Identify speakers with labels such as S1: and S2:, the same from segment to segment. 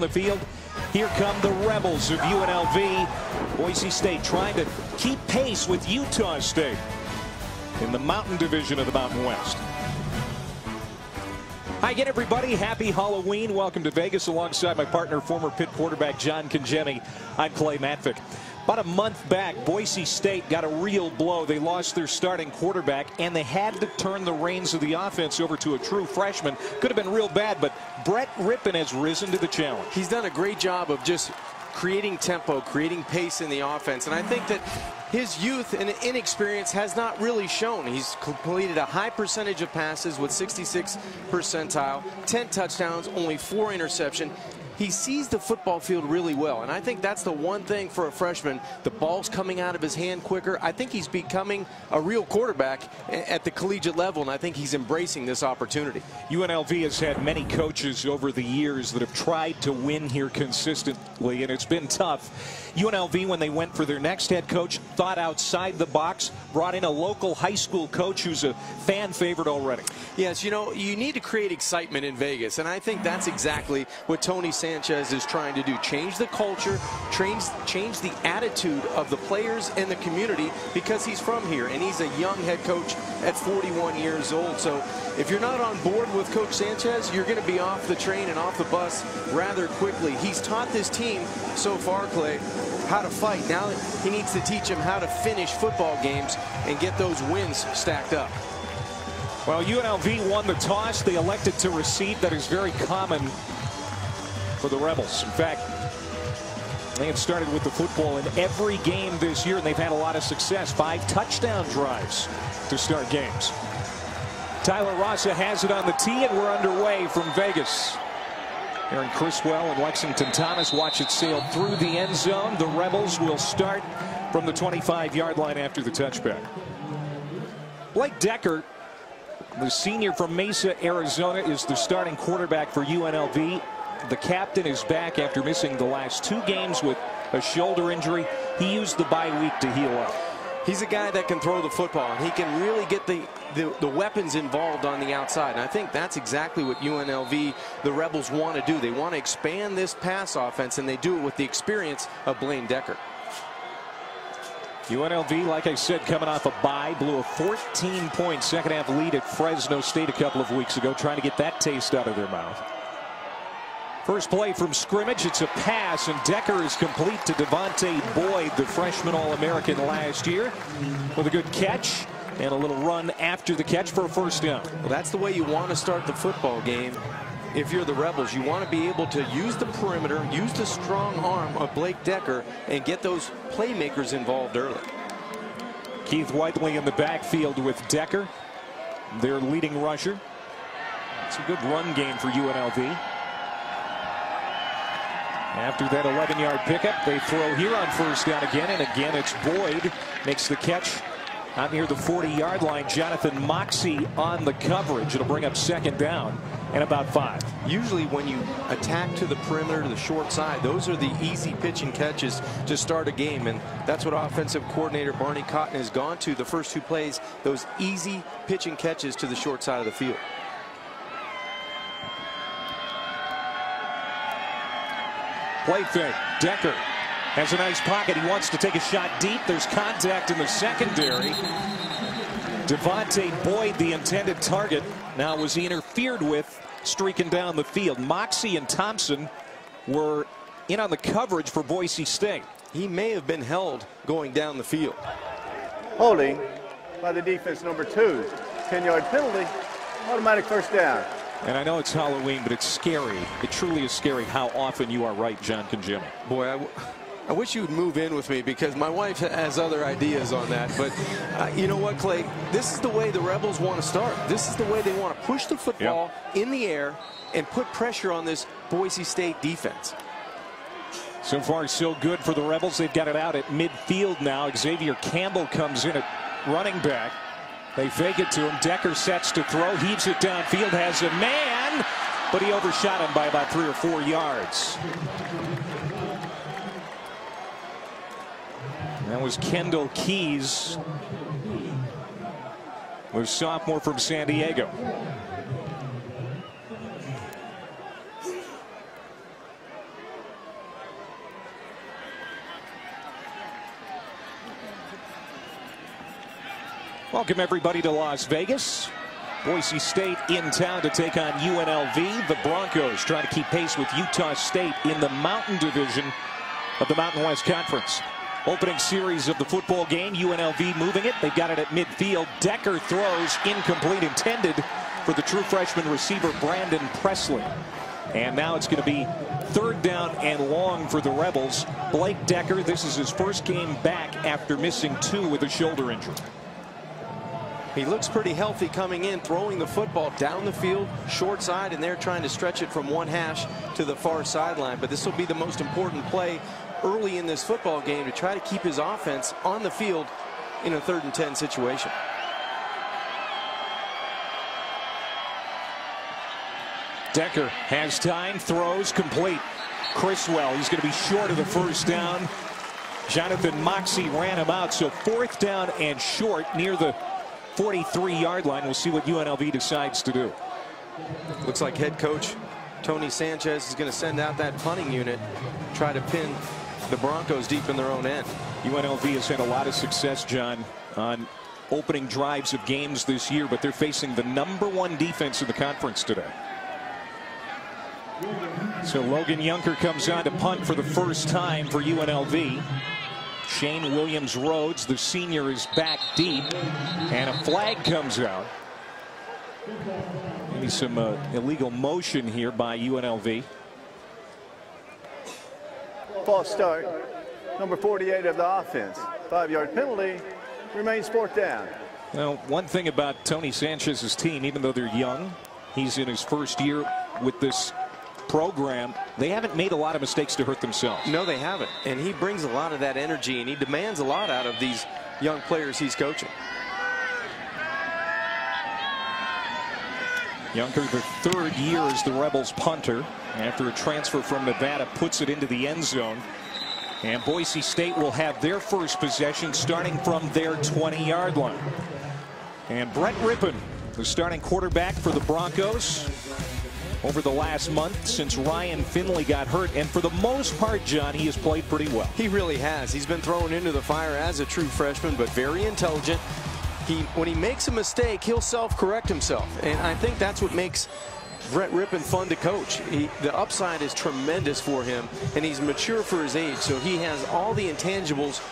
S1: The field. Here come the Rebels of UNLV. Boise State trying to keep pace with Utah State in the Mountain Division of the Mountain West. Hi again, everybody. Happy Halloween. Welcome to Vegas alongside my partner, former Pitt quarterback John Congemi. I'm Clay Matvick. About a month back, Boise State got a real blow. They lost their starting quarterback, and they had to turn the reins of the offense over to a true freshman. Could have been real bad, but Brett Rippon has risen to the challenge.
S2: He's done a great job of just creating tempo, creating pace in the offense, and I think that his youth and inexperience has not really shown. He's completed a high percentage of passes with 66th percentile, 10 touchdowns, only 4 interceptions. He sees the football field really well, and I think that's the one thing for a freshman. The ball's coming out of his hand quicker. I think he's becoming a real quarterback at the collegiate level, and I think he's embracing this opportunity.
S1: UNLV has had many coaches over the years that have tried to win here consistently, and it's been tough. UNLV, when they went for their next head coach, thought outside the box, brought in a local high school coach who's a fan favorite already.
S2: Yes, you know, you need to create excitement in Vegas, and I think that's exactly what Tony Sanchez is trying to do. Change the culture, change the attitude of the players and the community, because he's from here and he's a young head coach at 41 years old. So if you're not on board with Coach Sanchez, you're going to be off the train and off the bus rather quickly. He's taught this team so far, Clay, how to fight. Now he needs to teach them how to finish football games and get those wins stacked up.
S1: Well, UNLV won the toss. They elected to recede. That is very common for the Rebels. In fact, they had started with the football in every game this year, and they've had a lot of success. 5 touchdown drives to start games. Tyler Rasa has it on the tee, and we're underway from Vegas. Aaron Criswell and Lexington Thomas watch it sail through the end zone. The Rebels will start from the 25-yard line after the touchback. Blake Decker, the senior from Mesa, Arizona, is the starting quarterback for UNLV. The captain is back after missing the last 2 games with a shoulder injury. He used the bye week to heal up.
S2: He's a guy that can throw the football, and he can really get the weapons involved on the outside. And I think that's exactly what UNLV, the Rebels, want to do. They want to expand this pass offense, and they do it with the experience of Blaine Decker.
S1: UNLV, like I said, coming off a bye, blew a 14-point second-half lead at Fresno State a couple of weeks ago, trying to get that taste out of their mouth. First play from scrimmage, it's a pass, and Decker is complete to Devontae Boyd, the freshman All-American last year, with a good catch and a little run after the catch for a first down.
S2: Well, that's the way you want to start the football game. If you're the Rebels, you want to be able to use the perimeter, use the strong arm of Blake Decker, and get those playmakers involved early.
S1: Keith Whiteley in the backfield with Decker, their leading rusher. It's a good run game for UNLV. After that 11-yard pickup, they throw here on first down again, and again it's Boyd makes the catch out near the 40-yard line. Jonathan Moxie on the coverage. It'll bring up second down and about 5.
S2: Usually when you attack to the perimeter, to the short side, those are the easy pitch and catches to start a game, and that's what offensive coordinator Barney Cotton has gone to the first 2 plays, those easy pitch and catches to the short side of the field.
S1: Play fake. Decker has a nice pocket. He wants to take a shot deep. There's contact in the secondary. Devontae Boyd, the intended target. Now was he interfered with streaking down the field. Moxie and Thompson were in on the coverage for Boise State.
S2: He may have been held going down the field.
S3: Holding by the defense, number 2. 10-yard penalty, automatic first down.
S1: And I know it's Halloween, but it's scary. It truly is scary how often you are right, John Congemi.
S2: Boy, I wish you would move in with me, because my wife has other ideas on that. But you know what, Clay? This is the way the Rebels want to start. This is the way they want to push the football in the air and put pressure on this Boise State defense.
S1: So far, so good for the Rebels. They've got it out at midfield now. Xavier Campbell comes in at running back. They fake it to him. Decker sets to throw, heaves it downfield, has a man, but he overshot him by about 3 or 4 yards. That was Kendall Keys, the sophomore from San Diego. Welcome everybody to Las Vegas. Boise State in town to take on UNLV. The Broncos trying to keep pace with Utah State in the Mountain Division of the Mountain West Conference. Opening series of the football game, UNLV moving it. They've got it at midfield. Decker throws incomplete, intended for the true freshman receiver Brandon Presley. And now it's going to be third down and long for the Rebels. Blake Decker, this is his first game back after missing 2 with a shoulder injury.
S2: He looks pretty healthy coming in, throwing the football down the field, short side, and they're trying to stretch it from one hash to the far sideline. But this will be the most important play early in this football game to try to keep his offense on the field in a 3rd and 10 situation.
S1: Decker has time, throws complete. Criswell, he's going to be short of the first down. Jonathan Moxey ran him out, so 4th down and short near the 43-yard line. We'll see what UNLV decides to do.
S2: Looks like head coach Tony Sanchez is going to send out that punting unit, try to pin the Broncos deep in their own end.
S1: UNLV has had a lot of success, John, on opening drives of games this year, but they're facing the #1 defense in the conference today. So Logan Yunker comes on to punt for the first time for UNLV. Shane Williams-Rhodes, the senior, is back deep, and a flag comes out. Maybe some illegal motion here by UNLV.
S3: False start. Number 48 of the offense. 5-yard penalty. Remains 4th down.
S1: Well, one thing about Tony Sanchez's team, even though they're young, he's in his first year with this program, they haven't made a lot of mistakes to hurt themselves.
S2: No, they haven't. And he brings a lot of that energy, and he demands a lot out of these young players he's coaching.
S1: Yunker, the 3rd year as the Rebels punter, after a transfer from Nevada, puts it into the end zone. And Boise State will have their first possession starting from their 20-yard line. And Brett Rippon, the starting quarterback for the Broncos, over the last month since Ryan Finley got hurt, and for the most part, John, he has played pretty well.
S2: He really has. He's been thrown into the fire as a true freshman, but very intelligent. When he makes a mistake, he'll self-correct himself, and I think that's what makes Brett Rippon fun to coach. The upside is tremendous for him, and he's mature for his age, so he has all the intangibles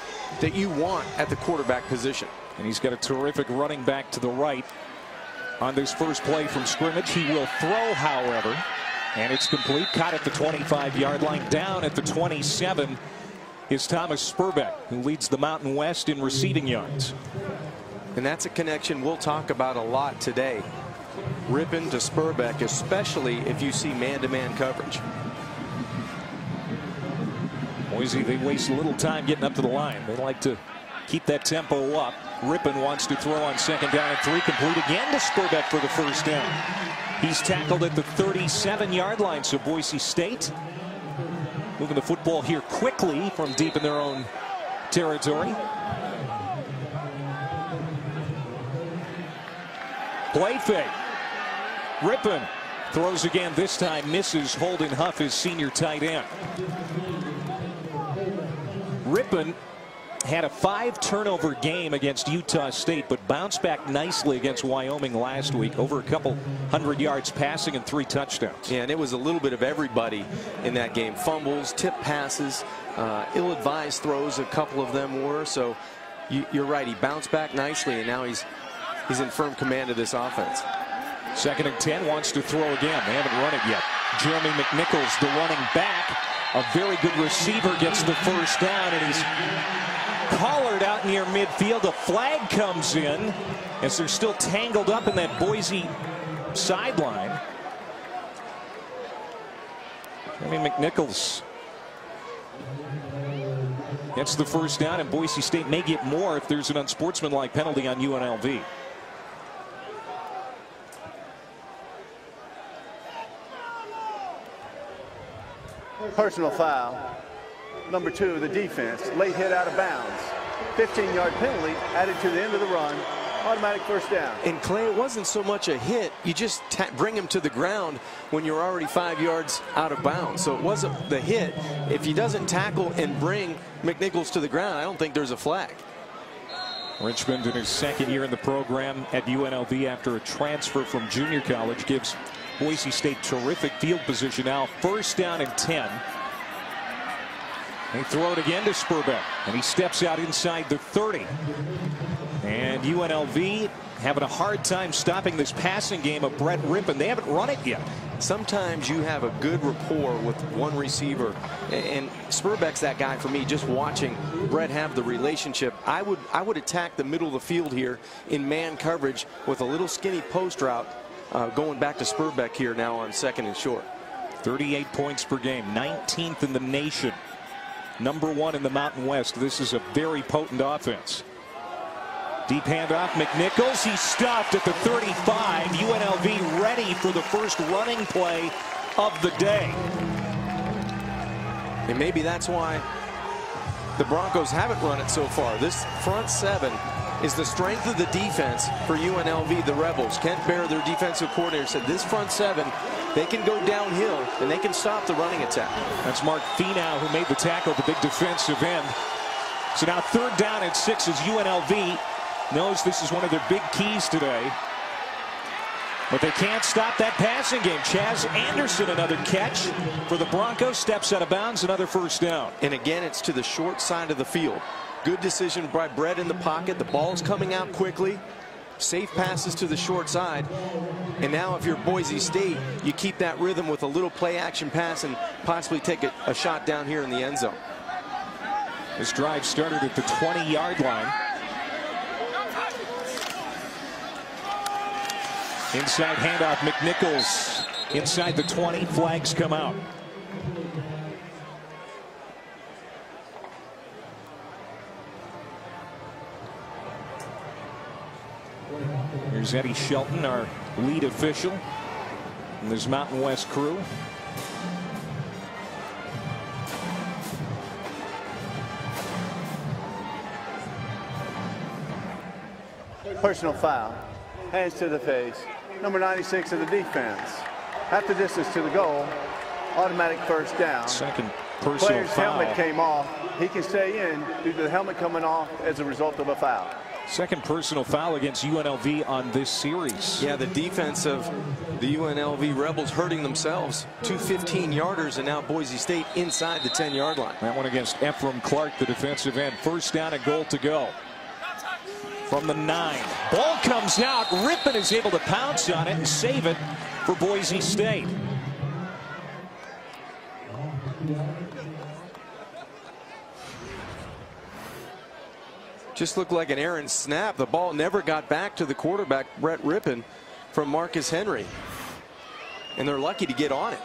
S2: that you want at the quarterback position.
S1: And he's got a terrific running back to the right. On this first play from scrimmage, he will throw, however, and it's complete. Caught at the 25-yard line. Down at the 27 is Thomas Spurbeck, who leads the Mountain West in receiving yards.
S2: And that's a connection we'll talk about a lot today. Rippon to Spurbeck, especially if you see man-to-man coverage.
S1: Boise, they waste little time getting up to the line. They like to keep that tempo up. Rippon wants to throw on 2nd down and 3, complete again to Spurbeck for the first down. He's tackled at the 37-yard line, so Boise State moving the football here quickly from deep in their own territory. Play fake. Rippon throws again, this time misses. Holden Huff, his senior tight end. Rippon had a 5-turnover game against Utah State, but bounced back nicely against Wyoming last week. Over a couple hundred yards passing and 3 touchdowns.
S2: Yeah, and it was a little bit of everybody in that game. Fumbles, tip passes, ill-advised throws, a couple of them were. So you're right, he bounced back nicely, and now he's in firm command of this offense.
S1: 2nd and 10, wants to throw again. They haven't run it yet. Jeremy McNichols, the running back, a very good receiver, gets the first down, and he's collared out near midfield. A flag comes in as they're still tangled up in that Boise sideline. Jeremy McNichols gets the first down, and Boise State may get more if there's an unsportsmanlike penalty on UNLV.
S3: Personal foul. Number 2 of the defense. Late hit out of bounds. 15-yard penalty added to the end of the run. Automatic first down.
S2: And Clay, it wasn't so much a hit. You just bring him to the ground when you're already 5 yards out of bounds. So it wasn't the hit. If he doesn't tackle and bring McNichols to the ground, I don't think there's a flag.
S1: Richmond in his second year in the program at UNLV after a transfer from junior college gives Boise State terrific field position. Now 1st down and 10. They throw it again to Spurbeck, and he steps out inside the 30. And UNLV having a hard time stopping this passing game of Brett Rippon. They haven't run it yet.
S2: Sometimes you have a good rapport with one receiver, and Spurbeck's that guy for me. Just watching Brett have the relationship, I would attack the middle of the field here in man coverage with a little skinny post route, going back to Spurbeck here now on 2nd and short.
S1: 38 points per game, 19th in the nation, #1 in the Mountain West. This is a very potent offense. Deep handoff, McNichols. He's stopped at the 35. UNLV ready for the first running play of the day.
S2: And maybe that's why the Broncos haven't run it so far. This front 7 is the strength of the defense for UNLV, the Rebels. Kent Baer, their defensive coordinator, said this front 7, they can go downhill and they can stop the running attack.
S1: That's Mark Finau who made the tackle, the big defensive end. So now 3rd down and 6 as UNLV knows this is one of their big keys today. But they can't stop that passing game. Chaz Anderson, another catch for the Broncos, steps out of bounds, another 1st down.
S2: And again, it's to the short side of the field. Good decision by Brett in the pocket. The ball's coming out quickly. Safe passes to the short side. And now if you're Boise State, you keep that rhythm with a little play action pass and possibly take a shot down here in the end zone.
S1: This drive started at the 20-yard line. Inside handoff, McNichols inside the 20. Flags come out. Here's Eddie Shelton, our lead official, and this Mountain West crew.
S3: Personal foul. Hands to the face. Number 96 of the defense. Half the distance to the goal. Automatic 1st down.
S1: Second personal
S3: Player's
S1: foul.
S3: helmet came off. He can stay in due to the helmet coming off as a result of a foul.
S1: Second personal foul against UNLV on this series.
S2: Yeah, the defense of the UNLV Rebels hurting themselves. 2 15-yarders, and now Boise State inside the 10-yard line.
S1: That one against Ephraim Clark, the defensive end. 1st down and goal to go. From the 9. Ball comes out. Rippon is able to pounce on it and save it for Boise State.
S2: Just looked like an errant snap. The ball never got back to the quarterback, Brett Rippon, from Marcus Henry. And they're lucky to get on it.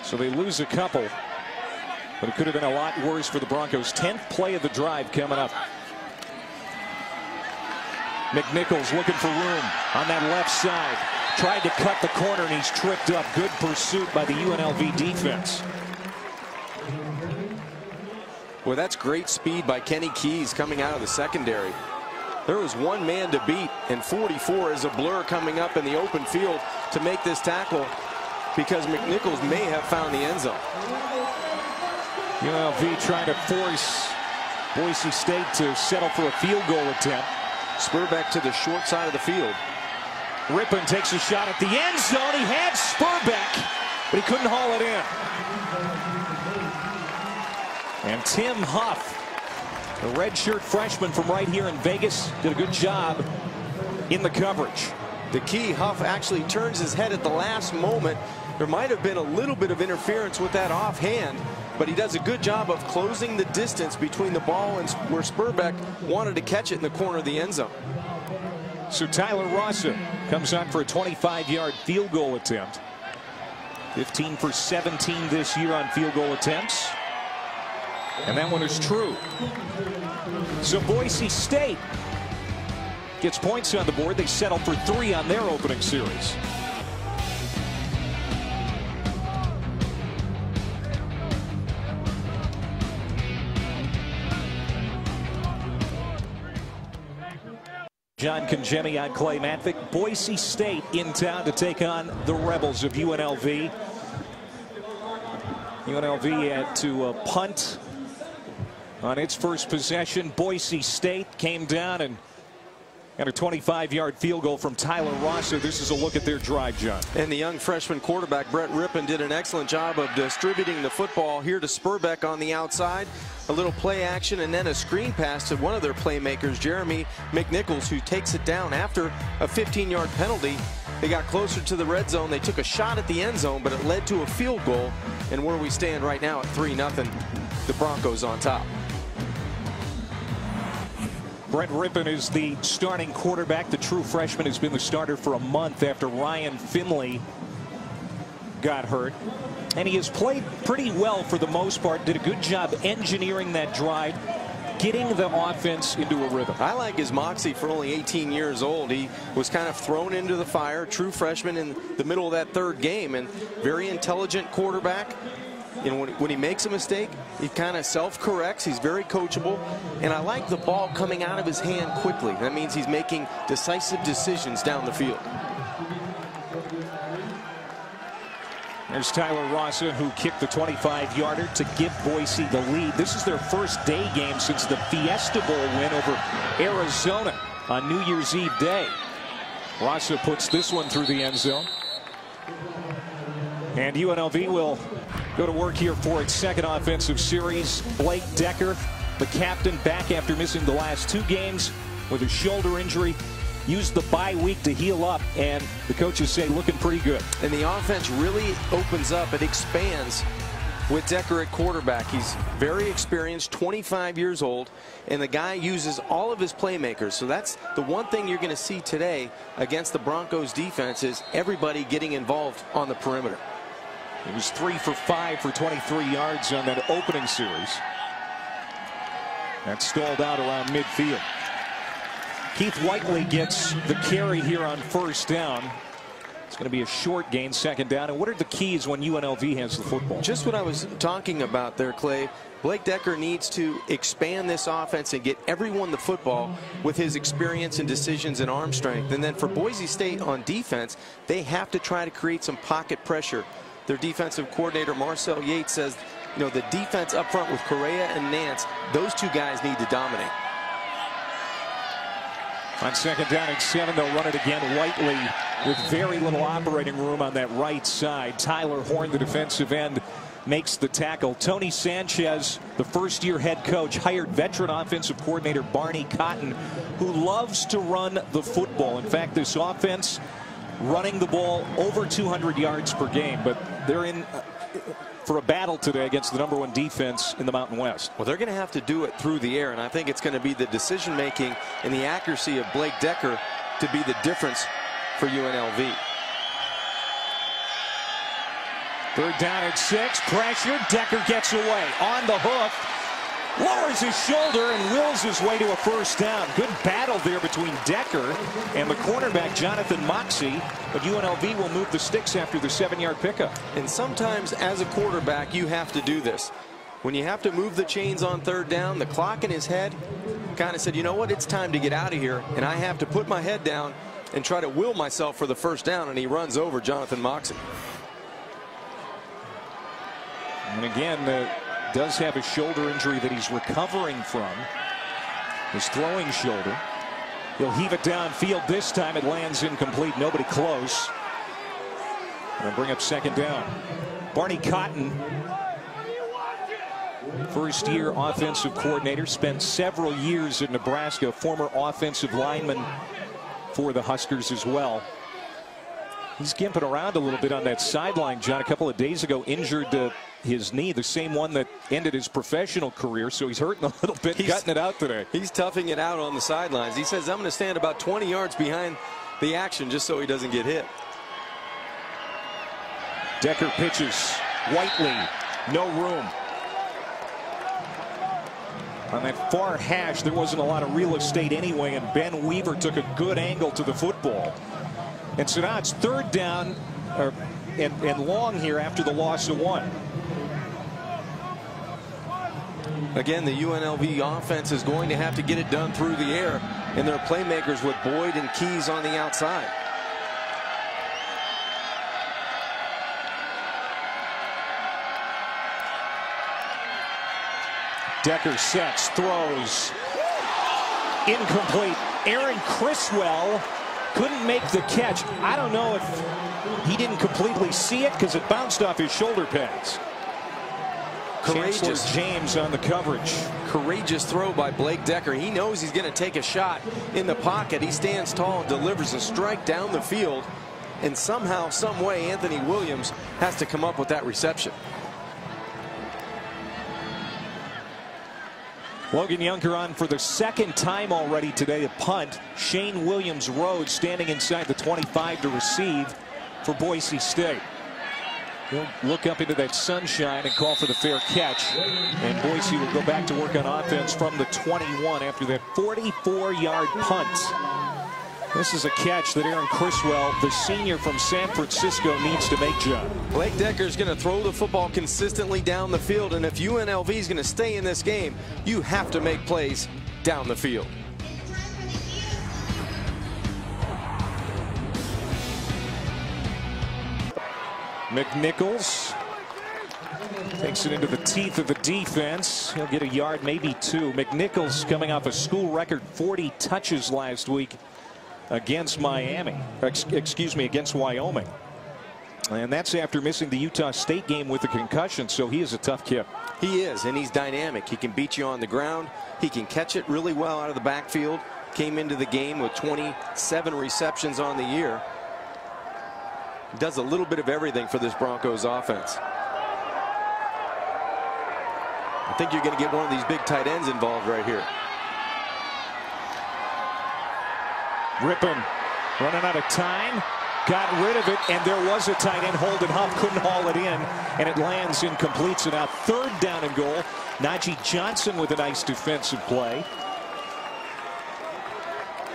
S1: So they lose a couple, but it could have been a lot worse for the Broncos. 10th play of the drive coming up. McNichols looking for room on that left side. Tried to cut the corner, and he's tripped up. Good pursuit by the UNLV defense.
S2: Well, that's great speed by Kenny Keys coming out of the secondary. There was one man to beat, and 44 is a blur coming up in the open field to make this tackle, because McNichols may have found the end zone.
S1: UNLV trying to force Boise State to settle for a field goal attempt.
S2: Spurbeck to the short side of the field.
S1: Rippon takes a shot at the end zone. He had Spurbeck, but he couldn't haul it in. And Tim Huff, the redshirt freshman from right here in Vegas, did a good job in the coverage.
S2: The key, Huff actually turns his head at the last moment. There might have been a little bit of interference with that offhand, but he does a good job of closing the distance between the ball and where Spurbeck wanted to catch it in the corner of the end zone.
S1: So Tyler Rawson comes on for a 25-yard field goal attempt. 15 for 17 this year on field goal attempts. And that one is true. So Boise State gets points on the board. They settle for 3 on their opening series. John Congemi on Clay Matvick. Boise State in town to take on the Rebels of UNLV. UNLV had to punt on its first possession. Boise State came down and got a 25-yard field goal from Tyler Rosser. This is a look at their drive, John.
S2: And the young freshman quarterback, Brett Rippon, did an excellent job of distributing the football here to Spurbeck on the outside. A little play action and then a screen pass to one of their playmakers, Jeremy McNichols, who takes it down after a 15-yard penalty. They got closer to the red zone. They took a shot at the end zone, but it led to a field goal. And where we stand right now at 3-0, the Broncos on top.
S1: Brett Rippon is the starting quarterback. The true freshman has been the starter for a month after Ryan Finley got hurt. And he has played pretty well for the most part. Did a good job engineering that drive, getting the offense into a rhythm.
S2: I like his moxie for only 18 years old. He was kind of thrown into the fire, true freshman in the middle of that third game, and very intelligent quarterback. You know, when he makes a mistake, he kind of self-corrects. He's very coachable. And I like the ball coming out of his hand quickly. That means he's making decisive decisions down the field.
S1: There's Tyler Rosser, who kicked the 25-yarder to give Boise the lead. This is their first day game since the Fiesta Bowl win over Arizona on New Year's Eve day. Rosser puts this one through the end zone. And UNLV will go to work here for its second offensive series. Blake Decker, the captain, back after missing the last two games with a shoulder injury. Used the bye week to heal up, and the coaches say looking pretty good.
S2: And the offense really opens up. It expands with Decker at quarterback. He's very experienced, 25 years old, and the guy uses all of his playmakers. So that's the one thing you're going to see today against the Broncos defense is everybody getting involved on the perimeter.
S1: He was 3 for 5 for 23 yards on that opening series. That stalled out around midfield. Keith Whiteley gets the carry here on first down. It's going to be a short gain, second down. And what are the keys when UNLV has the football?
S2: Just what I was talking about there, Clay. Blake Decker needs to expand this offense and get everyone the football with his experience and decisions and arm strength. And then for Boise State on defense, they have to try to create some pocket pressure. Their defensive coordinator, Marcel Yates, says, you know, the defense up front with Correa and Nance, those two guys need to dominate.
S1: On second down and 7, they'll run it again. Whiteley with very little operating room on that right side. Tyler Horn, the defensive end, makes the tackle. Tony Sanchez, the first-year head coach, hired veteran offensive coordinator Barney Cotton, who loves to run the football. In fact, this offense running the ball over 200 yards per game, but they're in for a battle today against the #1 defense in the Mountain West.
S2: Well, they're going to have to do it through the air, and I think it's going to be the decision making and the accuracy of Blake Decker to be the difference for UNLV.
S1: Third down at 6, pressure. Decker gets away on the hoof, lowers his shoulder and wills his way to a first down. Good battle there between Decker and the cornerback Jonathan Moxie, but UNLV will move the sticks after the 7-yard pickup.
S2: And sometimes as a quarterback you have to do this. When you have to move the chains on third down, the clock in his head kind of said, you know what, it's time to get out of here, and I have to put my head down and try to will myself for the first down, and he runs over Jonathan Moxie.
S1: And again, does have a shoulder injury that he's recovering from, his throwing shoulder. He'll heave it downfield this time. It lands incomplete. Nobody close. And bring up second down. Barney Cotton, first-year offensive coordinator, spent several years in Nebraska, former offensive lineman for the Huskers as well. He's gimping around a little bit on that sideline, John. A couple of days ago, injured his knee, the same one that ended his professional career, so he's hurting a little bit, gutting it out today.
S2: He's toughing it out on the sidelines. He says, I'm going to stand about 20 yards behind the action just so he doesn't get hit.
S1: Decker pitches. Whiteley, no room. On that far hash, there wasn't a lot of real estate anyway, and Ben Weaver took a good angle to the football. And so now it's third down and long here after the loss of 1.
S2: Again, the UNLV offense is going to have to get it done through the air, and their playmakers with Boyd and Keys on the outside.
S1: Decker sets, throws. Incomplete. Aaron Criswell couldn't make the catch. I don't know if he didn't completely see it because it bounced off his shoulder pads. Courageous James on the coverage.
S2: Courageous throw by Blake Decker. He knows he's going to take a shot in the pocket. He stands tall and delivers a strike down the field. And somehow, some way, Anthony Williams has to come up with that reception.
S1: Logan Yunker on for the second time already today to punt. Shane Williams-Rhodes standing inside the 25 to receive for Boise State. He'll look up into that sunshine and call for the fair catch. And Boise will go back to work on offense from the 21 after that 44-yard punt. This is a catch that Aaron Criswell, the senior from San Francisco, needs to make, John.
S2: Blake Decker is going to throw the football consistently down the field. And if UNLV is going to stay in this game, you have to make plays down the field.
S1: McNichols takes it into the teeth of the defense. He'll get a yard, maybe two. McNichols coming off a school record 40 touches last week against Miami. Excuse me, against Wyoming. And that's after missing the Utah State game with a concussion, so he is a tough kid.
S2: He is, and he's dynamic. He can beat you on the ground. He can catch it really well out of the backfield. Came into the game with 27 receptions on the year. Does a little bit of everything for this Broncos offense. I think you're going to get one of these big tight ends involved right here.
S1: Rippon running out of time. Got rid of it, and there was a tight end. Holden Huff couldn't haul it in, and it lands incomplete. So now third down and goal. Najee Johnson with a nice defensive play.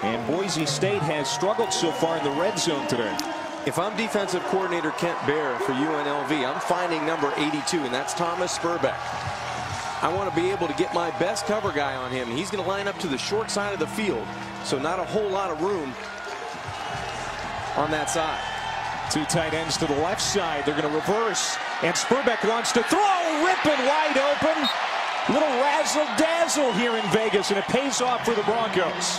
S1: And Boise State has struggled so far in the red zone today.
S2: If I'm defensive coordinator Kent Baer for UNLV, I'm finding number 82, and that's Thomas Spurbeck. I want to be able to get my best cover guy on him. He's going to line up to the short side of the field, so not a whole lot of room on that side.
S1: Two tight ends to the left side. They're going to reverse, and Spurbeck wants to throw. Rippon wide open. Little razzle-dazzle here in Vegas, and it pays off for the Broncos.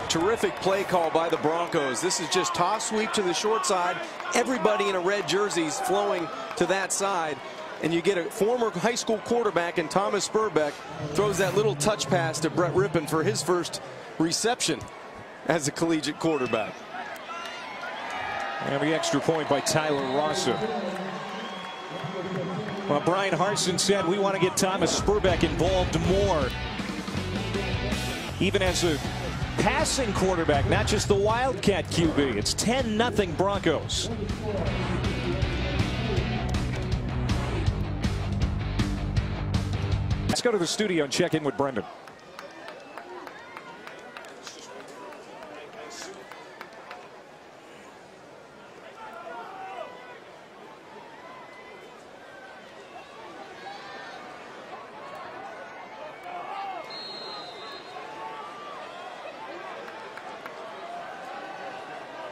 S2: Terrific play call by the Broncos. This is just toss sweep to the short side. Everybody in a red jersey is flowing to that side. And you get a former high school quarterback, and Thomas Spurbeck throws that little touch pass to Brett Rippon for his first reception as a collegiate quarterback.
S1: And the extra point by Tyler Rossa. Well, Brian Harsin said we want to get Thomas Spurbeck involved more. Even as a passing quarterback, not just the Wildcat QB. It's 10-0 Broncos. Let's go to the studio and check in with Brendan.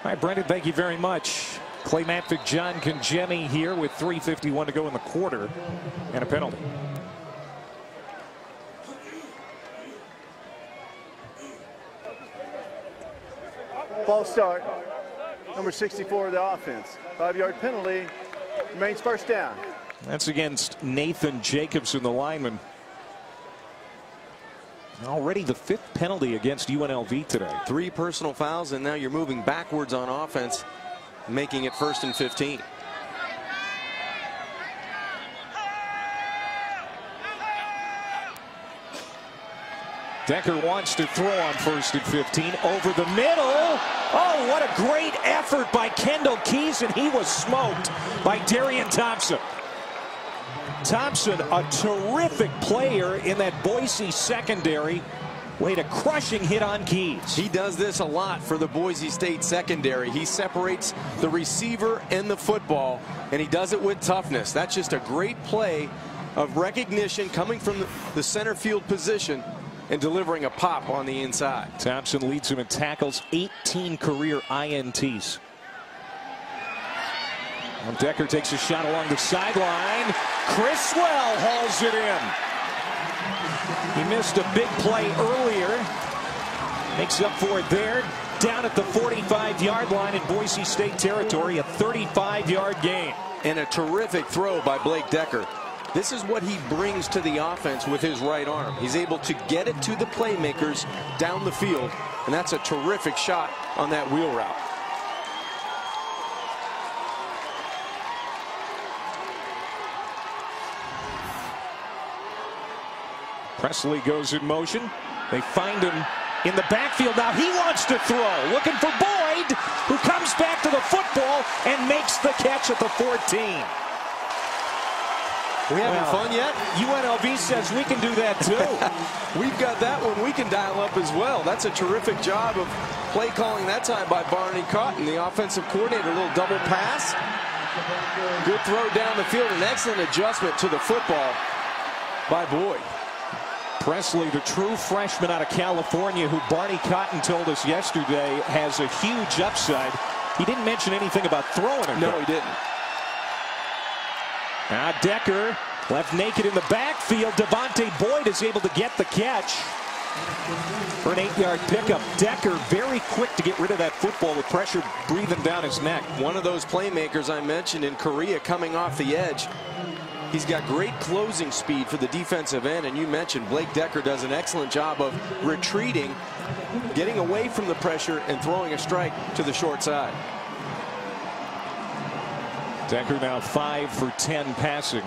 S1: All right, Brendan, thank you very much. Clay Matvick, John Congemi here with 3:51 to go in the quarter and a penalty.
S3: False start. Number 64 of the offense. 5-yard penalty. Remains first down.
S1: That's against Nathan Jacobson, the lineman. Already the 5th penalty against UNLV today.
S2: 3 personal fouls, and now you're moving backwards on offense, making it 1st and 15.
S1: Decker wants to throw on 1st and 15 over the middle. Oh, what a great effort by Kendall Keys, and he was smoked by Darian Thompson. Thompson, a terrific player in that Boise secondary. Laid a crushing hit on Keys.
S2: He does this a lot for the Boise State secondary. He separates the receiver and the football, and he does it with toughness. That's just a great play of recognition coming from the center field position and delivering a pop on the inside.
S1: Thompson leads him in tackles, 18 career INTs. Decker takes a shot along the sideline. Criswell hauls it in. He missed a big play earlier. Makes up for it there. Down at the 45-yard line in Boise State territory, a 35-yard gain.
S2: And a terrific throw by Blake Decker. This is what he brings to the offense with his right arm. He's able to get it to the playmakers down the field, and that's a terrific shot on that wheel route.
S1: Presley goes in motion. They find him in the backfield. Now he wants to throw. Looking for Boyd, who comes back to the football and makes the catch at the 14.
S2: We having fun yet?
S1: UNLV says we can do that too.
S2: We've got that one we can dial up as well. That's a terrific job of play calling that time by Barney Cotton, the offensive coordinator. A little double pass. Good throw down the field. An excellent adjustment to the football by Boyd.
S1: Presley, the true freshman out of California, who Barney Cotton told us yesterday has a huge upside. He didn't mention anything about throwing it.
S2: No, he didn't.
S1: Now Decker left naked in the backfield. Devontae Boyd is able to get the catch for an 8-yard pickup. Decker very quick to get rid of that football with pressure breathing down his neck.
S2: One of those playmakers I mentioned in Korea coming off the edge. He's got great closing speed for the defensive end, and you mentioned Blake Decker does an excellent job of retreating, getting away from the pressure, and throwing a strike to the short side.
S1: Decker now 5 for 10 passing.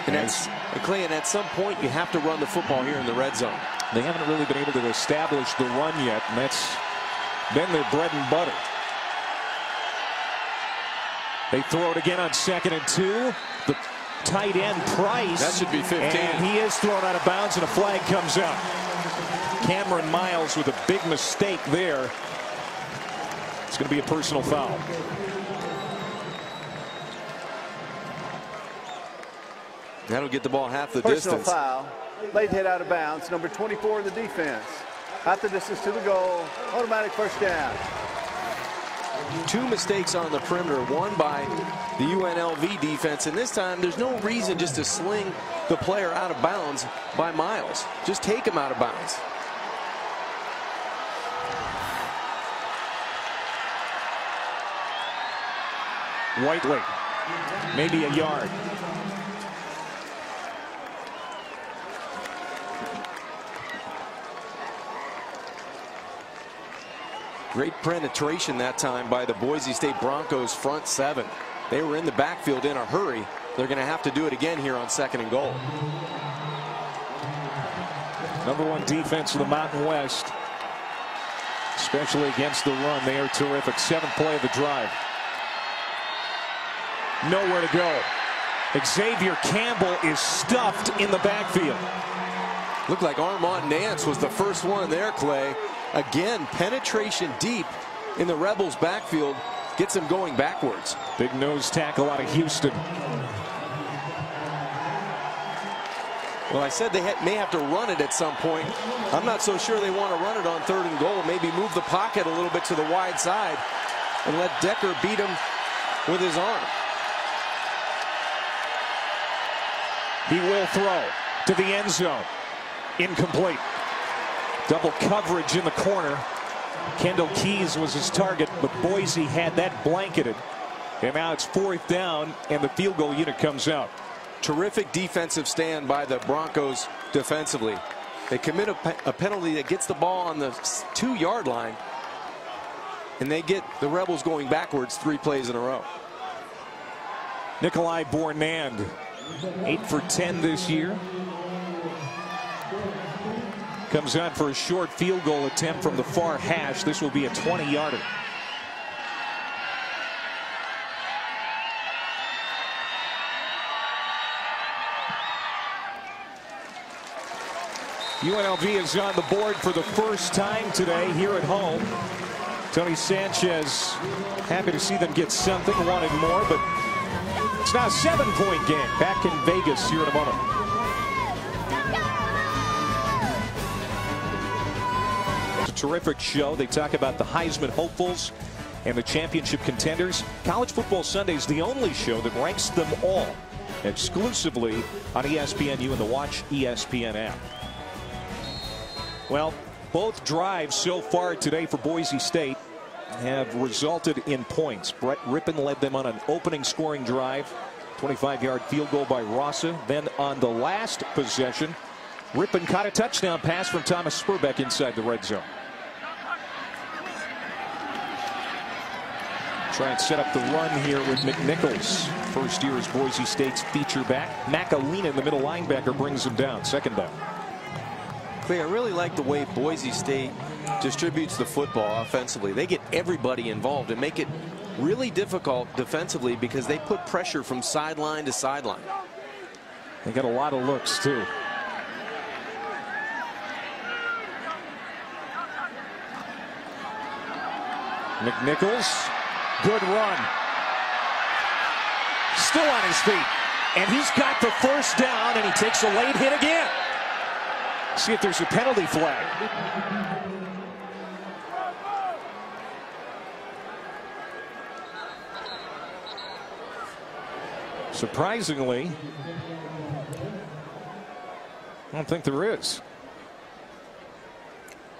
S2: And that's, Clay, and at some point you have to run the football here in the red zone.
S1: They haven't really been able to establish the run yet, and that's been their bread and butter. They throw it again on 2nd and 2. The tight end Price.
S2: That should be 15.
S1: And he is thrown out of bounds, and a flag comes out. Cameron Miles with a big mistake there. It's going to be a personal foul.
S2: That'll get the ball half the
S3: Personal
S2: distance.
S3: foul. Late hit out of bounds. Number 24 in the defense. Half the distance to the goal. Automatic first down.
S2: 2 mistakes on the perimeter, one by the UNLV defense, and this time there's no reason just to sling the player out of bounds by Miles. Just take him out of bounds.
S1: Whiteley, maybe a yard.
S2: Great penetration that time by the Boise State Broncos front 7. They were in the backfield in a hurry. They're going to have to do it again here on 2nd and goal.
S1: #1 defense of the Mountain West, especially against the run. They are terrific. 7th play of the drive. Nowhere to go. Xavier Campbell is stuffed in the backfield.
S2: Looked like Armand Nance was the first one there, Clay. Again, penetration deep in the Rebels backfield gets them going backwards.
S1: Big nose tackle out of Houston.
S2: Well, I said they may have to run it at some point. I'm not so sure they want to run it on 3rd and goal. Maybe move the pocket a little bit to the wide side and let Decker beat him with his arm.
S1: He will throw to the end zone. Incomplete. Double coverage in the corner. Kendall Keys was his target, but Boise had that blanketed. And now it's 4th down, and the field goal unit comes out.
S2: Terrific defensive stand by the Broncos defensively. They commit a penalty that gets the ball on the 2-yard line, and they get the Rebels going backwards 3 plays in a row.
S1: Nikolai Bornand, 8 for 10 this year. Comes out for a short field goal attempt from the far hash. This will be a 20-yarder. UNLV is on the board for the first time today here at home. Tony Sanchez happy to see them get something, wanted more, but it's now a 7-point game. Back in Vegas here in a moment. terrific show. They talk about the Heisman hopefuls and the championship contenders. College Football Sunday is the only show that ranks them all exclusively on ESPNU and the Watch ESPN app. Well, both drives so far today for Boise State have resulted in points. Brett Rippon led them on an opening scoring drive. 25-yard field goal by Rossa. Then on the last possession, Rippon caught a touchdown pass from Thomas Spurbeck inside the red zone. Try and set up the run here with McNichols. First year as Boise State's feature back. McAlina, the middle linebacker, brings him down. Second down.
S2: Clay, I really like the way Boise State distributes the football offensively. They get everybody involved and make it really difficult defensively because they put pressure from sideline to sideline.
S1: They got a lot of looks, too. McNichols, good run. Still on his feet. And he's got the first down, and he takes a late hit again. See if there's a penalty flag. Surprisingly, I don't think there is.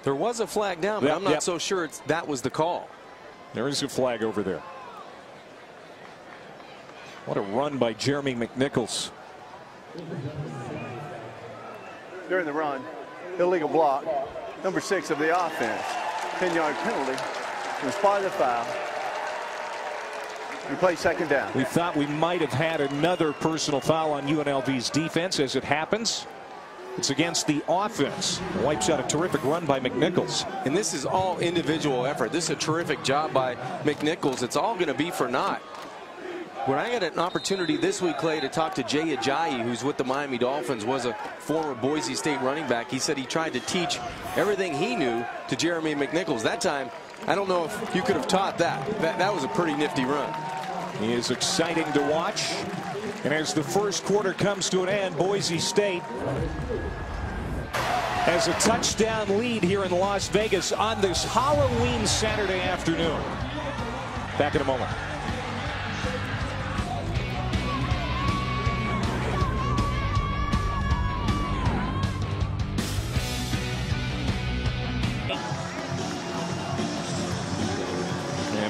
S2: There was a flag down, but I'm not so sure that was the call.
S1: There is a flag over there. What a run by Jeremy McNichols.
S3: During the run, illegal block, number 6 of the offense. 10-yard penalty. In spite of the foul. We play second down.
S1: We thought we might have had another personal foul on UNLV's defense. As it happens, it's against the offense. Wipes out a terrific run by McNichols.
S2: And this is all individual effort. This is a terrific job by McNichols. It's all going to be for naught. When I had an opportunity this week, Clay, to talk to Jay Ajayi, who's with the Miami Dolphins, was a former Boise State running back. He said he tried to teach everything he knew to Jeremy McNichols. That time, I don't know if you could have taught that. That was a pretty nifty run.
S1: He is exciting to watch. And as the first quarter comes to an end, Boise State has a touchdown lead here in Las Vegas on this Halloween Saturday afternoon. Back in a moment.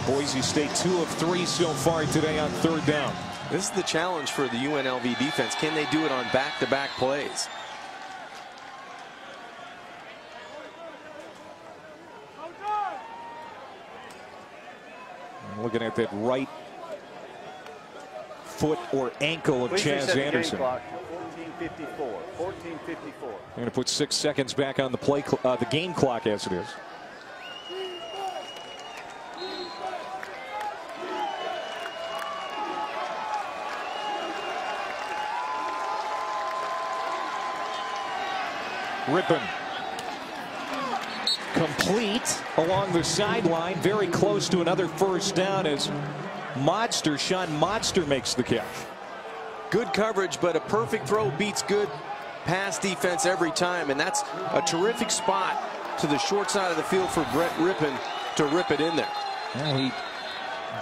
S1: Boise State 2 of 3 so far today on third down.
S2: This is the challenge for the UNLV defense. Can they do it on back-to-back plays?
S1: Looking at that right foot or ankle of Chaz Anderson.
S3: 14:54. 14:54.
S1: They're going to put 6 seconds back on the game clock as it is. Rippon complete along the sideline, very close to another first down as Sean Modster makes the catch.
S2: Good coverage, but a perfect throw beats good pass defense every time, and that's a terrific spot to the short side of the field for Brett Rippon to rip it in there.
S1: Well, he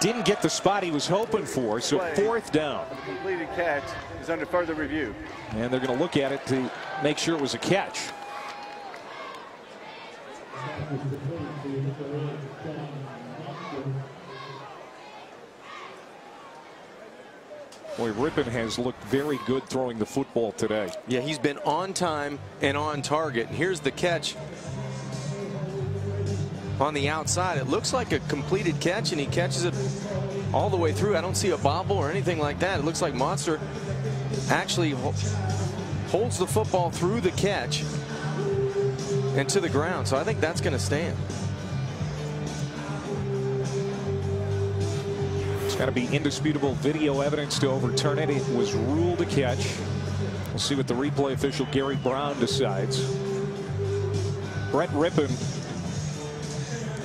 S1: didn't get the spot he was hoping for, so fourth down.
S3: The completed catch is under further review.
S1: And they're going to look at it to make sure it was a catch. Boy, Rippon has looked very good throwing the football today.
S2: Yeah, he's been on time and on target. And here's the catch on the outside. It looks like a completed catch, and he catches it all the way through. I don't see a bobble or anything like that. It looks like Modster actually holds the football through the catch and to the ground. So I think that's going to stand.
S1: It's got to be indisputable video evidence to overturn it. It was ruled a catch. We'll see what the replay official Gary Brown decides. Brett Rippon,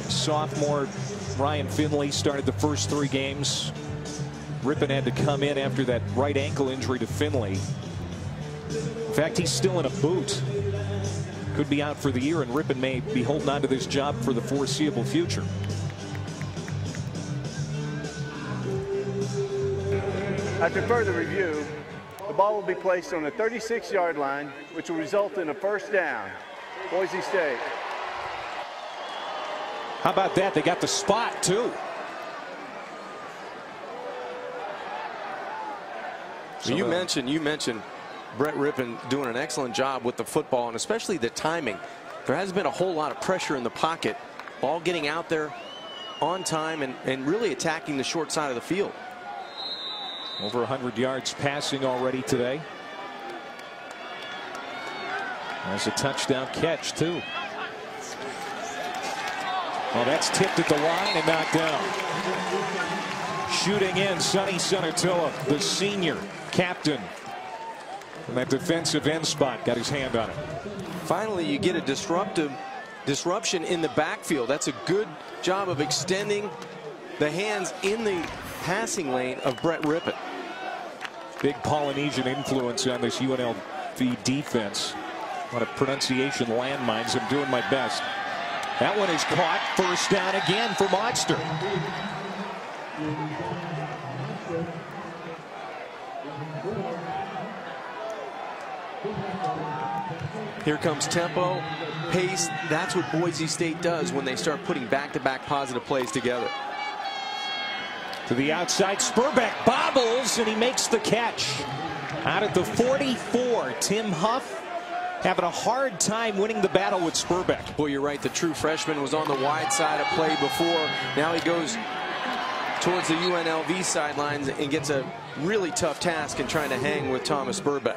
S1: sophomore Ryan Finley, started the first 3 games. Rippon had to come in after that right ankle injury to Finley. In fact, he's still in a boot. could be out for the year, and Rippon may be holding on to this job for the foreseeable future.
S3: After further review, the ball will be placed on the 36-yard line, which will result in a first down. Boise State.
S1: How about that? They got the spot, too.
S2: So you mentioned Brett Rippon doing an excellent job with the football, and especially the timing. There hasn't been a whole lot of pressure in the pocket. Ball getting out there on time and really attacking the short side of the field.
S1: Over 100 yards passing already today. There's a touchdown catch, too. Well, that's tipped at the line and knocked down. Shooting in, Sonny Sonatilla, the senior captain. And that defensive end spot got his hand on it.
S2: Finally, you get a disruption in the backfield. That's a good job of extending the hands in the passing lane of Brett Rippon.
S1: Big Polynesian influence on this UNLV defense. A lot of pronunciation landmines. I'm doing my best. That one is caught. First down again for Monster.
S2: Here comes tempo, pace. That's what Boise State does when they start putting back-to-back positive plays together.
S1: To the outside, Spurbeck bobbles, and he makes the catch. Out at the 44, Tim Huff having a hard time winning the battle with Spurbeck.
S2: Boy, you're right. The true freshman was on the wide side of play before. Now he goes towards the UNLV sidelines and gets a really tough task in trying to hang with Thomas Spurbeck.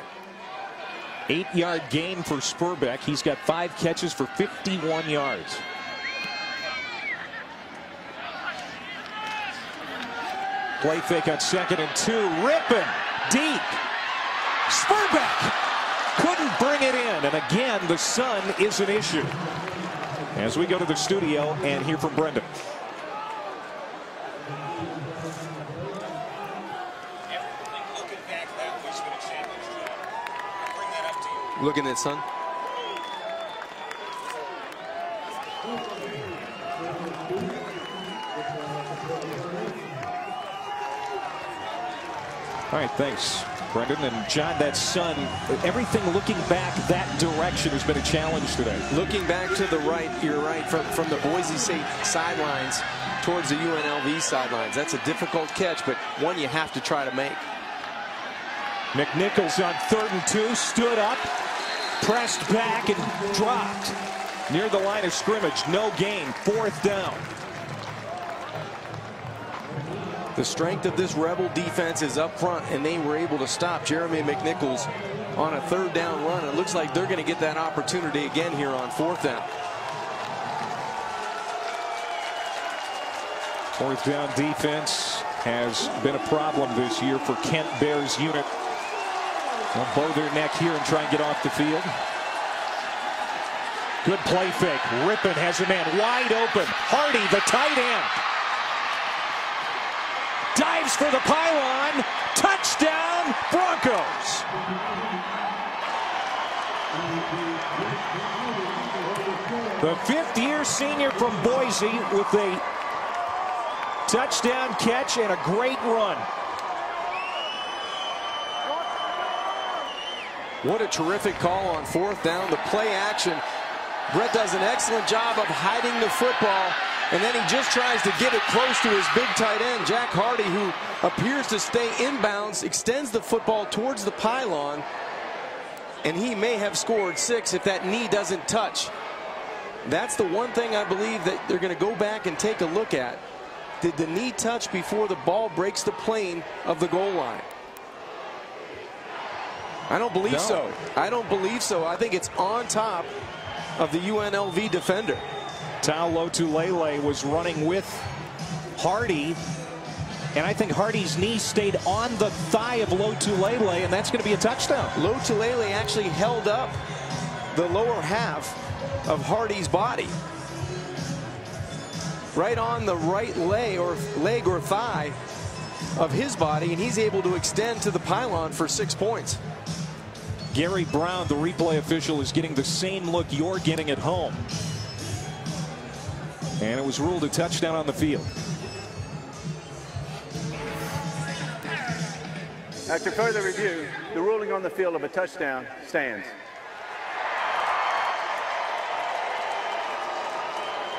S1: 8-yard gain for Spurbeck. He's got 5 catches for 51 yards. Play fake on 2nd and 2. Rippon deep. Spurbeck couldn't bring it in. And again, the sun is an issue. As we go to the studio and hear from Brendan.
S2: Looking at son.
S1: All right, thanks, Brendan. And John, that sun, everything looking back that direction has been a challenge today.
S2: Looking back to the right, you're right, from the Boise State sidelines towards the UNLV sidelines. That's a difficult catch, but one you have to try to make.
S1: McNichols on 3rd and 2, stood up, pressed back, and dropped near the line of scrimmage. No gain, 4th down.
S2: The strength of this Rebel defense is up front, and they were able to stop Jeremy McNichols on a 3rd down run. It looks like they're going to get that opportunity again here on 4th down.
S1: 4th down defense has been a problem this year for Kent Baer's unit. They'll bow their neck here and try and get off the field. Good play fake. Rippon has a man wide open. Hardy, the tight end. Dives for the pylon. Touchdown, Broncos. The 5th-year senior from Boise with a touchdown catch and a great run.
S2: What a terrific call on 4th down. The play action. Brett does an excellent job of hiding the football, and then he just tries to get it close to his big tight end, Jack Hardy, who appears to stay inbounds, extends the football towards the pylon, and he may have scored 6 if that knee doesn't touch. That's the one thing I believe that they're going to go back and take a look at. Did the knee touch before the ball breaks the plane of the goal line? I don't believe so. I don't believe so. I think it's on top of the UNLV defender.
S1: Tao Lotulelei was running with Hardy, and I think Hardy's knee stayed on the thigh of Lotulelei, and that's going to be a touchdown.
S2: Lotulelei actually held up the lower half of Hardy's body, right on the right leg or thigh of his body, and he's able to extend to the pylon for 6 points.
S1: Gary Brown, the replay official, is getting the same look you're getting at home. And it was ruled a touchdown on the field.
S3: After further review, the ruling on the field of a touchdown stands.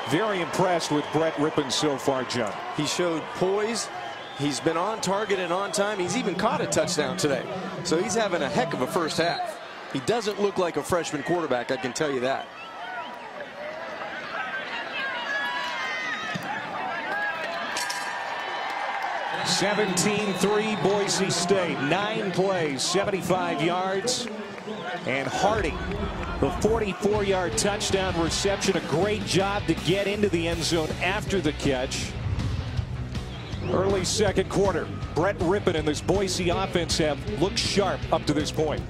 S1: Very impressed with Brett Rippon so far, John.
S2: He showed poise. He's been on target and on time. He's even caught a touchdown today. So he's having a heck of a first half. He doesn't look like a freshman quarterback, I can tell you that.
S1: (17-3) Boise State. 9 plays, 75 yards. And Hardy, the 44-yard touchdown reception. A great job to get into the end zone after the catch. Early second quarter. Brett Rippon and this Boise offense have looked sharp up to this point.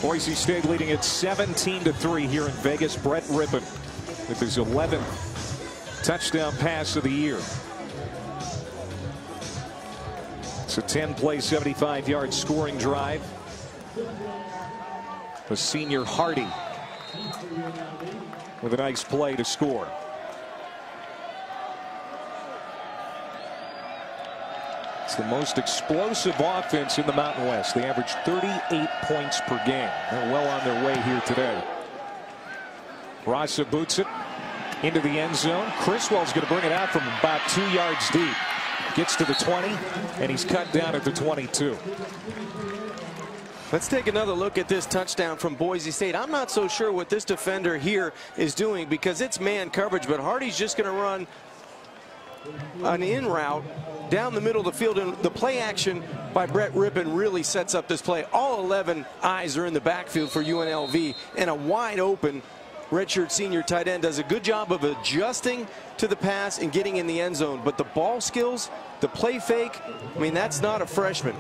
S1: Boise State leading at 17-3 here in Vegas. Brett Rippon with his 11th touchdown pass of the year. It's a 10-play, 75-yard scoring drive. The senior Hardy with a nice play to score. It's the most explosive offense in the Mountain West. They average 38 points per game. They're well on their way here today. Rasa boots it into the end zone. Criswell's going to bring it out from about 2 yards deep. Gets to the 20, and he's cut down at the 22.
S2: Let's take another look at this touchdown from Boise State. I'm not so sure what this defender here is doing because it's man coverage, but Hardy's just going to run an in route down the middle of the field, and the play action by Brett Rippon really sets up this play. All 11 eyes are in the backfield for UNLV, and a wide open redshirt senior tight end does a good job of adjusting to the pass and getting in the end zone. But the ball skills, the play fake, I mean, that's not a freshman.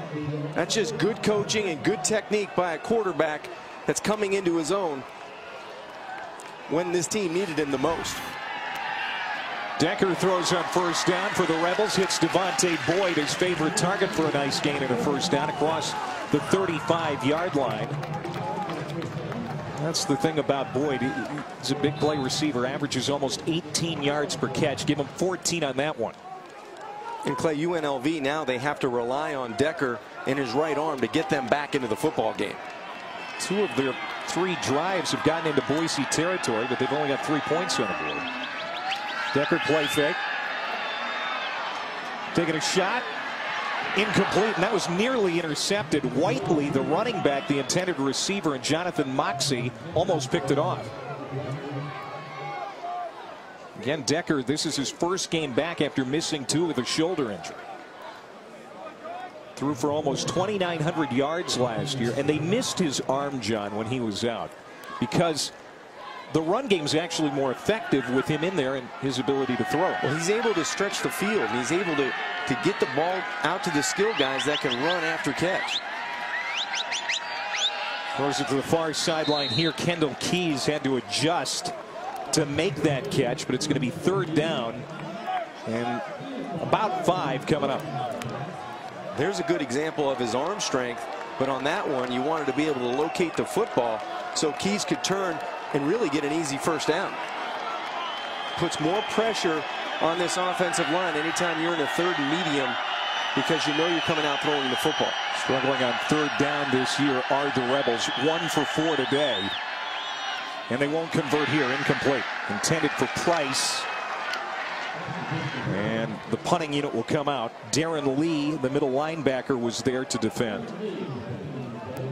S2: That's just good coaching and good technique by a quarterback that's coming into his own when this team needed him the most.
S1: Decker throws on first down for the Rebels. Hits Devontae Boyd, his favorite target, for a nice gain and a first down across the 35-yard line. That's the thing about Boyd. He's a big play receiver. Averages almost 18 yards per catch. Give him 14 on that one.
S2: And Clay, UNLV now they have to rely on Decker and his right arm to get them back into the football game.
S1: 2 of their 3 drives have gotten into Boise territory, but they've only got 3 points on the board. Decker play fake. Taking a shot. Incomplete, and that was nearly intercepted. Whiteley, the running back, the intended receiver, and Jonathan Moxie almost picked it off. Again, Decker, this is his first game back after missing 2 with a shoulder injury. Threw for almost 2,900 yards last year, and they missed his arm, John, when he was out, because the run game's actually more effective with him in there and his ability to throw.
S2: Well, he's able to stretch the field, and he's able to get the ball out to the skill guys that can run after catch.
S1: Throws it to the far sideline here. Kendall Keys had to adjust to make that catch, but it's going to be 3rd down and about 5 coming up.
S2: There's a good example of his arm strength, but on that one you wanted to be able to locate the football so Keys could turn and really get an easy first down. Puts more pressure on this offensive line anytime you're in a 3rd and medium, because you know you're coming out throwing the football.
S1: Struggling on 3rd down this year are the Rebels. 1 for 4 today. And they won't convert here. Incomplete. Intended for Price. And the punting unit will come out. Darren Lee, the middle linebacker, was there to defend.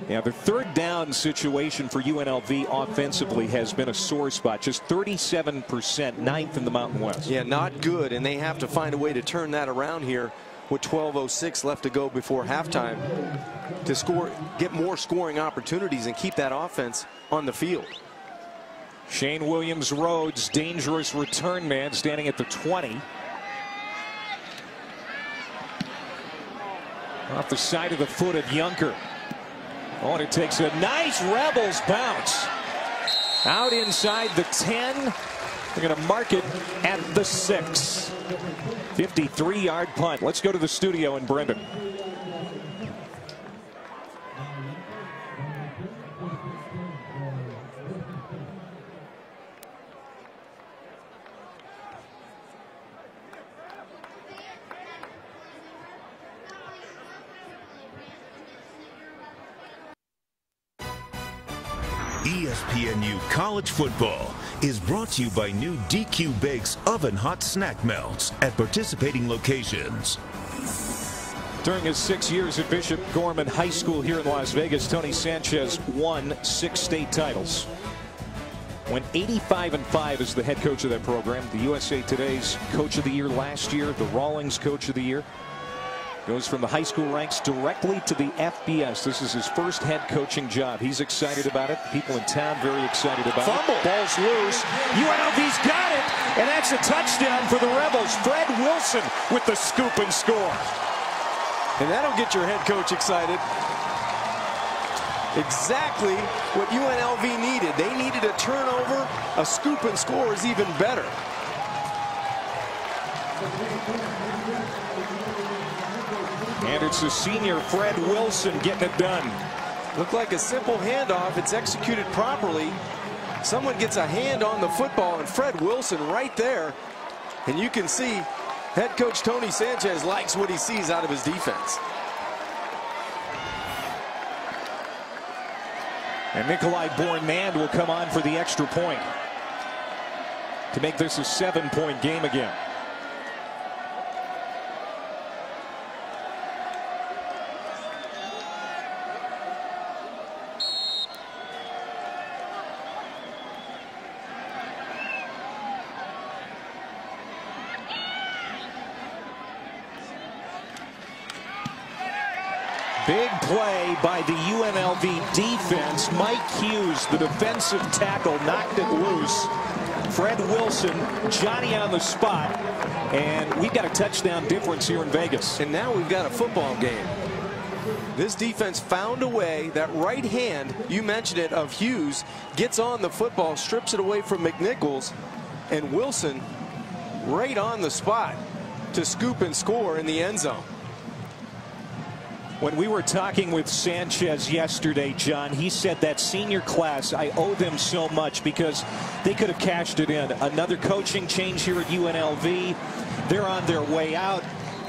S1: Yeah, the 3rd down situation for UNLV offensively has been a sore spot. Just 37%, 9th in the Mountain West.
S2: Yeah, not good, and they have to find a way to turn that around here with 12:06 left to go before halftime to score, get more scoring opportunities and keep that offense on the field.
S1: Shane Williams-Rhodes, dangerous return man, standing at the 20. Off the side of the foot of Yunker. Oh, and it takes a nice Rebels bounce. Out inside the 10. They're going to mark it at the 6. 53-yard punt. Let's go to the studio in Brendan.
S4: ESPNU College Football is brought to you by new DQ Bakes Oven Hot Snack Melts at participating locations.
S1: During his 6 years at Bishop Gorman High School here in Las Vegas, Tony Sanchez won 6 state titles. Went 85-5 as the head coach of that program. The USA Today's Coach of the Year last year, the Rawlings Coach of the Year. Goes from the high school ranks directly to the FBS. This is his first head coaching job. He's excited about it. People in town very excited about it. Ball's loose. UNLV's got it. And that's a touchdown for the Rebels. Fred Wilson with the scoop and score.
S2: And that'll get your head coach excited. Exactly what UNLV needed. They needed a turnover. A scoop and score is even better.
S1: And it's the senior Fred Wilson getting it done.
S2: Looked like a simple handoff. It's executed properly. Someone gets a hand on the football, and Fred Wilson right there. And you can see head coach Tony Sanchez likes what he sees out of his defense.
S1: And Nikolai Bourne-Mand will come on for the extra point to make this a 7-point game again. Big play by the UNLV defense. Mike Hughes, the defensive tackle, knocked it loose. Fred Wilson, Johnny on the spot. And we've got a touchdown difference here in Vegas.
S2: And now we've got a football game. This defense found a way. That right hand, you mentioned it, of Hughes, gets on the football, strips it away from McNichols. And Wilson right on the spot to scoop and score in the end zone.
S1: When we were talking with Sanchez yesterday, John, he said that senior class, I owe them so much because they could have cashed it in. Another coaching change here at UNLV. They're on their way out.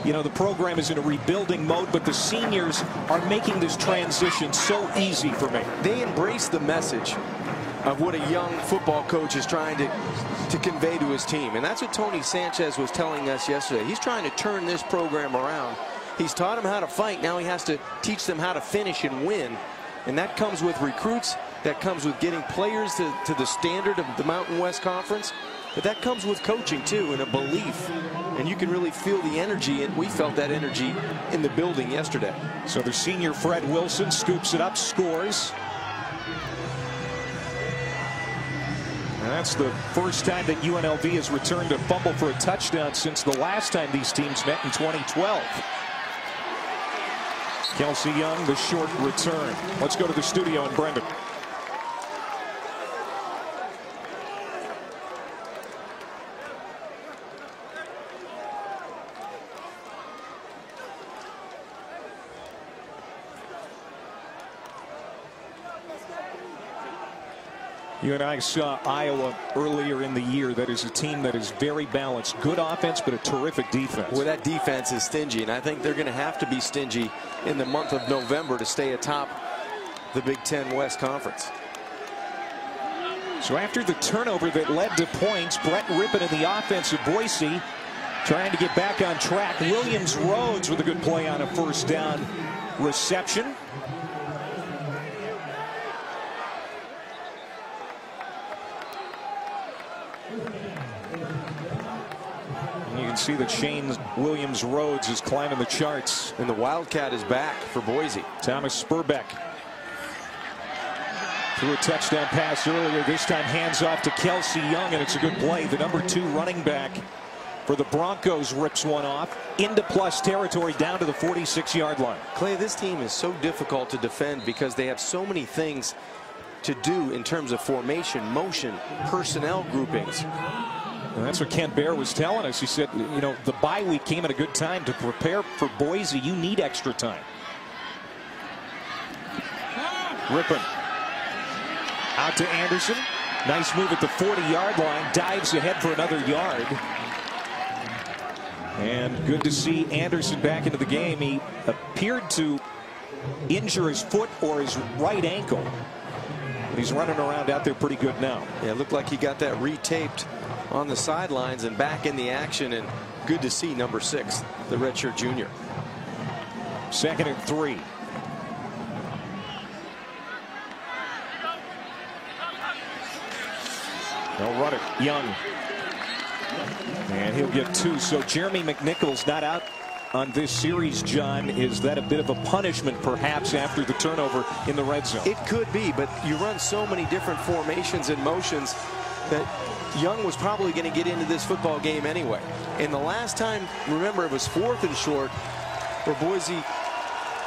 S1: You know, the program is in a rebuilding mode, but the seniors are making this transition so easy for me.
S2: They embrace the message of what a young football coach is trying to convey to his team. And that's what Tony Sanchez was telling us yesterday. He's trying to turn this program around. He's taught them how to fight. Now he has to teach them how to finish and win. And that comes with recruits. That comes with getting players to the standard of the Mountain West Conference. But that comes with coaching, too, and a belief. And you can really feel the energy, and we felt that energy in the building yesterday.
S1: So the senior Fred Wilson scoops it up, scores. And that's the first time that UNLV has returned a fumble for a touchdown since the last time these teams met in 2012. Kelsey Young, the short return. Let's go to the studio in Brendan. You and I saw Iowa earlier in the year. That is a team that is very balanced. Good offense, but a terrific defense.
S2: Well, that defense is stingy, and I think they're going to have to be stingy in the month of November to stay atop the Big Ten West Conference.
S1: So after the turnover that led to points, Brett Rippon in the offense of Boise trying to get back on track. Williams Rhodes with a good play on a first down reception. You can see that Shane Williams Rhodes is climbing the charts.
S2: And the Wildcat is back for Boise.
S1: Thomas Spurbeck threw a touchdown pass earlier. This time hands off to Kelsey Young, and it's a good play. The number 2 running back for the Broncos rips one off into plus territory down to the 46-yard line.
S2: Clay, this team is so difficult to defend because they have so many things to do in terms of formation, motion, personnel groupings.
S1: And that's what Ken Bear was telling us. He said, you know, the bye week came at a good time to prepare for Boise. You need extra time. Rippon out to Anderson. Nice move at the 40-yard line. Dives ahead for another yard. And good to see Anderson back into the game. He appeared to injure his foot or his right ankle. But he's running around out there pretty good now.
S2: Yeah, it looked like he got that retaped on the sidelines and back in the action. And good to see number 6, the redshirt junior.
S1: 2nd and 3. They'll run it. Young. And he'll get 2. So Jeremy McNichols not out on this series, John. Is that a bit of a punishment perhaps after the turnover in the red zone?
S2: It could be, but you run so many different formations and motions that Young was probably going to get into this football game anyway. And the last time, remember, it was 4th and short where Boise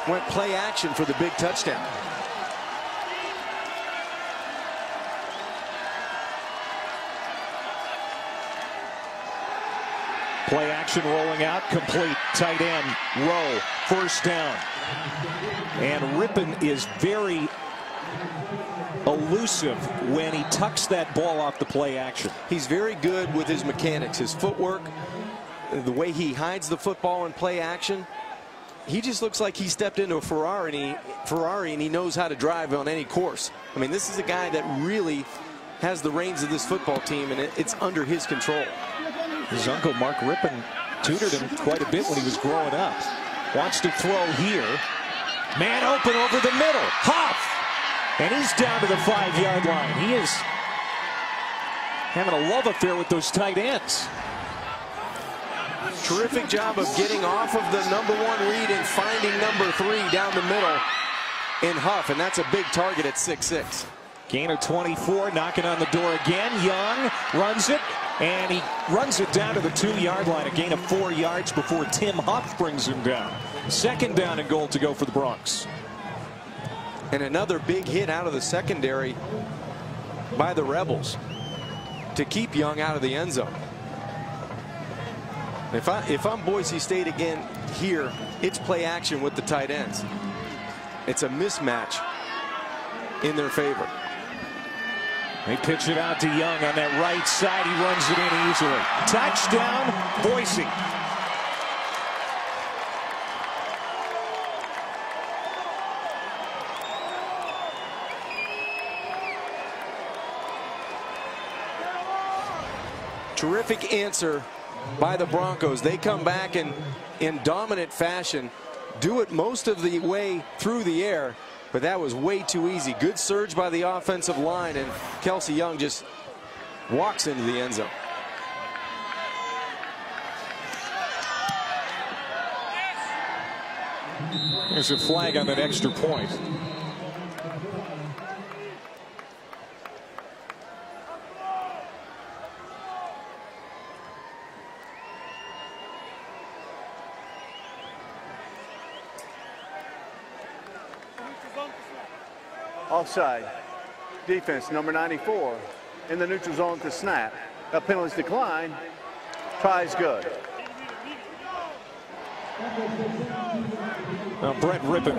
S2: went play action for the big touchdown.
S1: Play action rolling out, complete, tight end, Rowe, 1st down. And Rippon is very elusive when he tucks that ball off the play action.
S2: He's very good with his mechanics, his footwork, the way he hides the football in play action. He just looks like he stepped into a Ferrari and he knows how to drive on any course. I mean, this is a guy that really has the reins of this football team, and it's under his control.
S1: His uncle Mark Rippon tutored him quite a bit when he was growing up. Wants to throw here. Man open over the middle. Huff! And he's down to the 5-yard line. He is having a love affair with those tight ends.
S2: Terrific job of getting off of the number 1 read and finding number 3 down the middle in Huff. And that's a big target at 6'6".
S1: Gain of 24, knocking on the door again. Young runs it. And he runs it down to the 2-yard line, a gain of 4 yards before Tim Huff brings him down. 2nd down and goal to go for the Broncs.
S2: And another big hit out of the secondary by the Rebels to keep Young out of the end zone. If I'm Boise State again here, it's play action with the tight ends. It's a mismatch in their favor.
S1: They pitch it out to Young on that right side. He runs it in easily. Touchdown, Boise.
S2: Terrific answer by the Broncos. They come back in dominant fashion, do it most of the way through the air. But that was way too easy. Good surge by the offensive line, and Kelsey Young just walks into the end zone.
S1: There's a flag on that extra point.
S3: Offside. Defense number 94 in the neutral zone to snap. A penalty's decline. Tries good.
S1: Well, Brett Rippon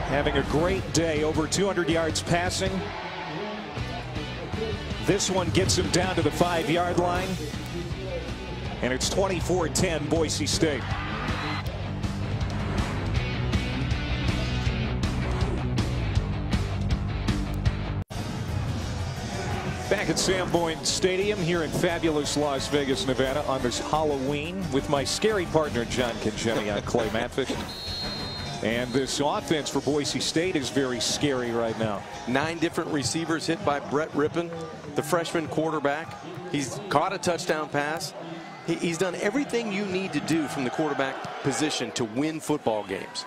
S1: having a great day, over 200 yards passing. This one gets him down to the 5-yard line. And it's 24-10 Boise State. Back at Sam Boyd Stadium here in fabulous Las Vegas, Nevada on this Halloween with my scary partner John Congemi. I'm Clay Matfish. And this offense for Boise State is very scary right now.
S2: 9 different receivers hit by Brett Rippon, the freshman quarterback. He's caught a touchdown pass. He's done everything you need to do from the quarterback position to win football games.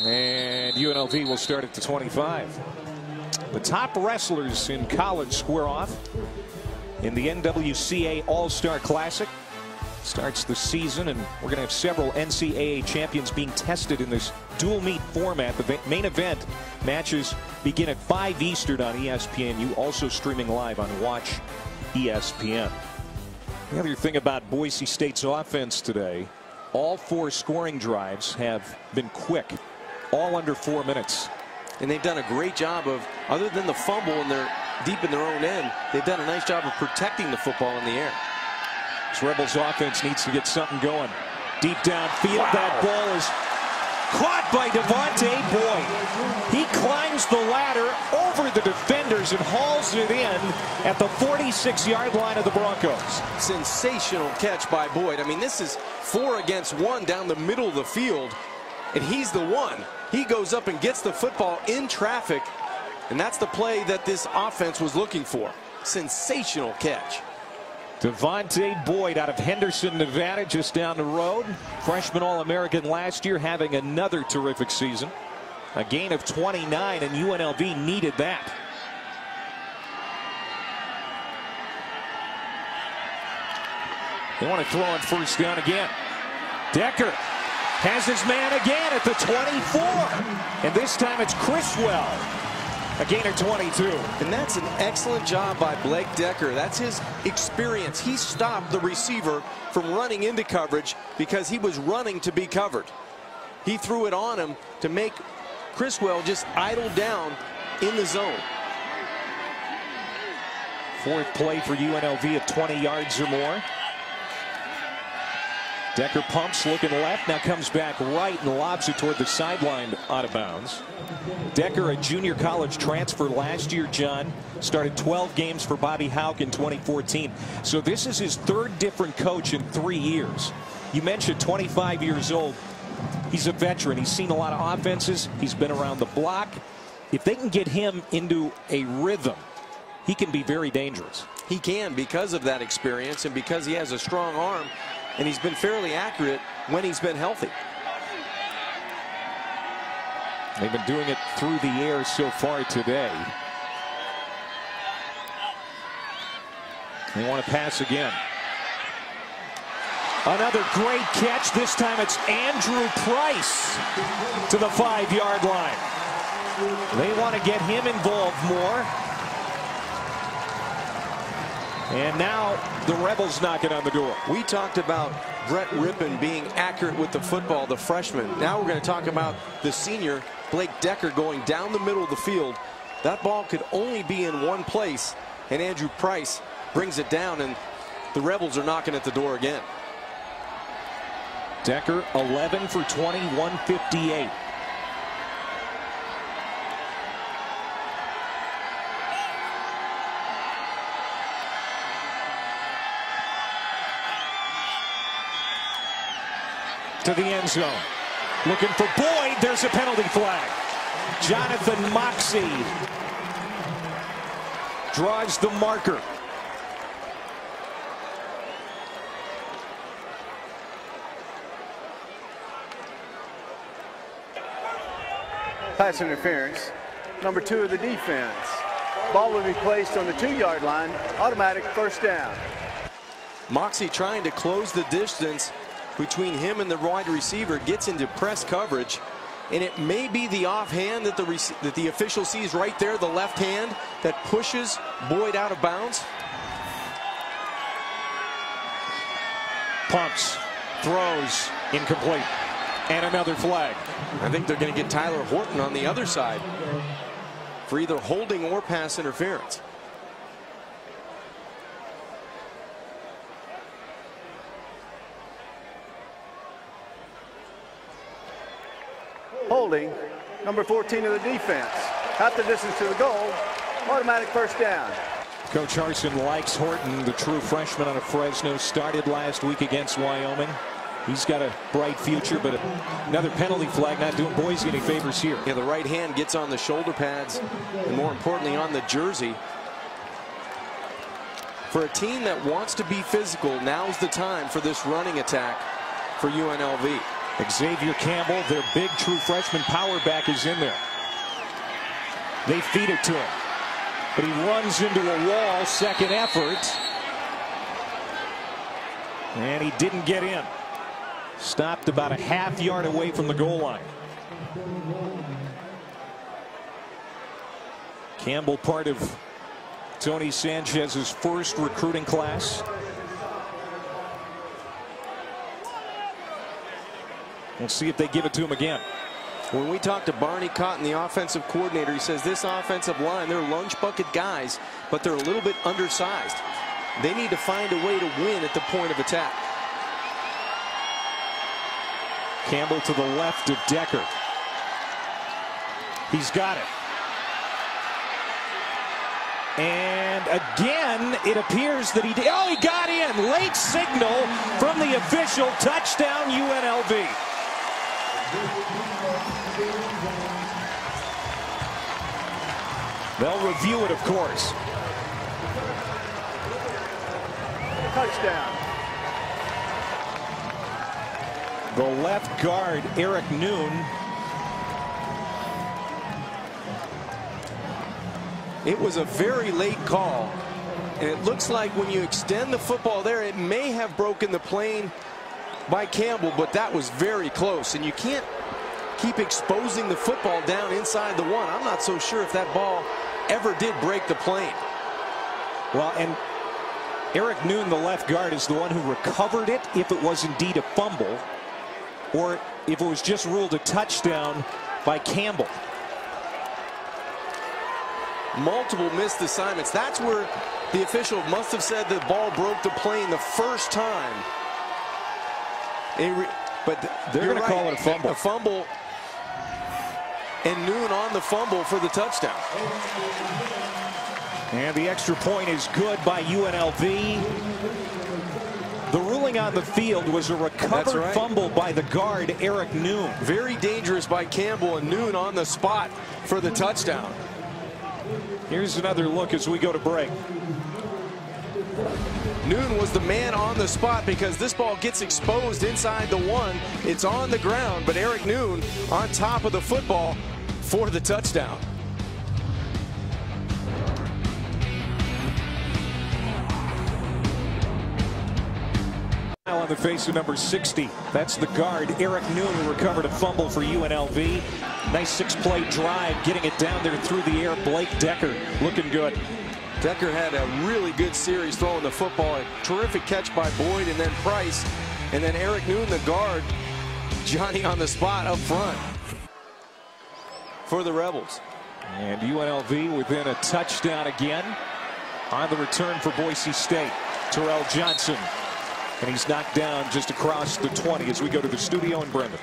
S1: And UNLV will start at the 25. The top wrestlers in college square off in the NWCA All-Star Classic. starts the season, and we're going to have several NCAA champions being tested in this dual meet format. The main event matches begin at 5 Eastern on ESPNU, also streaming live on Watch ESPN. The other thing about Boise State's offense today, all 4 scoring drives have been quick, all under 4 minutes.
S2: And they've done a great job of, other than the fumble and they're deep in their own end, they've done a nice job of protecting the football in the air.
S1: This Rebels offense needs to get something going. Deep downfield, wow. That ball is caught by Devontae Boyd. He climbs the ladder over the defenders and hauls it in at the 46-yard line of the Broncos.
S2: Sensational catch by Boyd. I mean, this is 4 against 1 down the middle of the field, and he's the one. He goes up and gets the football in traffic, and that's the play that this offense was looking for. Sensational catch.
S1: Devontae Boyd out of Henderson, Nevada, just down the road. Freshman All-American last year, having another terrific season. A gain of 29, and UNLV needed that. They want to throw on first down again. Decker has his man again at the 24. And this time it's Criswell. A gain of 22.
S2: And that's an excellent job by Blake Decker. That's his experience. He stopped the receiver from running into coverage because he was running to be covered. He threw it on him to make Criswell just idle down in the zone.
S1: 4th play for UNLV of 20 yards or more. Decker pumps, looking left, now comes back right and lobs it toward the sideline out of bounds. Decker, a junior college transfer last year, John, started 12 games for Bobby Hauck in 2014. So this is his 3rd different coach in 3 years. You mentioned 25 years old. He's a veteran. He's seen a lot of offenses. He's been around the block. If they can get him into a rhythm, he can be very dangerous.
S2: He can, because of that experience and because he has a strong arm. And he's been fairly accurate when he's been healthy.
S1: They've been doing it through the air so far today. They want to pass again. Another great catch. This time it's Andrew Price to the 5-yard line. They want to get him involved more. And now the Rebels knocking on the door.
S2: We talked about Brett Rippon being accurate with the football, the freshman. Now we're going to talk about the senior, Blake Decker, going down the middle of the field. That ball could only be in one place, and Andrew Price brings it down, and the Rebels are knocking at the door again.
S1: Decker 11 for 20, 158. To the end zone. Looking for Boyd. There's a penalty flag. Jonathan Moxey draws the marker.
S3: Pass interference. Number 2 of the defense. Ball will be placed on the 2-yard line. Automatic first down.
S2: Moxey trying to close the distance between him and the wide receiver, gets into press coverage, and it may be the offhand that the official sees right there, the left hand that pushes Boyd out of bounds.
S1: Pumps, throws, incomplete, and another flag.
S2: I think they're going to get Tyler Horton on the other side for either holding or pass interference.
S3: Holding, number 14 of the defense. Half the distance to the goal. Automatic first down.
S1: Coach Harsin likes Horton, the true freshman out of Fresno. Started last week against Wyoming. He's got a bright future, but another penalty flag not doing Boise any favors here.
S2: Yeah, the right hand gets on the shoulder pads and more importantly on the jersey. For a team that wants to be physical, now's the time for this running attack for UNLV.
S1: Xavier Campbell, their big true freshman power back, is in there. They feed it to him, but he runs into a wall. Second effort. And he didn't get in. Stopped about a half yard away from the goal line. Campbell, part of Tony Sanchez's first recruiting class. We'll see if they give it to him again.
S2: When we talked to Barney Cotton, the offensive coordinator, he says this offensive line, they're lunch bucket guys, but they're a little bit undersized. They need to find a way to win at the point of attack.
S1: Campbell to the left of Decker. He's got it. And again, it appears that he did. Oh, he got in. Late signal from the official. Touchdown, UNLV. They'll review it, of course.
S3: Touchdown.
S1: The left guard, Eric Noon.
S2: It was a very late call, and it looks like when you extend the football there, it may have broken the plane by Campbell, but that was very close, and you can't keep exposing the football down inside the one. I'm not so sure if that ball ever did break the plane.
S1: Well, and Eric Noon, the left guard, is the one who recovered it if it was indeed a fumble, or if it was just ruled a touchdown by Campbell.
S2: Multiple missed assignments. That's where the official must have said the ball broke the plane the first time. But
S1: they're going to call it a fumble.
S2: A fumble, and Noon on the fumble for the touchdown.
S1: And the extra point is good by UNLV. The ruling on the field was a recovered fumble by the guard, Eric Noon.
S2: Very dangerous by Campbell, and Noon on the spot for the touchdown.
S1: Here's another look as we go to break.
S2: Noon was the man on the spot because this ball gets exposed inside the one. It's on the ground, but Eric Noon on top of the football for the touchdown.
S1: On the face of number 60. That's the guard, Eric Noon, who recovered a fumble for UNLV. Nice 6-play drive, getting it down there through the air. Blake Decker looking good.
S2: Decker had a really good series throwing the football. A terrific catch by Boyd and then Price. And then Eric Noon, the guard. Johnny on the spot up front for the Rebels.
S1: And UNLV within a touchdown again on the return for Boise State. Terrell Johnson. And he's knocked down just across the 20 as we go to the studio in Bremen.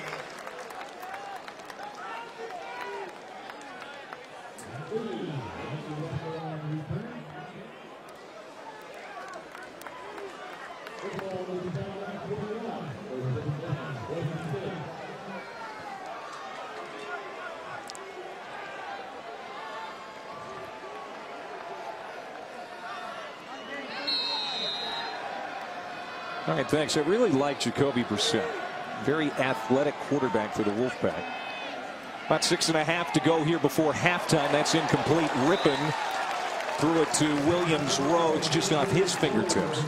S1: All right, thanks. I really like Jacoby Brissett. Very athletic quarterback for the Wolfpack. About 6.5 to go here before halftime. That's incomplete. Rippon threw it to Williams Rhodes just off his fingertips.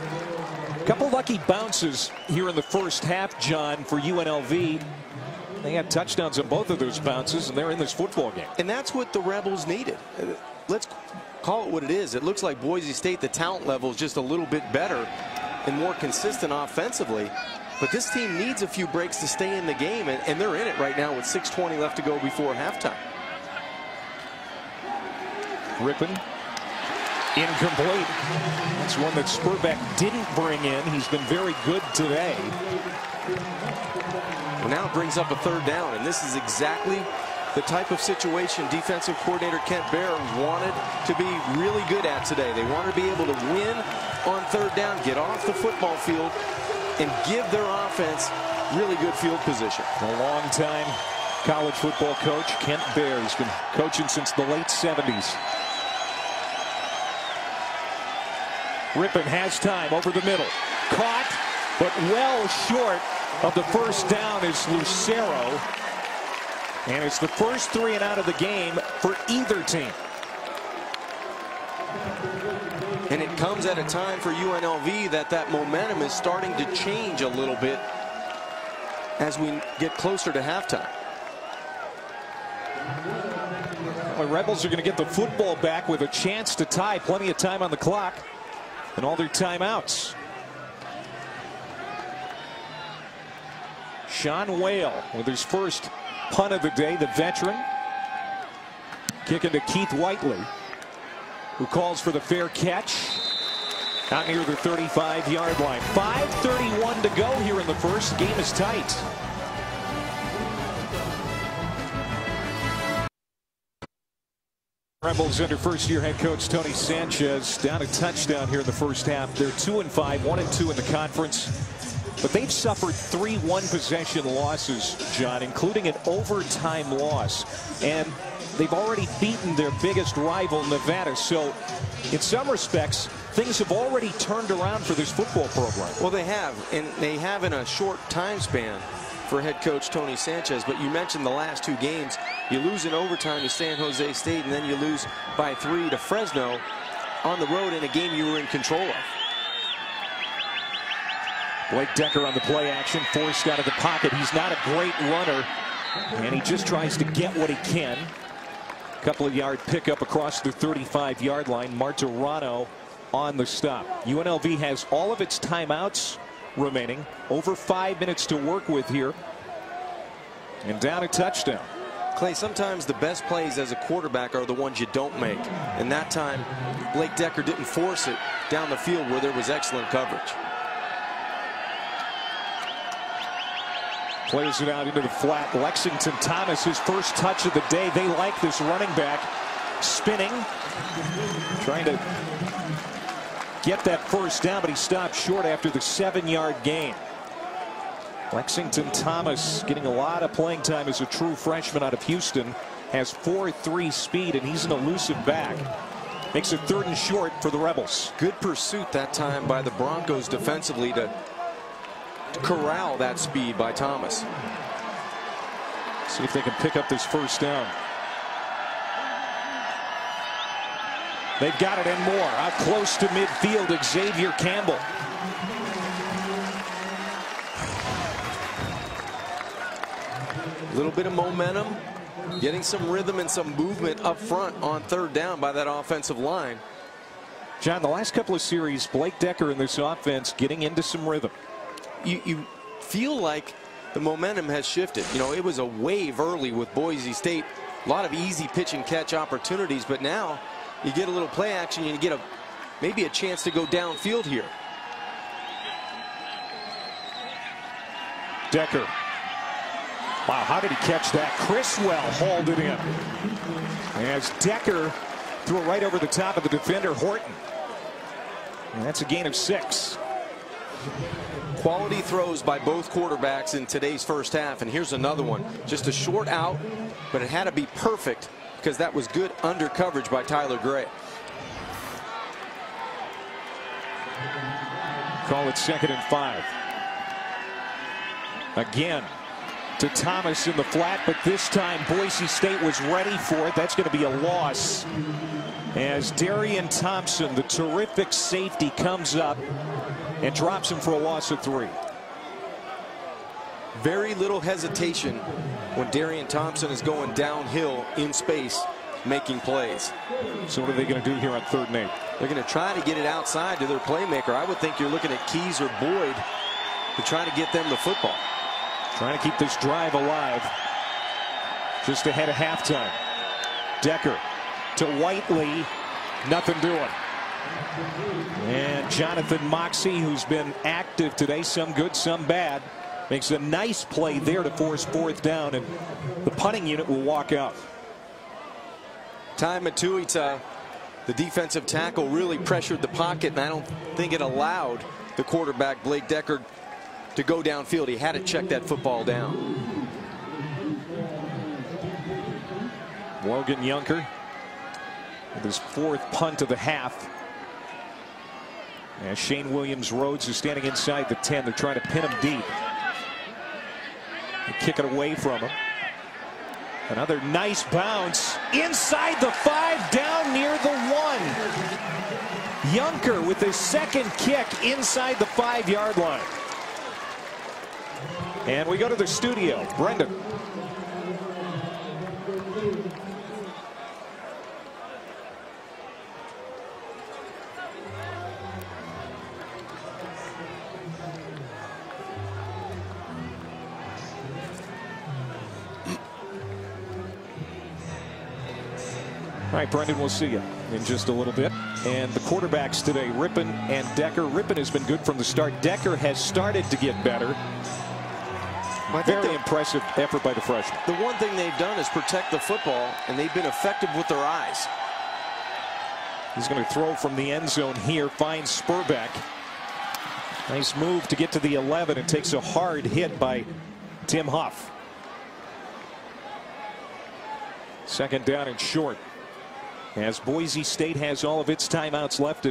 S1: A couple lucky bounces here in the first half, John, for UNLV. They had touchdowns on both of those bounces, and they're in this football game.
S2: And that's what the Rebels needed. Let's call it what it is. It looks like Boise State, the talent level is just a little bit better and more consistent offensively, but this team needs a few breaks to stay in the game, and they're in it right now with 6:20 left to go before halftime.
S1: Rippon, incomplete. That's one that Spurbeck didn't bring in. He's been very good today.
S2: Well, now it brings up a third down, and this is exactly the type of situation defensive coordinator Kent Baer wanted to be really good at today. They want to be able to win on third down, get off the football field, and give their offense really good field position.
S1: A long-time college football coach, Kent Baer, has been coaching since the late 70s. Rippon has time over the middle. Caught, but well short of the first down is Lucero. And it's the first 3 and out of the game for either team.
S2: And it comes at a time for UNLV that momentum is starting to change a little bit as we get closer to halftime.
S1: The Rebels are going to get the football back with a chance to tie. Plenty of time on the clock and all their timeouts. Sean Whale with his first punt of the day, the veteran. Kicking to Keith Whiteley, who calls for the fair catch out near the 35-yard line. 5:31 to go here in the first. Game is tight. Rebels under first-year head coach Tony Sanchez down a touchdown here in the first half. They're 2-5, 1-2 in the conference. But they've suffered 3 one-possession losses, John, including an overtime loss. And they've already beaten their biggest rival, Nevada. So, in some respects, things have already turned around for this football program.
S2: Well, they have, and they have in a short time span for head coach Tony Sanchez. But you mentioned the last 2 games. You lose in overtime to San Jose State, and then you lose by 3 to Fresno on the road in a game you were in control of.
S1: Blake Decker on the play action, forced out of the pocket. He's not a great runner, and he just tries to get what he can. Couple of yard pickup across the 35-yard line. Martirano on the stop. UNLV has all of its timeouts remaining. Over 5 minutes to work with here. And down a touchdown.
S2: Clay, sometimes the best plays as a quarterback are the ones you don't make. And that time, Blake Decker didn't force it down the field where there was excellent coverage.
S1: Plays it out into the flat. Lexington Thomas, his first touch of the day. They like this running back. Spinning. Trying to get that first down, but he stopped short after the 7-yard gain. Lexington Thomas getting a lot of playing time as a true freshman out of Houston. Has 4.3 speed, and he's an elusive back. Makes it 3rd and short for the Rebels.
S2: Good pursuit that time by the Broncos defensively to corral that speed by Thomas.
S1: See if they can pick up this first down. They've got it and more. Out close to midfield, Xavier Campbell.
S2: A little bit of momentum, getting some rhythm and some movement up front on 3rd down by that offensive line.
S1: John, the last couple of series, Blake Decker in this offense getting into some rhythm.
S2: You feel like the momentum has shifted. You know, it was a wave early with Boise State. A lot of easy pitch and catch opportunities, but now you get a little play action, you get maybe a chance to go downfield here.
S1: Decker. Wow, how did he catch that? Criswell hauled it in. As Decker threw it right over the top of the defender, Horton. And that's a gain of 6.
S2: Quality throws by both quarterbacks in today's first half, and here's another one. Just a short out, but it had to be perfect because that was good under coverage by Tyler Gray.
S1: Call it 2nd and 5. Again to Thomas in the flat, but this time Boise State was ready for it. That's going to be a loss as Darian Thompson, the terrific safety, comes up and drops him for a loss of 3.
S2: Very little hesitation when Darian Thompson is going downhill in space making plays.
S1: So what are they going to do here on 3rd and 8?
S2: They're going to try to get it outside to their playmaker. I would think you're looking at Keys or Boyd to try to get them the football.
S1: Trying to keep this drive alive just ahead of halftime. Decker to Whiteley. Nothing doing. And Jonathan Moxie, who's been active today, some good, some bad, makes a nice play there to force 4th down, and the punting unit will walk out.
S2: Ty Matuita, the defensive tackle, really pressured the pocket, and I don't think it allowed the quarterback, Blake Decker, to go downfield. He had to check that football down.
S1: Logan Yunker with his 4th punt of the half. And Shane Williams-Rhodes is standing inside the 10. They're trying to pin him deep. They kick it away from him. Another nice bounce inside the 5, down near the 1. Yunker with his second kick inside the 5-yard line. And we go to the studio. Brendan. All right, Brendan, we'll see you in just a little bit. And the quarterbacks today, Rippon and Decker. Rippon has been good from the start. Decker has started to get better. Very impressive effort by the freshman.
S2: The one thing they've done is protect the football, and they've been effective with their eyes.
S1: He's going to throw from the end zone here, finds Spurbeck. Nice move to get to the 11 and takes a hard hit by Tim Huff. Second down and short. As Boise State has all of its timeouts left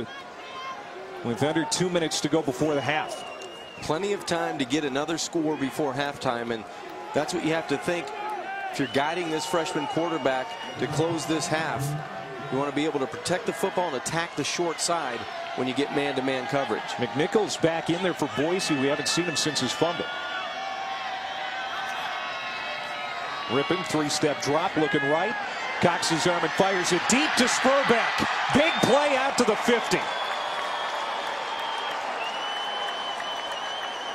S1: with under 2 minutes to go before the half.
S2: Plenty of time to get another score before halftime, and that's what you have to think if you're guiding this freshman quarterback to close this half. You want to be able to protect the football and attack the short side when you get man-to-man coverage.
S1: McNichols back in there for Boise. We haven't seen him since his fumble. Rippon, 3-step drop, looking right. Cocks his arm and fires it deep to Spurbeck. Big play out to the 50.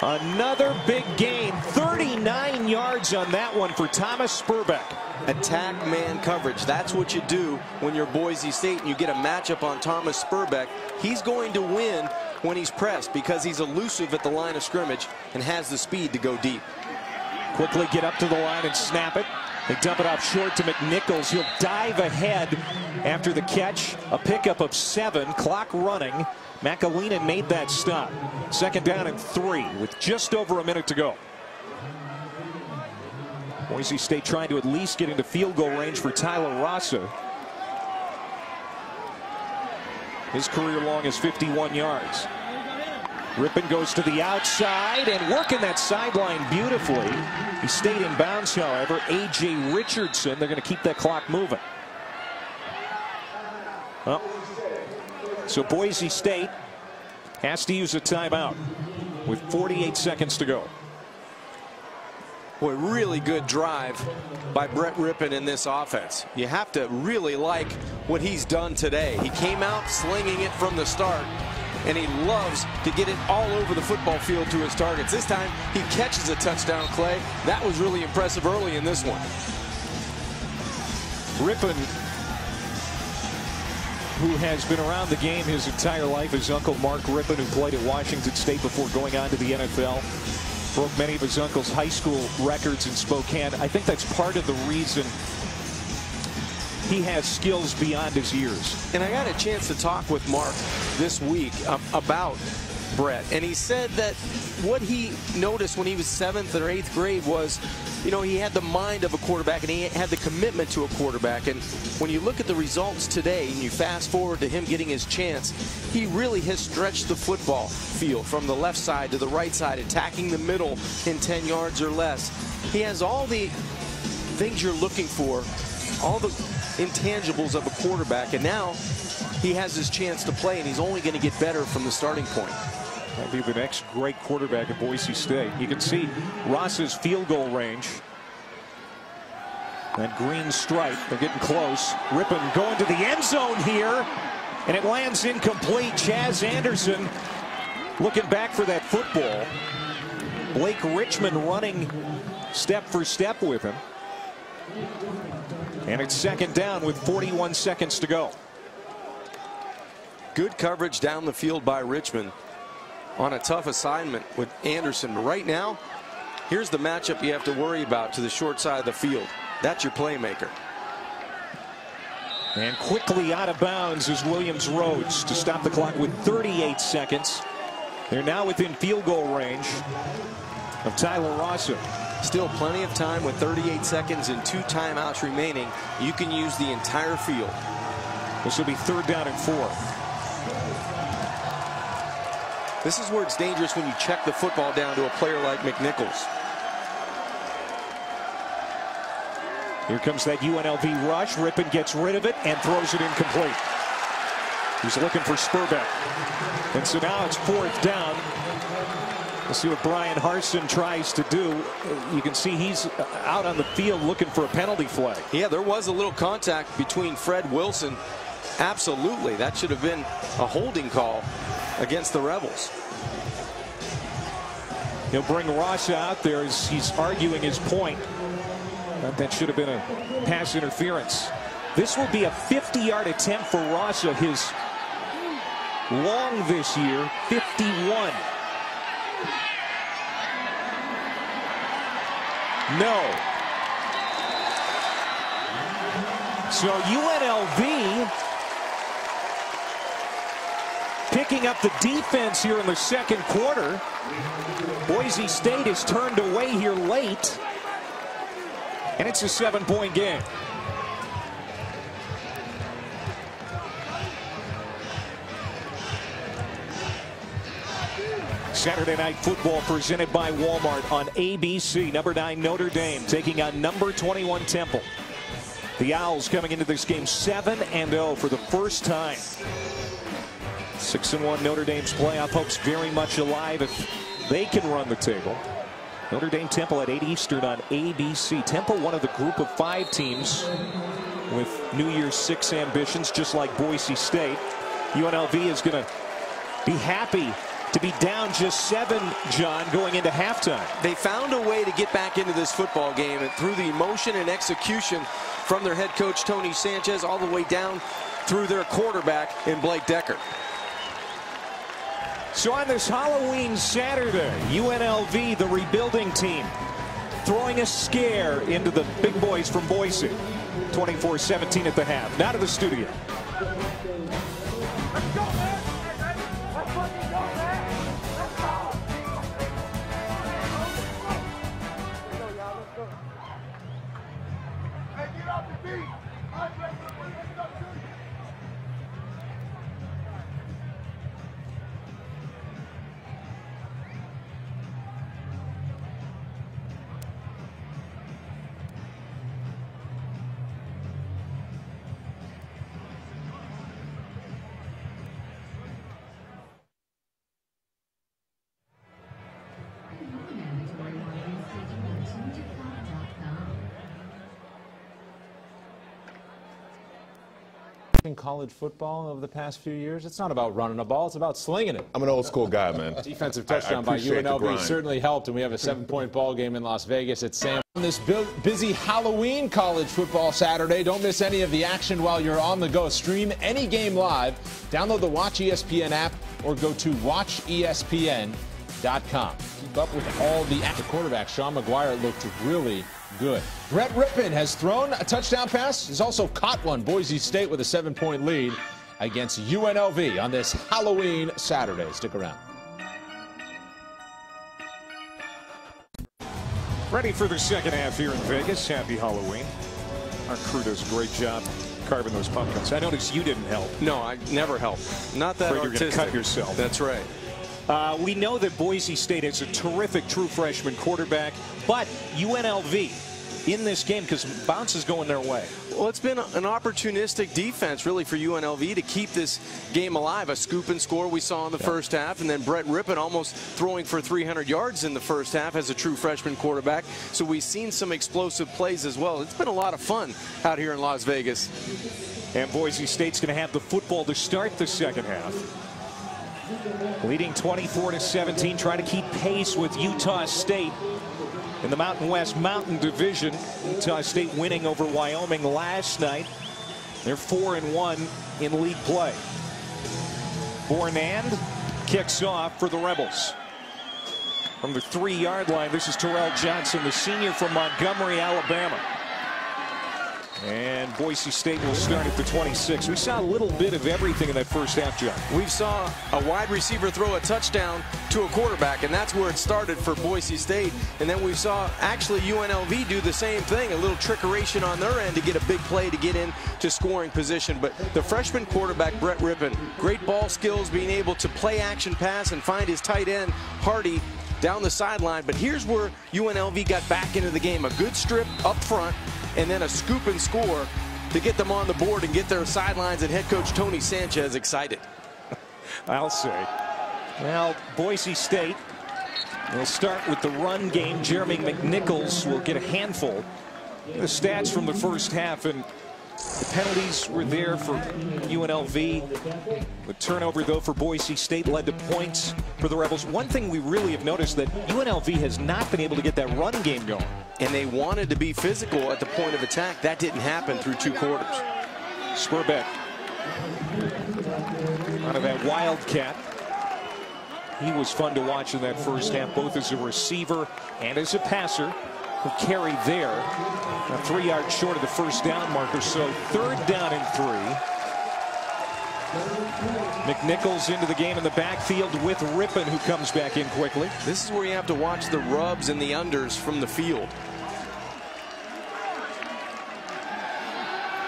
S1: Another big gain. 39 yards on that one for Thomas Spurbeck.
S2: Attack man coverage. That's what you do when you're Boise State and you get a matchup on Thomas Spurbeck. He's going to win when he's pressed because he's elusive at the line of scrimmage and has the speed to go deep.
S1: Quickly get up to the line and snap it. They dump it off short to McNichols. He'll dive ahead after the catch. A pickup of 7. Clock running. McAleenan made that stop. Second down and 3 with just over a minute to go. Boise State trying to at least get into field goal range for Tyler Rassa. His career long is 51 yards. Rippon goes to the outside and working that sideline beautifully. He stayed in bounds, however. A.J. Richardson, they're going to keep that clock moving. Well, so Boise State has to use a timeout with 48 seconds to go.
S2: Boy, really good drive by Brett Rippon in this offense. You have to really like what he's done today. He came out slinging it from the start, and he loves to get it all over the football field to his targets. This time, he catches a touchdown, Clay. That was really impressive early in this one.
S1: Rippon, who has been around the game his entire life, his uncle Mark Rippon, who played at Washington State before going on to the NFL, broke many of his uncle's high school records in Spokane. I think that's part of the reason he has skills beyond his years.
S2: And I got a chance to talk with Mark this week about Brett, and he said that what he noticed when he was 7th or 8th grade was, you know, he had the mind of a quarterback and he had the commitment to a quarterback. And when you look at the results today and you fast forward to him getting his chance, he really has stretched the football field from the left side to the right side, attacking the middle in 10 yards or less. He has all the things you're looking for, all the intangibles of a quarterback, and now he has his chance to play, and he's only going to get better from the starting point.
S1: That'll be the next great quarterback at Boise State. You can see Ross's field goal range. That green stripe, they're getting close. Rippon going to the end zone here, and it lands incomplete. Chaz Anderson looking back for that football. Blake Richmond running step for step with him. And it's second down with 41 seconds to go.
S2: Good coverage down the field by Richmond on a tough assignment with Anderson. But right now, here's the matchup you have to worry about to the short side of the field. That's your playmaker.
S1: And quickly out of bounds is Williams Rhodes to stop the clock with 38 seconds. They're now within field goal range of Tyler Rassa.
S2: Still plenty of time with 38 seconds and 2 timeouts remaining. You can use the entire field.
S1: This will be third down and 4.
S2: This is where it's dangerous when you check the football down to a player like McNichols. Here
S1: comes that UNLV rush. Rippon gets rid of it and throws it incomplete. He's looking for Spurbeck. And so now it's 4th down. We'll see what Brian Harsin tries to do. You can see he's out on the field looking for a penalty flag.
S2: Yeah, there was a little contact between Fred Wilson. Absolutely. That should have been a holding call against the Rebels.
S1: He'll bring Rasha out there as he's arguing his point. That should have been a pass interference. This will be a 50-yard attempt for Rasha, his long this year, 51. No. So UNLV picking up the defense here in the 2nd quarter. Boise State is turned away here late. And it's a 7-point game. Saturday Night Football presented by Walmart on ABC. Number 9 Notre Dame taking on number 21 Temple. The Owls coming into this game 7-0 for the first time. 6-1 Notre Dame's playoff hopes very much alive if they can run the table. Notre Dame Temple at 8 Eastern on ABC. Temple, one of the group of 5 teams with New Year's 6 ambitions, just like Boise State. UNLV is going to be happy to be down just 7, John, going into halftime.
S2: They found a way to get back into this football game, and through the emotion and execution from their head coach Tony Sanchez all the way down through their quarterback in Blake Decker.
S1: So on this Halloween Saturday, UNLV, the rebuilding team, throwing a scare into the big boys from Boise. 24-17 at the half. Now to the studio.
S5: In college football over the past few years, it's not about running a ball, it's about slinging it.
S6: I'm an old school guy, man.
S5: Defensive touchdown by UNLV certainly helped, and we have a 7-point ball game in Las Vegas at Sam. On this busy Halloween college football Saturday, don't miss any of the action while you're on the go. Stream any game live, download the Watch ESPN app, or go to watchespn.com. Keep up with all the active quarterbacks. Sean McGuire looked really good. Brett Rippon has thrown a touchdown pass. He's also caught one. Boise State with a 7-point lead against UNLV on this Halloween Saturday. Stick around.
S1: Ready for the second half here in Vegas. Happy Halloween. Our crew does a great job carving those pumpkins. I noticed you didn't help.
S2: No, I never help. Not that
S1: artistic. You're going to cut yourself.
S2: That's right.
S1: We know that Boise State has a terrific true freshman quarterback, but UNLV in this game, because bounce is going their way.
S2: Well, it's been an opportunistic defense really for UNLV to keep this game alive. A scoop and score we saw in the first half, and then Brett Rippon almost throwing for 300 yards in the first half as a true freshman quarterback. So we've seen some explosive plays as well. It's been a lot of fun out here in Las Vegas.
S1: And Boise State's going to have the football to start the second half. Leading 24-17, trying to keep pace with Utah State in the Mountain West Mountain Division. Utah State winning over Wyoming last night. They're 4-1 in league play. Bornand kicks off for the Rebels. From the 3-yard line, this is Terrell Johnson, the senior from Montgomery, Alabama. And Boise State will start at the 26. We saw a little bit of everything in that first half, John.
S2: We saw a wide receiver throw a touchdown to a quarterback, and that's where it started for Boise State. And then we saw actually UNLV do the same thing, a little trickeration on their end to get a big play to get into scoring position. But the freshman quarterback, Brett Rippon, great ball skills, being able to play action pass and find his tight end, Hardy, down the sideline. But here's where UNLV got back into the game. A good strip up front, and then a scoop and score to get them on the board and get their sidelines and head coach Tony Sanchez excited.
S1: I'll say. Well, Boise State will start with the run game. Jeremy McNichols will get a handful. The stats from the first half, and the penalties were there for UNLV. The turnover, though, for Boise State led to points for the Rebels. One thing we really have noticed that UNLV has not been able to get that run game going.
S2: And they wanted to be physical at the point of attack. That didn't happen through 2 quarters.
S1: Swerbeck out of that Wildcat. He was fun to watch in that first half, both as a receiver and as a passer. Who carried there, 3 yards short of the first down marker. So 3rd down and 3. McNichols into the game in the backfield with Rippon, who comes back in quickly.
S2: This is where you have to watch the rubs and the unders from the field.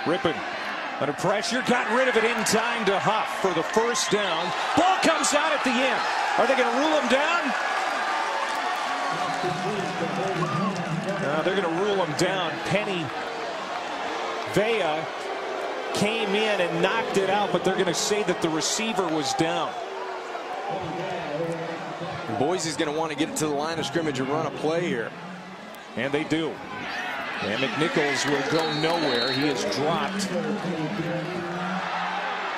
S1: Rippon under pressure, got rid of it in time to Huff for the first down. Ball comes out at the end. Are they going to rule him down? They're going to rule him down. Penny Vea came in and knocked it out, but they're going to say that the receiver was down.
S2: Boise's going to want to get it to the line of scrimmage and run a play here.
S1: And they do. And McNichols will go nowhere. He is dropped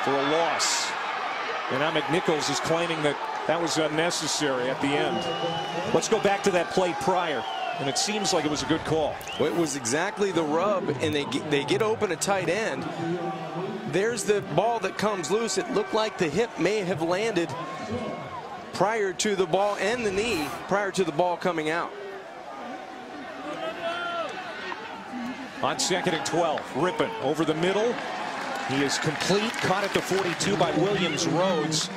S1: for a loss. And now McNichols is claiming that that was unnecessary at the end. Let's go back to that play prior. And it seems like it was a good call.
S2: Well, it was exactly the rub, and they get open a tight end. There's the ball that comes loose. It looked like the hip may have landed prior to the ball, and the knee prior to the ball coming out.
S1: On 2nd and 12, Rippon over the middle. He is complete, caught at the 42 by Williams-Rhodes.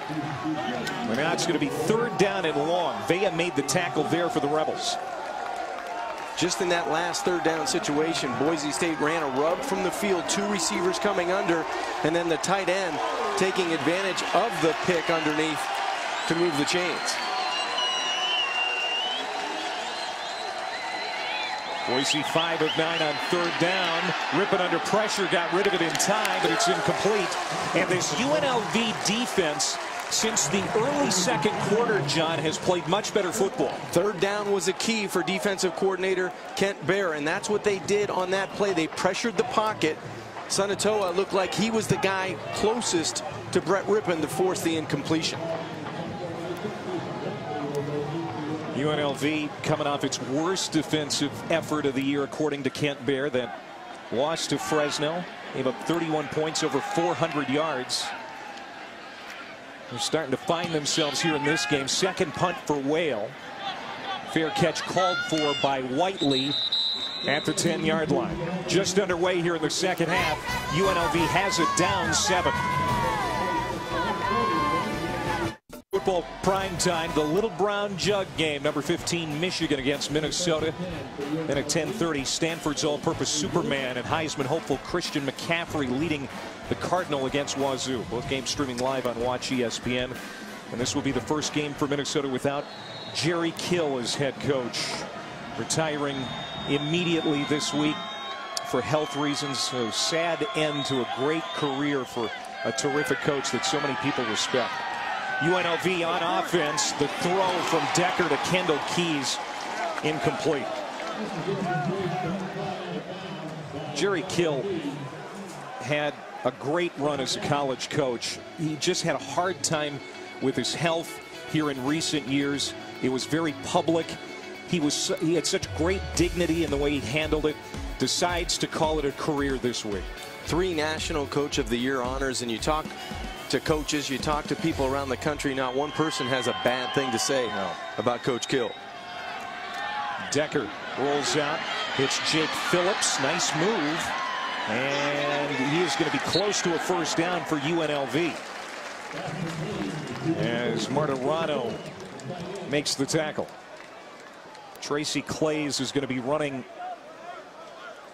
S1: And now it's going to be 3rd down and long. Vea made the tackle there for the Rebels.
S2: Just in that last 3rd down situation, Boise State ran a rub from the field, 2 receivers coming under, and then the tight end taking advantage of the pick underneath to move the chains.
S1: Boise 5 of 9 on 3rd down. Rippon under pressure, got rid of it in time, but it's incomplete. And this UNLV defense, since the early 2nd quarter, John, has played much better football.
S2: 3rd down was a key for defensive coordinator Kent Baer, and that's what they did on that play. They pressured the pocket. Sanatoa looked like he was the guy closest to Brett Rippon to force the incompletion.
S1: UNLV coming off its worst defensive effort of the year, according to Kent Baer. That loss to Fresno, gave up 31 points, over 400 yards. They're starting to find themselves here in this game. 2nd punt for Whale. Fair catch called for by Whiteley at the 10-yard line. Just underway here in the 2nd half. UNLV has it down 7. Football prime time, the Little Brown Jug game. Number 15 Michigan against Minnesota. Then at 10:30, Stanford's all-purpose Superman and Heisman hopeful Christian McCaffrey leading the Cardinal against Wazoo. Both games streaming live on Watch ESPN. And this will be the first game for Minnesota without Jerry Kill as head coach. Retiring immediately this week for health reasons. So sad end to a great career for a terrific coach that so many people respect. UNLV on offense. The throw from Decker to Kendall Keys, incomplete. Jerry Kill had a great run as a college coach. He just had a hard time with his health here in recent years. It was very public. He had such great dignity in the way he handled it. Decides to call it a career this week.
S2: 3 National Coach of the Year honors, and you talk to coaches, you talk to people around the country, not one person has a bad thing to say about Coach Kill.
S1: Decker rolls out, hits Jake Phillips. Nice move. And he is going to be close to a first down for UNLV. As Martirano makes the tackle. Tracy Clays is going to be running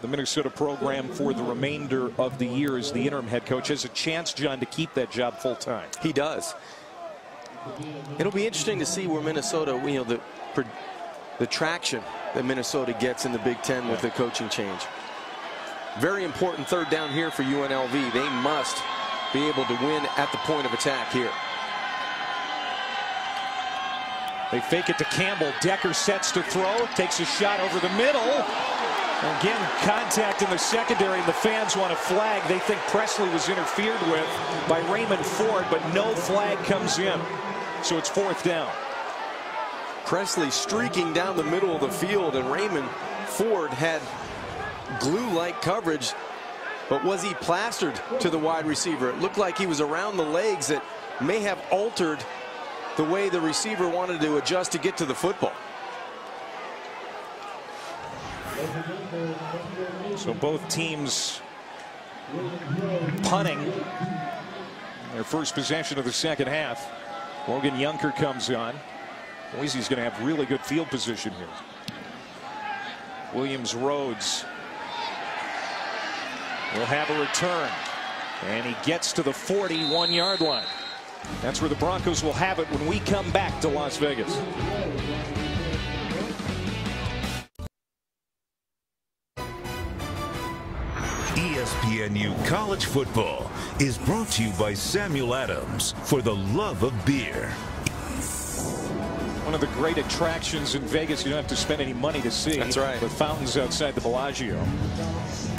S1: the Minnesota program for the remainder of the year as the interim head coach. Has a chance, John, to keep that job full time.
S2: He does. It'll be interesting to see where Minnesota, the traction that Minnesota gets in the Big Ten with the coaching change. Very important third down here for UNLV. They must be able to win at the point of attack here.
S1: They fake it to Campbell. Decker sets to throw. Takes a shot over the middle. Again, contact in the secondary, and the fans want a flag. They think Presley was interfered with by Raymond Ford, but no flag comes in. So it's fourth down.
S2: Presley streaking down the middle of the field, and Raymond Ford had glue-like coverage, but was he plastered to the wide receiver? It looked like he was around the legs. That may have altered the way the receiver wanted to adjust to get to the football.
S1: So both teams punting their first possession of the second half. Logan Yunker comes on. Boise's going to have really good field position here. Williams Rhodes will have a return, and he gets to the 41-yard line. That's where the Broncos will have it when we come back to Las Vegas.
S4: ESPNU College Football is brought to you by Samuel Adams, for the love of beer.
S1: One of the great attractions in Vegas you don't have to spend any money to see.
S2: That's right.
S1: The fountains outside the Bellagio.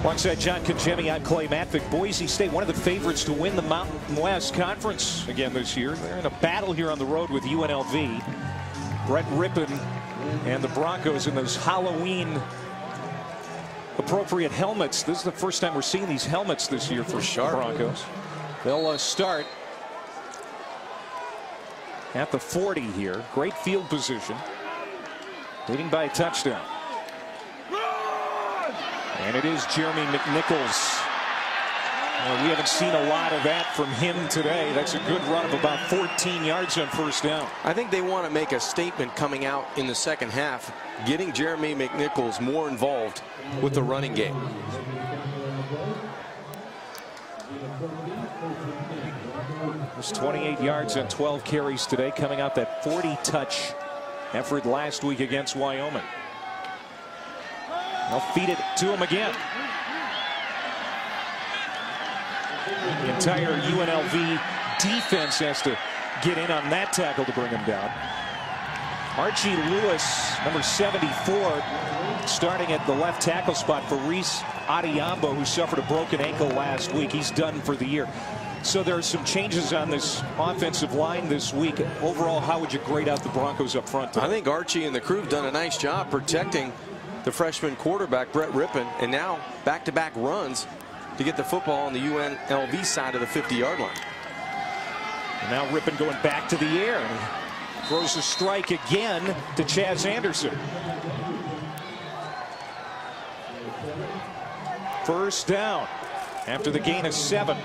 S1: Alongside John Congemi, I'm Clay Matvick. Boise State, one of the favorites to win the Mountain West Conference again this year. They're in a battle here on the road with UNLV. Brett Rippon and the Broncos in those Halloween appropriate helmets. This is the first time we're seeing these helmets this year for the Broncos. They'll start at the 40 here. Great field position, leading by a touchdown. And it is Jeremy McNichols. We haven't seen a lot of that from him today. That's a good run of about 14 yards on first down.
S2: I think they want to make a statement coming out in the second half, getting Jeremy McNichols more involved with the running game.
S1: Just 28 yards and 12 carries today, coming out that 40-touch effort last week against Wyoming. They'll feed it to him again. The entire UNLV defense has to get in on that tackle to bring him down. Archie Lewis, number 74, starting at the left tackle spot for Reese Adiyambo, who suffered a broken ankle last week. He's done for the year. So there are some changes on this offensive line this week. Overall, how would you grade out the Broncos up front today?
S2: I think Archie and the crew have done a nice job protecting the freshman quarterback, Brett Rippon, and now back-to-back runs to get the football on the UNLV side of the 50-yard line.
S1: And now Rippon going back to the air. And he throws a strike again to Chaz Anderson. First down after the gain of 7.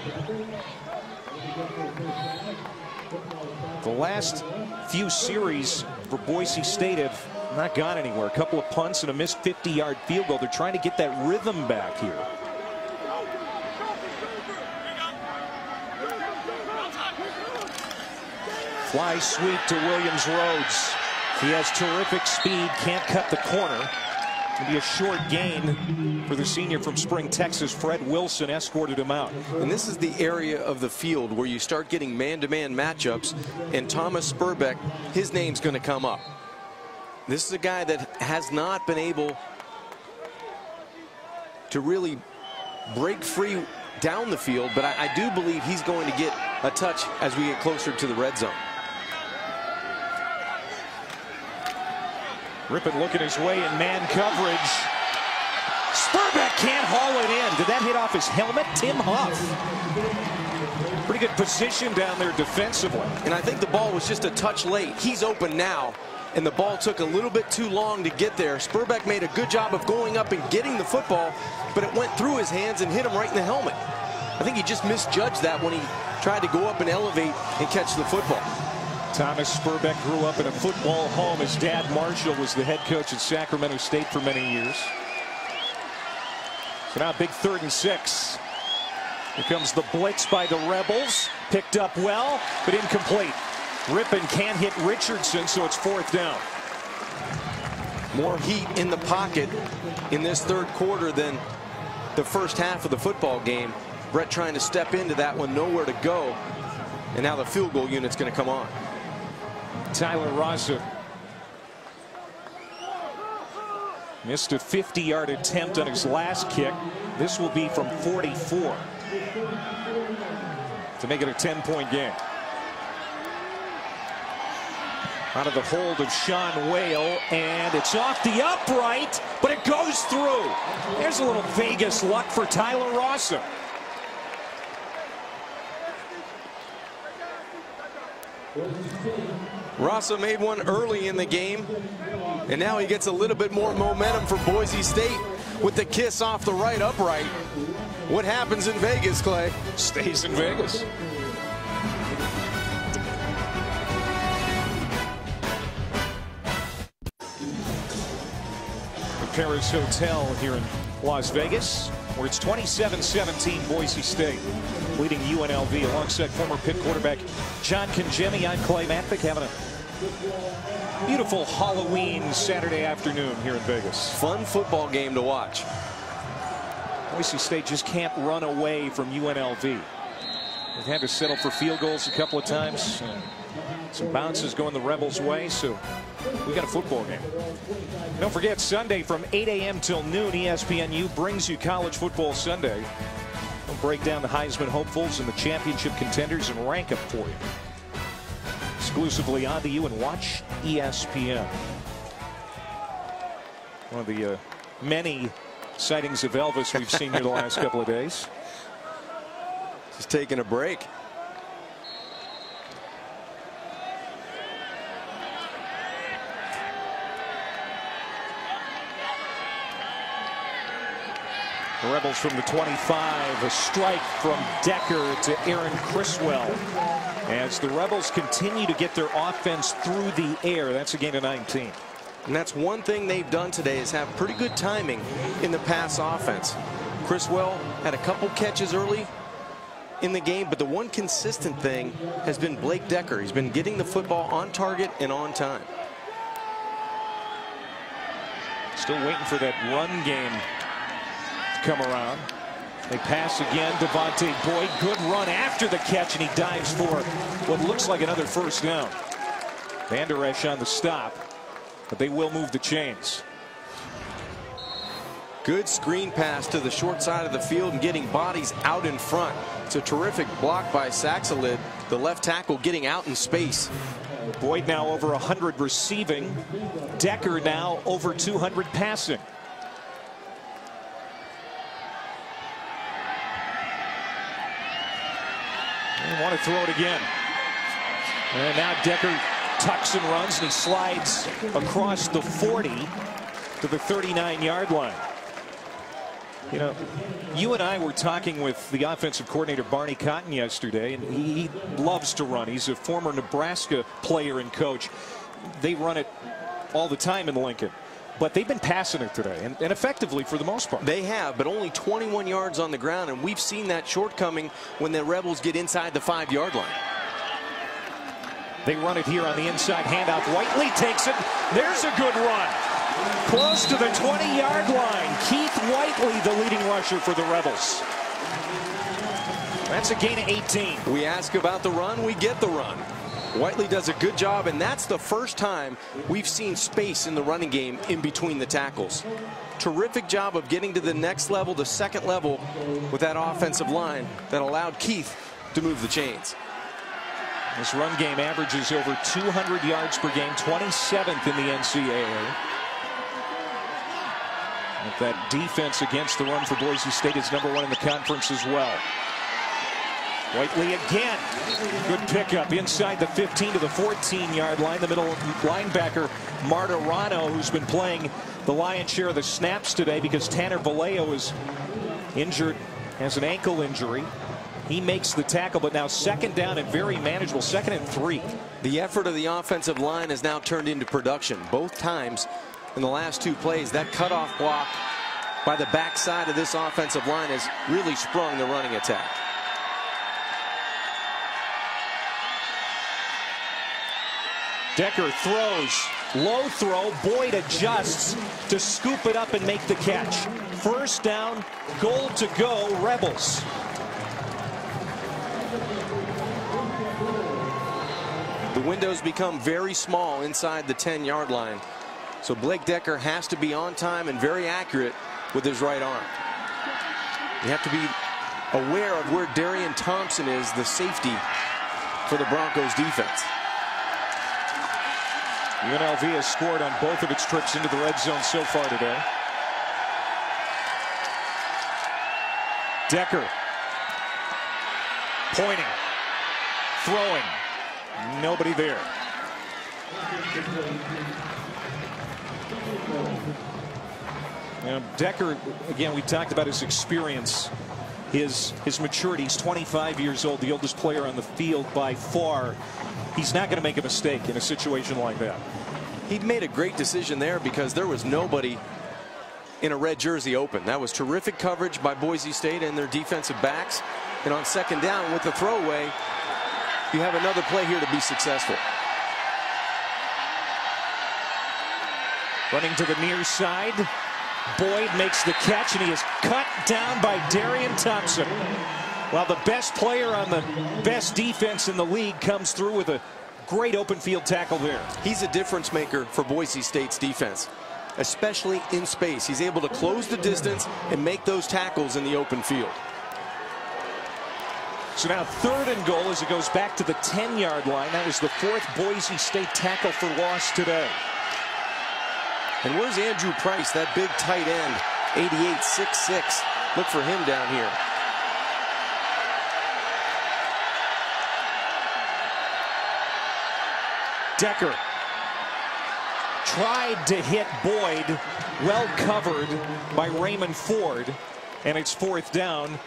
S1: The last few series for Boise State have not gone anywhere. A couple of punts and a missed 50-yard field goal. They're trying to get that rhythm back here. Fly sweep to Williams Rhodes. He has terrific speed, can't cut the corner. It'll be a short gain for the senior from Spring, Texas. Fred Wilson escorted him out.
S2: And this is the area of the field where you start getting man-to-man matchups, and Thomas Spurbeck, his name's going to come up. This is a guy that has not been able to really break free down the field, but I do believe he's going to get a touch as we get closer to the red zone.
S1: Rippon looking his way in man coverage. Spurbeck can't haul it in. Did that hit off his helmet? Tim Huff. Pretty good position down there defensively.
S2: And I think the ball was just a touch late. He's open now, and the ball took a little bit too long to get there. Spurbeck made a good job of going up and getting the football, but it went through his hands and hit him right in the helmet. I think he just misjudged that when he tried to go up and elevate and catch the football.
S1: Thomas Spurbeck grew up in a football home. His dad, Marshall, was the head coach at Sacramento State for many years. So now big 3rd and 6. Here comes the blitz by the Rebels. Picked up well, but incomplete. Rippon can't hit Richardson, so it's 4th down.
S2: More heat in the pocket in this 3rd quarter than the first half of the football game. Brett trying to step into that one, nowhere to go. And now the field goal unit's going to come on.
S1: Tyler Rosser missed a 50-yard attempt on his last kick. This will be from 44 to make it a 10-point game. Out of the hold of Sean Whale, and it's off the upright, but it goes through. There's a little Vegas luck for Tyler Rosser.
S2: Rosser made one early in the game, and now he gets a little bit more momentum for Boise State with the kiss off the right upright. What happens in Vegas, Clay?
S1: Stays in Vegas. The Paris Hotel here in Las Vegas, where it's 27-17 Boise State leading UNLV alongside former Pitt quarterback John Congemi. I'm Clay Matvick, having a beautiful Halloween Saturday afternoon here in Vegas.
S2: Fun football game to watch.
S1: Boise State just can't run away from UNLV. They've had to settle for field goals a couple of times. Some bounces going the Rebels' way, so we got a football game. Don't forget, Sunday from 8 a.m. till noon, ESPNU brings you College Football Sunday. We'll break down the Heisman hopefuls and the championship contenders and rank them for you. Exclusively on to you, and watch ESPN. One of the many sightings of Elvis we've seen here the last couple of days.
S2: Just taking a break.
S1: The Rebels from the 25, a strike from Decker to Aaron Criswell. As the Rebels continue to get their offense through the air, that's a gain of 19.
S2: And that's one thing they've done today, is have pretty good timing in the pass offense. Criswell had a couple catches early in the game, but the one consistent thing has been Blake Decker. He's been getting the football on target and on time.
S1: Still waiting for that run game to come around. They pass again. Devontae Boyd, good run after the catch, and he dives for what looks like another first down. Van Der Esch on the stop, but they will move the chains.
S2: Good screen pass to the short side of the field and getting bodies out in front. It's a terrific block by Saxelid, the left tackle, getting out in space.
S1: Boyd now over 100 receiving. Decker now over 200 passing. They want to throw it again. And now Decker tucks and runs, and he slides across the 40 to the 39-yard line. You know, you and I were talking with the offensive coordinator Barney Cotton yesterday, and he loves to run. He's a former Nebraska player and coach. They run it all the time in Lincoln. But they've been passing it today, and effectively for the most part.
S2: They have, but only 21 yards on the ground, and we've seen that shortcoming when the Rebels get inside the 5-yard line.
S1: They run it here on the inside handoff. Whiteley takes it. There's a good run. Close to the 20-yard line. Keith Whiteley, the leading rusher for the Rebels. That's a gain of 18.
S2: We ask about the run, we get the run. Whiteley does a good job, and that's the first time we've seen space in the running game in between the tackles. Terrific job of getting to the next level, the second level, with that offensive line that allowed Keith to move the chains.
S1: This run game averages over 200 yards per game, 27th in the NCAA. With that defense against the run for Boise State is #1 in the conference as well. Whiteley again. Good pickup inside the 15 to the 14-yard line. The middle linebacker Martirano, who's been playing the lion's share of the snaps today because Tanner Vallejo is injured, has an ankle injury. He makes the tackle, but now second down and very manageable, 2nd and 3.
S2: The effort of the offensive line has now turned into production. Both times in the last 2 plays, that cutoff block by the backside of this offensive line has really sprung the running attack.
S1: Decker throws Low throw. Boyd adjusts to scoop it up and make the catch. First down, goal to go, Rebels.
S2: The windows become very small inside the 10-yard line. So Blake Decker has to be on time and very accurate with his right arm. You have to be aware of where Darian Thompson is, the safety for the Broncos defense.
S1: UNLV has scored on both of its trips into the red zone so far today. Decker pointing, throwing, nobody there. Decker, again, we talked about his experience, his maturity. He's 25 years old, the oldest player on the field by far. He's not going to make a mistake in a situation like that.
S2: He made a great decision there because there was nobody in a red jersey open. That was terrific coverage by Boise State and their defensive backs. And on second down with the throwaway, you have another play here to be successful.
S1: Running to the near side. Boyd makes the catch, and he is cut down by Darian Thompson. While the best player on the best defense in the league comes through with a great open field tackle there.
S2: He's a difference maker for Boise State's defense, especially in space. He's able to close the distance and make those tackles in the open field.
S1: So now 3rd and goal as it goes back to the 10-yard line. That was the 4th Boise State tackle for loss today.
S2: And where's Andrew Price, that big tight end, 88, 6'6". Look for him down here.
S1: Decker tried to hit Boyd, well covered by Raymond Ford, and it's 4th down,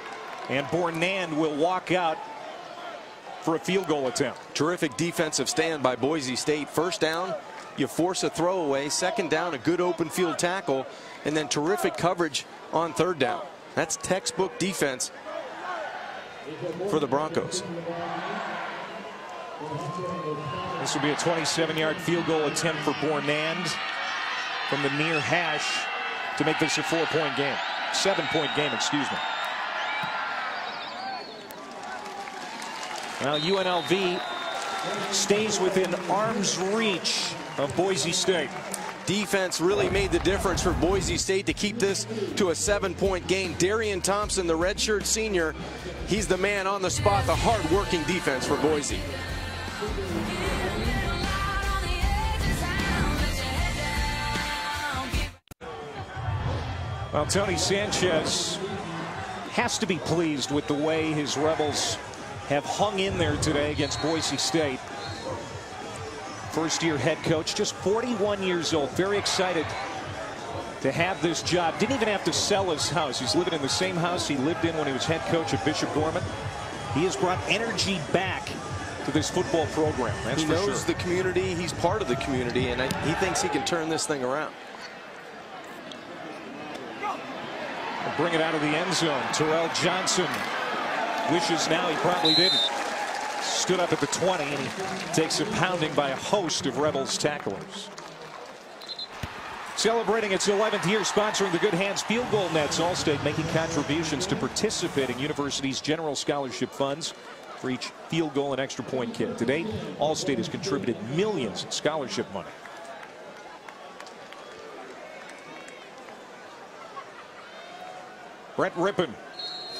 S1: and Bournand will walk out for a field goal attempt.
S2: Terrific defensive stand by Boise State. First down, you force a throwaway. Second down, a good open field tackle, and then terrific coverage on 3rd down. That's textbook defense for the Broncos.
S1: This will be a 27-yard field goal attempt for Bournand from the near hash to make this a 4-point game. 7-point game, excuse me. Now UNLV stays within arm's reach of Boise State.
S2: Defense really made the difference for Boise State to keep this to a 7-point game. Darian Thompson, the redshirt senior, he's the man on the spot, the hard-working defense for Boise.
S1: Well, Tony Sanchez has to be pleased with the way his Rebels have hung in there today against Boise State. First-year head coach, just 41 years old, very excited to have this job. Didn't even have to sell his house. He's living in the same house he lived in when he was head coach at Bishop Gorman. He has brought energy back to this football program. That's for sure.
S2: He knows the community. He's part of the community, and he thinks he can turn this thing around.
S1: Bring it out of the end zone. Terrell Johnson wishes now he probably didn't. Stood up at the 20, and he takes a pounding by a host of Rebels tacklers. Celebrating its 11th year, sponsoring the Good Hands Field Goal Nets, Allstate making contributions to participating universities' general scholarship funds for each field goal and extra point kit. To date, Allstate has contributed millions in scholarship money. Brett Rippon,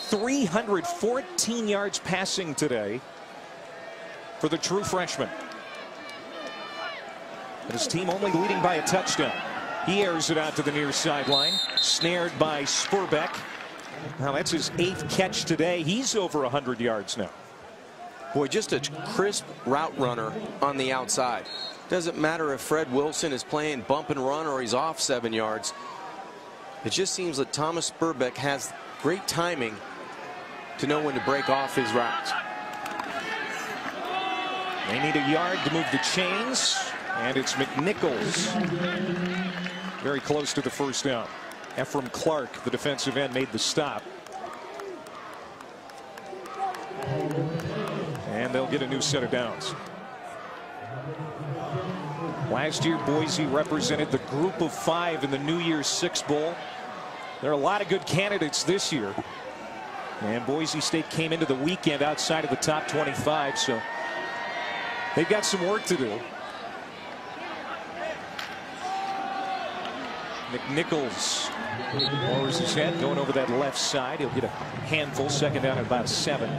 S1: 314 yards passing today for the true freshman. And his team only leading by a touchdown. He airs it out to the near sideline, snared by Spurbeck. Now that's his 8th catch today. He's over 100 yards now.
S2: Boy, just a crisp route runner on the outside. Doesn't matter if Fred Wilson is playing bump and run or he's off 7 yards. It just seems that Thomas Spurbeck has great timing to know when to break off his routes.
S1: They need a yard to move the chains, and it's McNichols very close to the first down. Ephraim Clark, the defensive end, made the stop. And they'll get a new set of downs. Last year, Boise represented the group of 5 in the New Year's Six Bowl. There are a lot of good candidates this year. And Boise State came into the weekend outside of the top 25, so they've got some work to do. McNichols lowers his head, going over that left side. He'll get a handful, second down at about 7.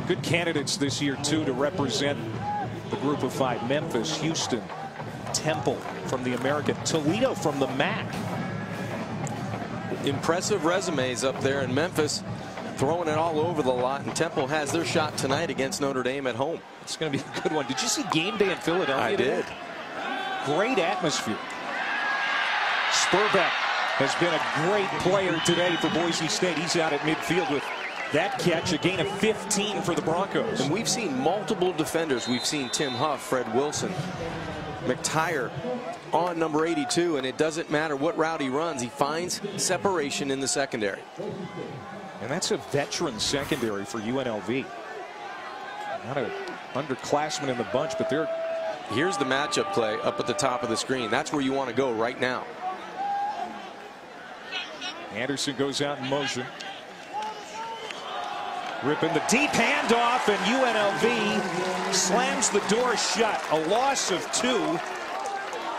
S1: Good candidates this year, too, to represent the group of 5. Memphis, Houston, Temple from the American, Toledo from the MAC.
S2: Impressive resumes up there in Memphis, throwing it all over the lot, and Temple has their shot tonight against Notre Dame at home.
S1: It's going to be a good one. Did you see game day in Philadelphia?
S2: I did.
S1: Great atmosphere. Spurbeck has been a great player today for Boise State. He's out at midfield with that catch, a gain of 15 for the Broncos.
S2: And we've seen multiple defenders. We've seen Tim Huff, Fred Wilson, McTire on number 82, and it doesn't matter what route he runs, he finds separation in the secondary.
S1: And that's a veteran secondary for UNLV. Not an underclassman in the bunch, but they're...
S2: Here's the matchup play up at the top of the screen. That's where you want to go right now.
S1: Anderson goes out in motion. Ripping the deep handoff, and UNLV slams the door shut. A loss of 2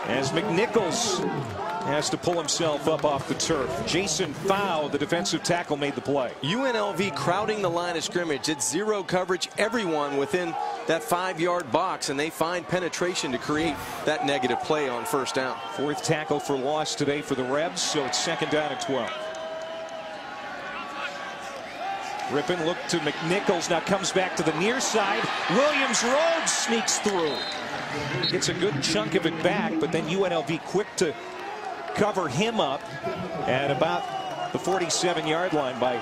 S1: as McNichols has to pull himself up off the turf. Jason Fow, the defensive tackle, made the play.
S2: UNLV crowding the line of scrimmage. It's zero coverage, everyone within that 5-yard box, and they find penetration to create that negative play on first down.
S1: 4th tackle for loss today for the Rebs, so it's second down and 12. Rippon looked to McNichols, now comes back to the near side. Williams Rhodes sneaks through. Gets a good chunk of it back, but then UNLV quick to cover him up at about the 47-yard line by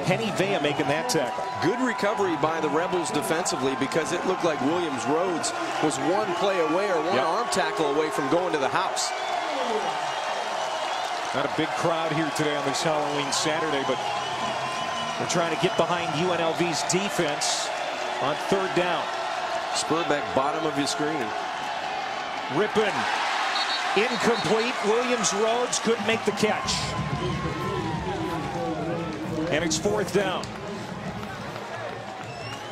S1: Henny Vea making that tackle.
S2: Good recovery by the Rebels defensively, because it looked like Williams Rhodes was one play away or one arm tackle away from going to the house.
S1: Not a big crowd here today on this Halloween Saturday, but we're trying to get behind UNLV's defense on 3rd down.
S2: Spurbeck, bottom of his screen.
S1: Rippon, incomplete. Williams Rhodes couldn't make the catch. And it's 4th down.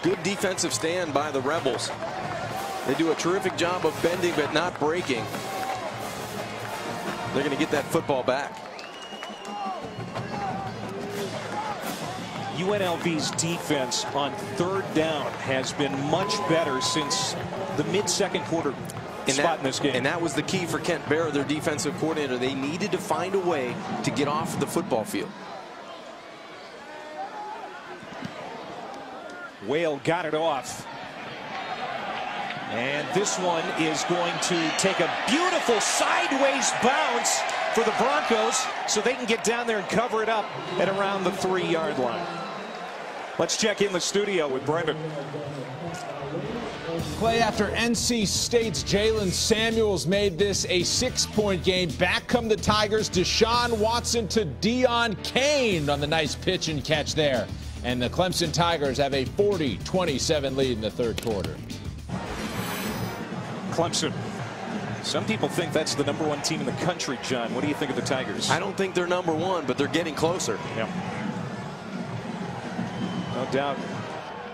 S2: Good defensive stand by the Rebels. They do a terrific job of bending but not breaking. They're going to get that football back.
S1: UNLV's defense on 3rd down has been much better since the mid-second quarter spot in this game.
S2: And that was the key for Kent Barrow, their defensive coordinator. They needed to find a way to get off the football field.
S1: Whale got it off. And this one is going to take a beautiful sideways bounce for the Broncos so they can get down there and cover it up at around the 3-yard line. Let's check in the studio with Brendan.
S5: Clay, after NC State's Jalen Samuels made this a 6-point game, back come the Tigers. Deshaun Watson to Deion Kane on the nice pitch and catch there. And the Clemson Tigers have a 40-27 lead in the 3rd quarter.
S1: Clemson. Some people think that's the #1 team in the country, John. What do you think of the Tigers?
S2: I don't think they're #1, but they're getting closer.
S1: Yeah. No doubt.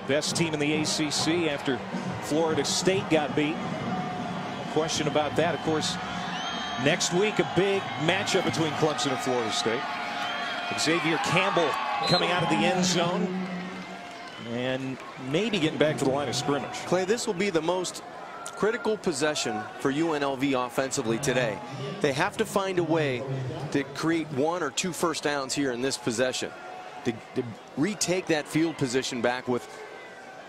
S1: Best team in the ACC after Florida State got beat. Question about that. Of course, next week a big matchup between Clemson and Florida State. Xavier Campbell coming out of the end zone and maybe getting back to the line of scrimmage.
S2: Clay, this will be the most critical possession for UNLV offensively today. They have to find a way to create 1 or 2 first downs here in this possession, to retake that field position back with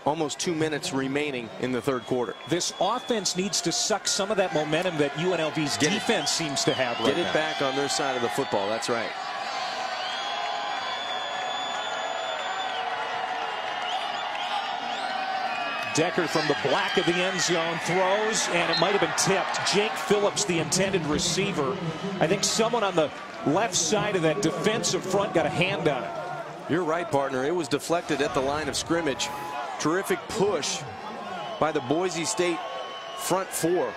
S2: almost 2 minutes remaining in the 3rd quarter.
S1: This offense needs to suck some of that momentum that UNLV's defense seems to have right now.
S2: Get it back on their side of the football. That's right.
S1: Decker from the black of the end zone throws, and it might have been tipped. Jake Phillips, the intended receiver. I think someone on the left side of that defensive front got a hand on it.
S2: You're right, partner. It was deflected at the line of scrimmage. Terrific push by the Boise State front four.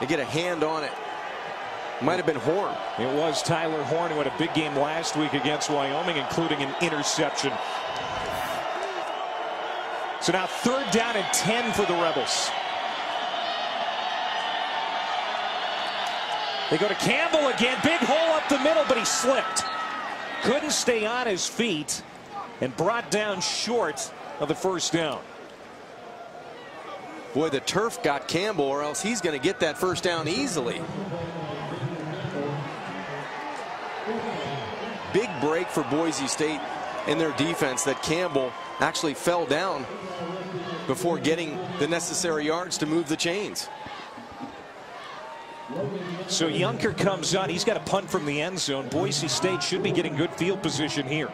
S2: They get a hand on it. Might have been Horn.
S1: It was Tyler Horn, who had a big game last week against Wyoming, including an interception. So now 3rd down and 10 for the Rebels. They go to Campbell again. Big hole up the middle, but he slipped. Couldn't stay on his feet and brought down short of the 1st down.
S2: Boy, the turf got Campbell, or else he's going to get that 1st down easily. Big break for Boise State in their defense that Campbell actually fell down before getting the necessary yards to move the chains.
S1: So Junker comes on. He's got a punt from the end zone. Boise State should be getting good field position here.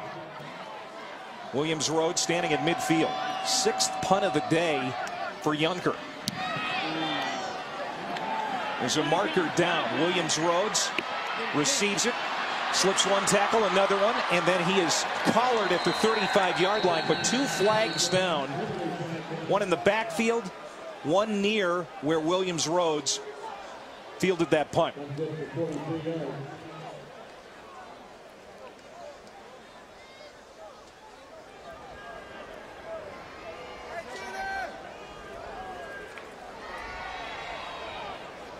S1: Williams Road standing at midfield. 6th punt of the day for Junker. There's a marker down. Williams Rhodes receives it, slips one tackle, another one, and then he is collared at the 35-yard line. But 2 flags down, one in the backfield, one near where Williams Rhodes fielded that punt.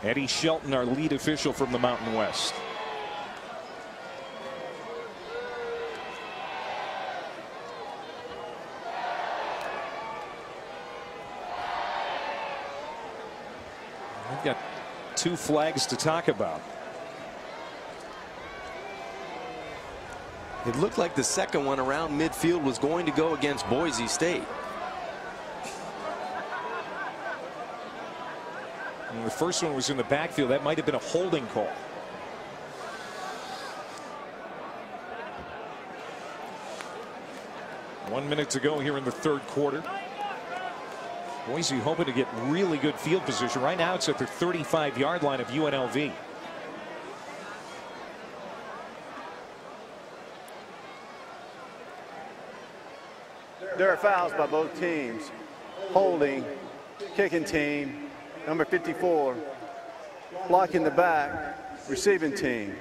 S1: Eddie Shelton, our lead official from the Mountain West. We've got 2 flags to talk about.
S2: It looked like the second one around midfield was going to go against Boise State.
S1: And the first one was in the backfield. That might have been a holding call. One minute to go here in the 3rd quarter. Boise hoping to get really good field position. Right now it's at the 35-yard line of UNLV.
S3: There are fouls by both teams. Holding, kicking team, number 54, blocking the back, receiving team.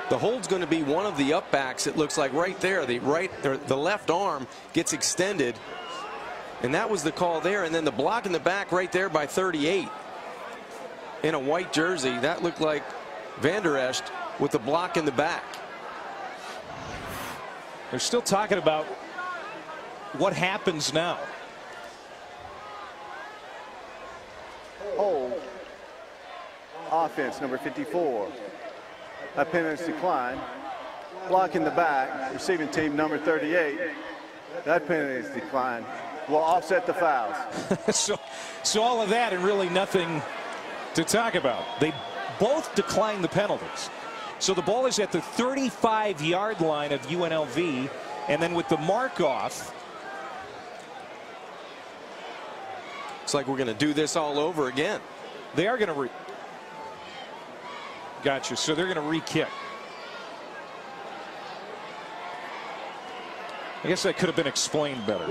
S2: The hold's going to be one of the up backs. It looks like right there. The left arm gets extended, and that was the call there. And then the block in the back right there by 38 in a white jersey. That looked like Van Der Esch with the block in the back.
S1: They're still talking about what happens now.
S3: Hold. Offense, number 54. That penalty decline. Block in the back. Receiving team, number 38. That penalty decline will offset the fouls.
S1: so all of that and really nothing to talk about. They both declined the penalties. So the ball is at the 35-yard line of UNLV, and then with the mark off.
S2: It's like we're going to do this all over again.
S1: They are going to gotcha. So they're going to re-kick. I guess that could have been explained better.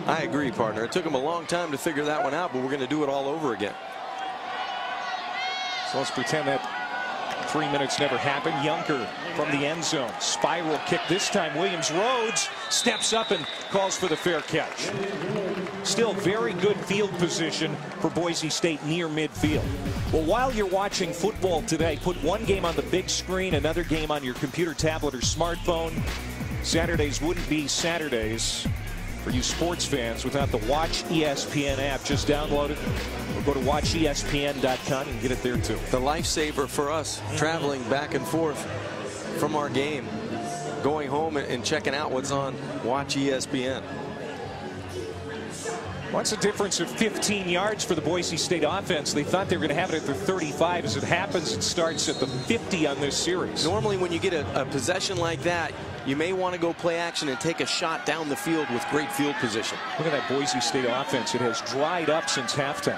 S2: I agree, partner. It took them a long time to figure that one out, but we're going to do it all over again.
S1: So let's pretend that 3 minutes never happened. Junker from the end zone. Spiral kick this time. Williams Rhodes steps up and calls for the fair catch. Still very good field position for Boise State near midfield. Well, while you're watching football today, put one game on the big screen, another game on your computer, tablet, or smartphone. Saturdays wouldn't be Saturdays for you sports fans without the Watch ESPN app. Just download it or go to watchespn.com and get it there too.
S2: The lifesaver for us traveling back and forth from our game, going home and checking out what's on Watch ESPN.
S1: What's the difference of 15 yards for the Boise State offense? They thought they were going to have it at the 35. As it happens, it starts at the 50 on this series.
S2: Normally when you get a possession like that, you may want to go play action and take a shot down the field with great field position.
S1: Look at that Boise State offense. It has dried up since halftime.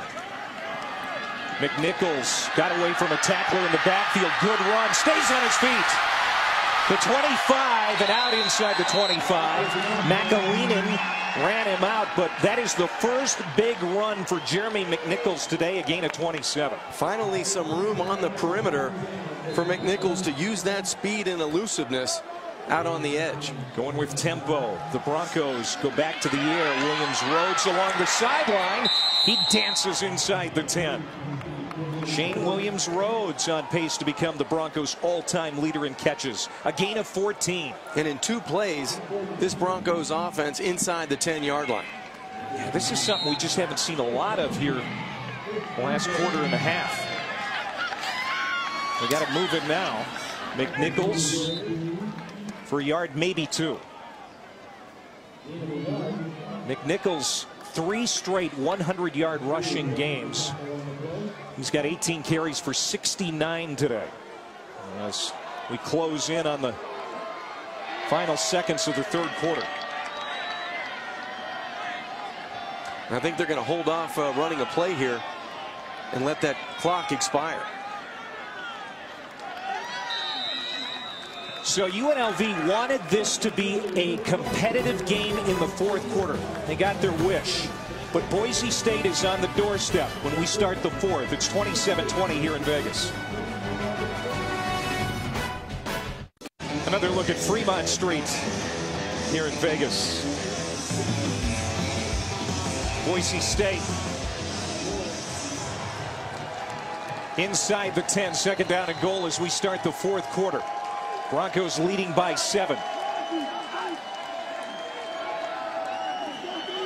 S1: McNichols got away from a tackler in the backfield. Good run. Stays on his feet. The 25 and out inside the 25. McAleenan ran him out, but that is the first big run for Jeremy McNichols today, a gain of 27.
S2: Finally, some room on the perimeter for McNichols to use that speed and elusiveness out on the edge.
S1: Going with tempo. The Broncos go back to the air. Williams Rhodes along the sideline. He dances inside the 10. Shane Williams Rhodes on pace to become the Broncos' all-time leader in catches. A gain of 14.
S2: And in 2 plays, this Broncos offense inside the 10-yard line.
S1: Yeah, this is something we just haven't seen a lot of here the last quarter and a half. They got to move it now. McNichols for a yard, maybe 2. McNichols 3 straight 100-yard rushing games. He's got 18 carries for 69 today. As we close in on the final seconds of the 3rd quarter.
S2: I think they're going to hold off running a play here and let that clock expire.
S1: So UNLV wanted this to be a competitive game in the 4th quarter. They got their wish. But Boise State is on the doorstep when we start the 4th. It's 27-20 here in Vegas. Another look at Fremont Street here in Vegas. Boise State inside the 10, 2nd down and goal as we start the 4th quarter. Broncos leading by 7.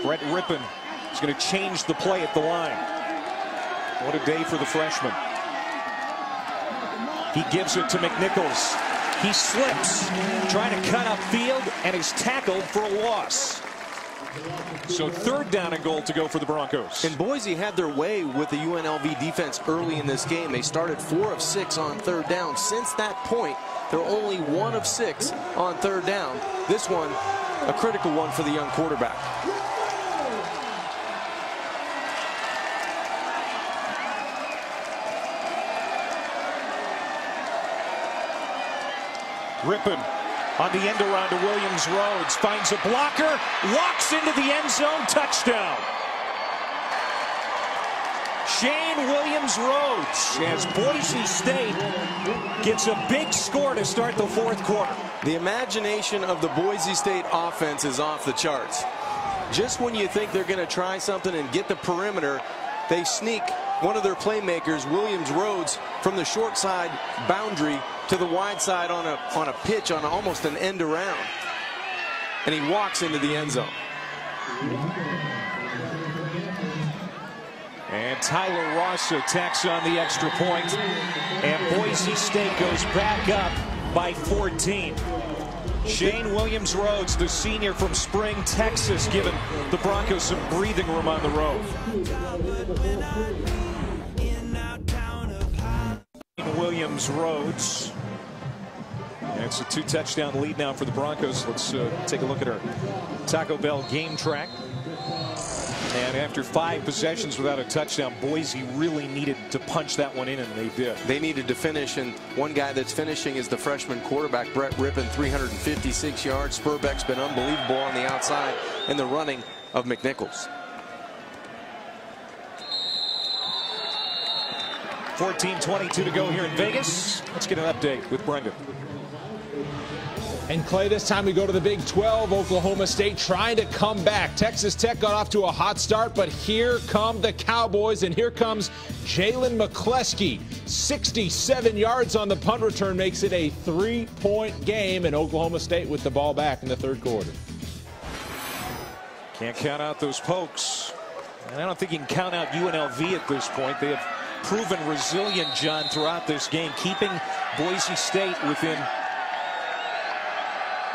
S1: Brett Rippon is going to change the play at the line. What a day for the freshman. He gives it to McNichols. He slips, trying to cut upfield, and is tackled for a loss. So 3rd down and goal to go for the Broncos.
S2: And Boise had their way with the UNLV defense early in this game. They started 4 of 6 on 3rd down. Since that point, they're only 1 of 6 on 3rd down. This one, a critical one for the young quarterback.
S1: Rippon on the end around to Williams Rhodes, finds a blocker, walks into the end zone, touchdown. Shane Williams Rhodes as Boise State gets a big score to start the 4th quarter.
S2: The imagination of the Boise State offense is off the charts. Just when you think they're going to try something and get the perimeter, they sneak one of their playmakers, Williams Rhodes, from the short side boundary to the wide side on a pitch on almost an end around. And he walks into the end zone.
S1: And Tyler Rossa tacks on the extra point. And Boise State goes back up by 14. Shane Williams Rhodes, the senior from Spring, Texas, giving the Broncos some breathing room on the road. Williams Rhodes. And it's a 2-touchdown lead now for the Broncos. Let's take a look at our Taco Bell game track. And after 5 possessions without a touchdown, Boise really needed to punch that one in, and they did.
S2: They needed to finish, and one guy that's finishing is the freshman quarterback, Brett Rippon, 356 yards. Spurbeck's been unbelievable on the outside and the running of McNichols.
S1: 14:22 to go here in Vegas. Let's get an update with Brendan.
S5: And Clay, this time we go to the Big 12. Oklahoma State trying to come back. Texas Tech got off to a hot start, but here come the Cowboys, and here comes Jalen McCleskey. 67 yards on the punt return makes it a 3-point game, and Oklahoma State with the ball back in the 3rd quarter.
S1: Can't count out those pokes. And I don't think you can count out UNLV at this point. They have proven resilient, John, throughout this game, keeping Boise State within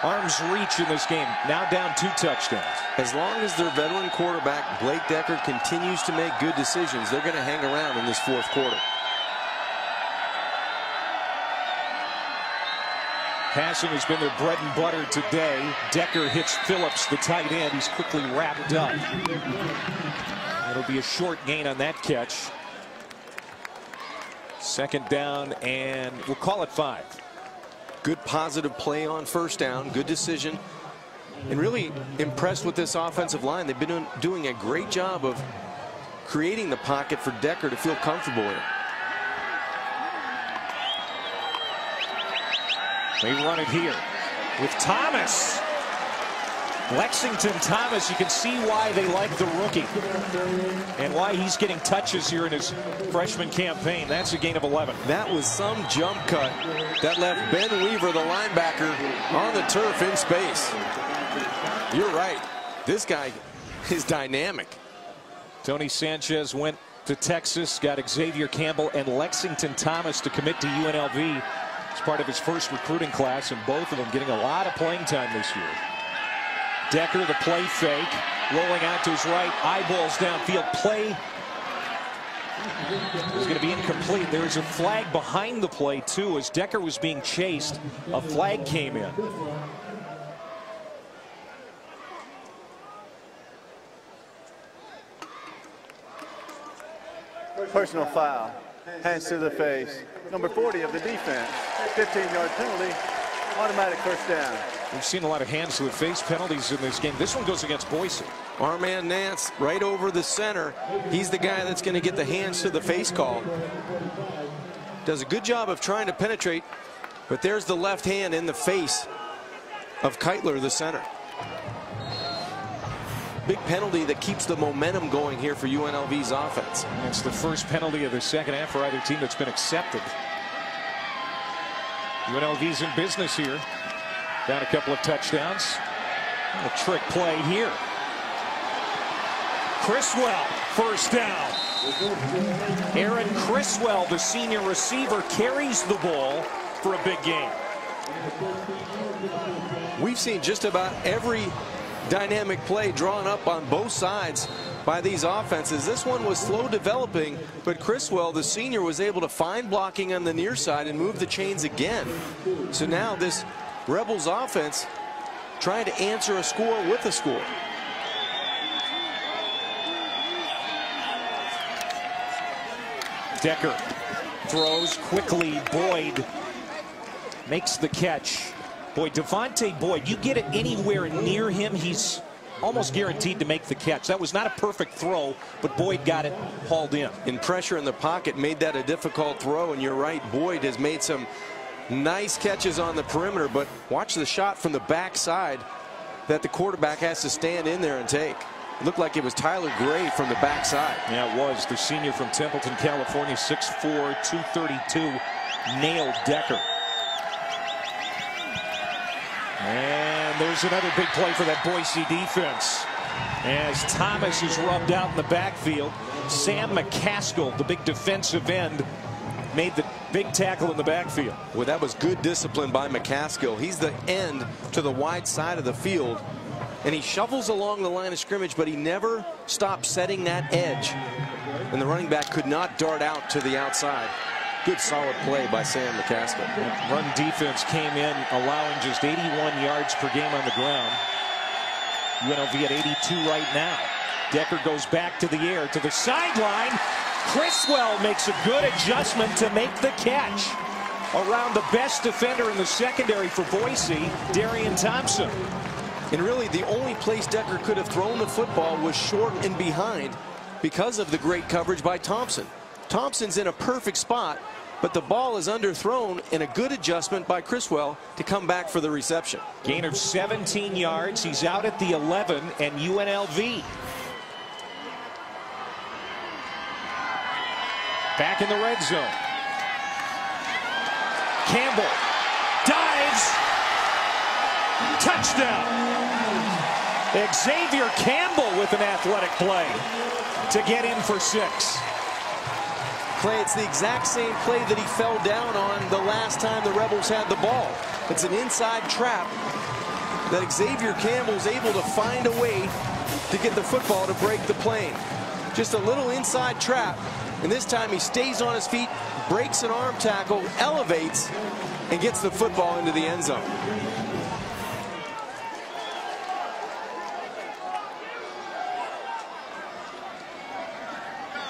S1: arm's reach in this game. Now down 2 touchdowns.
S2: As long as their veteran quarterback, Blake Decker, continues to make good decisions, they're going to hang around in this 4th quarter.
S1: Passing has been their bread and butter today. Decker hits Phillips, the tight end. He's quickly wrapped up. It'll be a short gain on that catch. 2nd down, and we'll call it 5.
S2: Good positive play on first down, good decision, and really impressed with this offensive line. They've been doing a great job of creating the pocket for Decker to feel comfortable in.
S1: They run it here with Thomas. Lexington Thomas, you can see why they like the rookie and why he's getting touches here in his freshman campaign. That's a gain of 11.
S2: That was some jump cut that left Ben Weaver, the linebacker, on the turf in space. You're right. This guy is dynamic.
S1: Tony Sanchez went to Texas, got Xavier Campbell and Lexington Thomas to commit to UNLV as part of his first recruiting class, and both of them getting a lot of playing time this year. Decker, the play fake, rolling out to his right, eyeballs downfield. Play is going to be incomplete. There is a flag behind the play, too. As Decker was being chased, a flag came in.
S3: Personal foul. Hands to the face. Number 40 of the defense. 15-yard penalty. Automatic first down.
S1: We've seen a lot of hands to the face penalties in this game. This one goes against Boise.
S2: Our man Nance right over the center. He's the guy that's going to get the hands to the face call. Does a good job of trying to penetrate, but there's the left hand in the face of Keitler, the center. Big penalty that keeps the momentum going here for UNLV's offense.
S1: And it's the first penalty of the second half for either team that's been accepted. UNLV's in business here. Down a couple of touchdowns. A trick play here. Criswell, first down. Aaron Criswell, the senior receiver, carries the ball for a big game.
S2: We've seen just about every dynamic play drawn up on both sides by these offenses. This one was slow developing, but Criswell, the senior, was able to find blocking on the near side and move the chains again. So now this Rebels offense trying to answer a score with a score.
S1: Decker throws quickly. Boyd makes the catch. Boy, Devontae Boyd, you get it anywhere near him, he's almost guaranteed to make the catch. That was not a perfect throw, but Boyd got it hauled in.
S2: And pressure in the pocket made that a difficult throw, and you're right, Boyd has made some nice catches on the perimeter, but watch the shot from the backside that the quarterback has to stand in there and take. It looked like it was Tyler Gray from the backside.
S1: Yeah, it was. The senior from Templeton, California, 6'4", 232, nailed Decker. And there's another big play for that Boise defense. As Thomas is rubbed out in the backfield, Sam McCaskill, the big defensive end, made the big tackle in the backfield.
S2: Well, that was good discipline by McCaskill. He's the end to the wide side of the field, and he shuffles along the line of scrimmage, but he never stops setting that edge. And the running back could not dart out to the outside. Good solid play by Sam McCaskill.
S1: Run defense came in, allowing just 81 yards per game on the ground. UNLV at 82 right now. Decker goes back to the air, to the sideline. Criswell makes a good adjustment to make the catch around the best defender in the secondary for Boise, Darian Thompson.
S2: And really the only place Decker could have thrown the football was short and behind because of the great coverage by Thompson. Thompson's in a perfect spot, but the ball is underthrown, and a good adjustment by Criswell to come back for the reception.
S1: Gain of 17 yards. He's out at the 11, and UNLV back in the red zone. Campbell dives. Touchdown. Xavier Campbell with an athletic play to get in for 6.
S2: Clay, it's the exact same play that he fell down on the last time the Rebels had the ball. It's an inside trap that Xavier Campbell's able to find a way to get the football to break the plane. Just a little inside trap, and this time he stays on his feet, breaks an arm tackle, elevates, and gets the football into the end zone.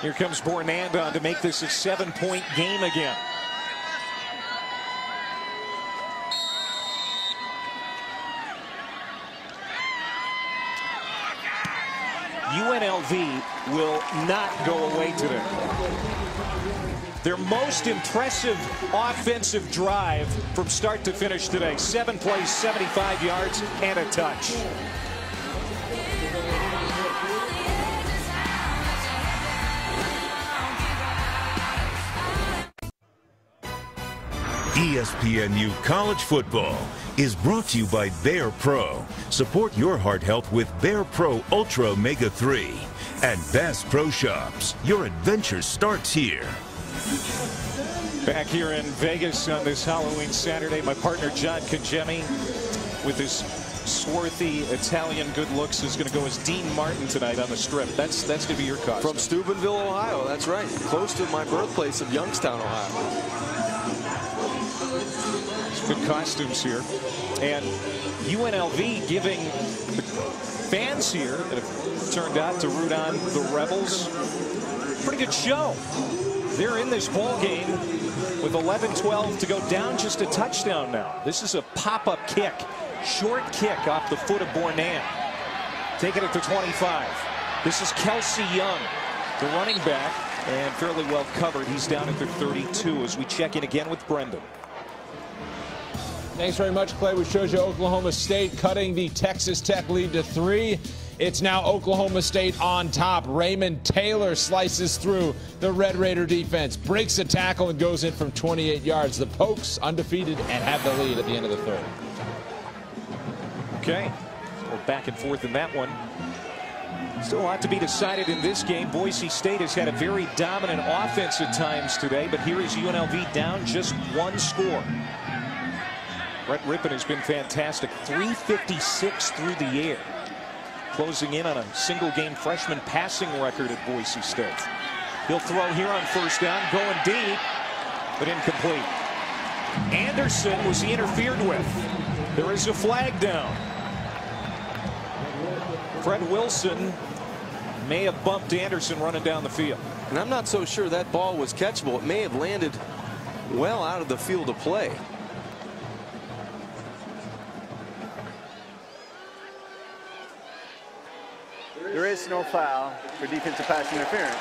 S1: Here comes Bornandon to make this a 7-point game again. UNLV will not go away today. Their most impressive offensive drive from start to finish today. 7 plays, 75 yards, and a touch.
S4: ESPNU College Football is brought to you by Bear Pro. Support your heart health with Bear Pro Ultra Omega 3. And Bass Pro Shops. Your adventure starts here.
S1: Back here in Vegas on this Halloween Saturday, my partner John Congemi with his swarthy Italian good looks is going to go as Dean Martin tonight on the Strip. That's going to be your costume.
S2: From Steubenville, Ohio. That's right. Close to my birthplace of Youngstown, Ohio.
S1: Good costumes here, and UNLV giving the fans here that have turned out to root on the Rebels pretty good show. They're in this ball game with 11-12 to go, down just a touchdown now. This is a pop-up kick, short kick off the foot of Bournan. Taking it to 25. This is Kelsey Young, the running back, and fairly well covered. He's down at the 32 as we check in again with Brendan.
S5: Thanks very much, Clay. We showed you Oklahoma State cutting the Texas Tech lead to 3. It's now Oklahoma State on top. Raymond Taylor slices through the Red Raider defense, breaks a tackle, and goes in from 28 yards. The Pokes undefeated and have the lead at the end of the third.
S1: Okay, so back and forth in that one. Still a lot to be decided in this game. Boise State has had a very dominant offense at times today, but here is UNLV down just 1 score. Brett Rippon has been fantastic. 356 through the air. Closing in on a single-game freshman passing record at Boise State. He'll throw here on first down, going deep, but incomplete. Anderson was interfered with. There is a flag down. Fred Wilson may have bumped Anderson running down the field.
S2: And I'm not so sure that ball was catchable. It may have landed well out of the field of play.
S3: There is no foul for defensive pass interference.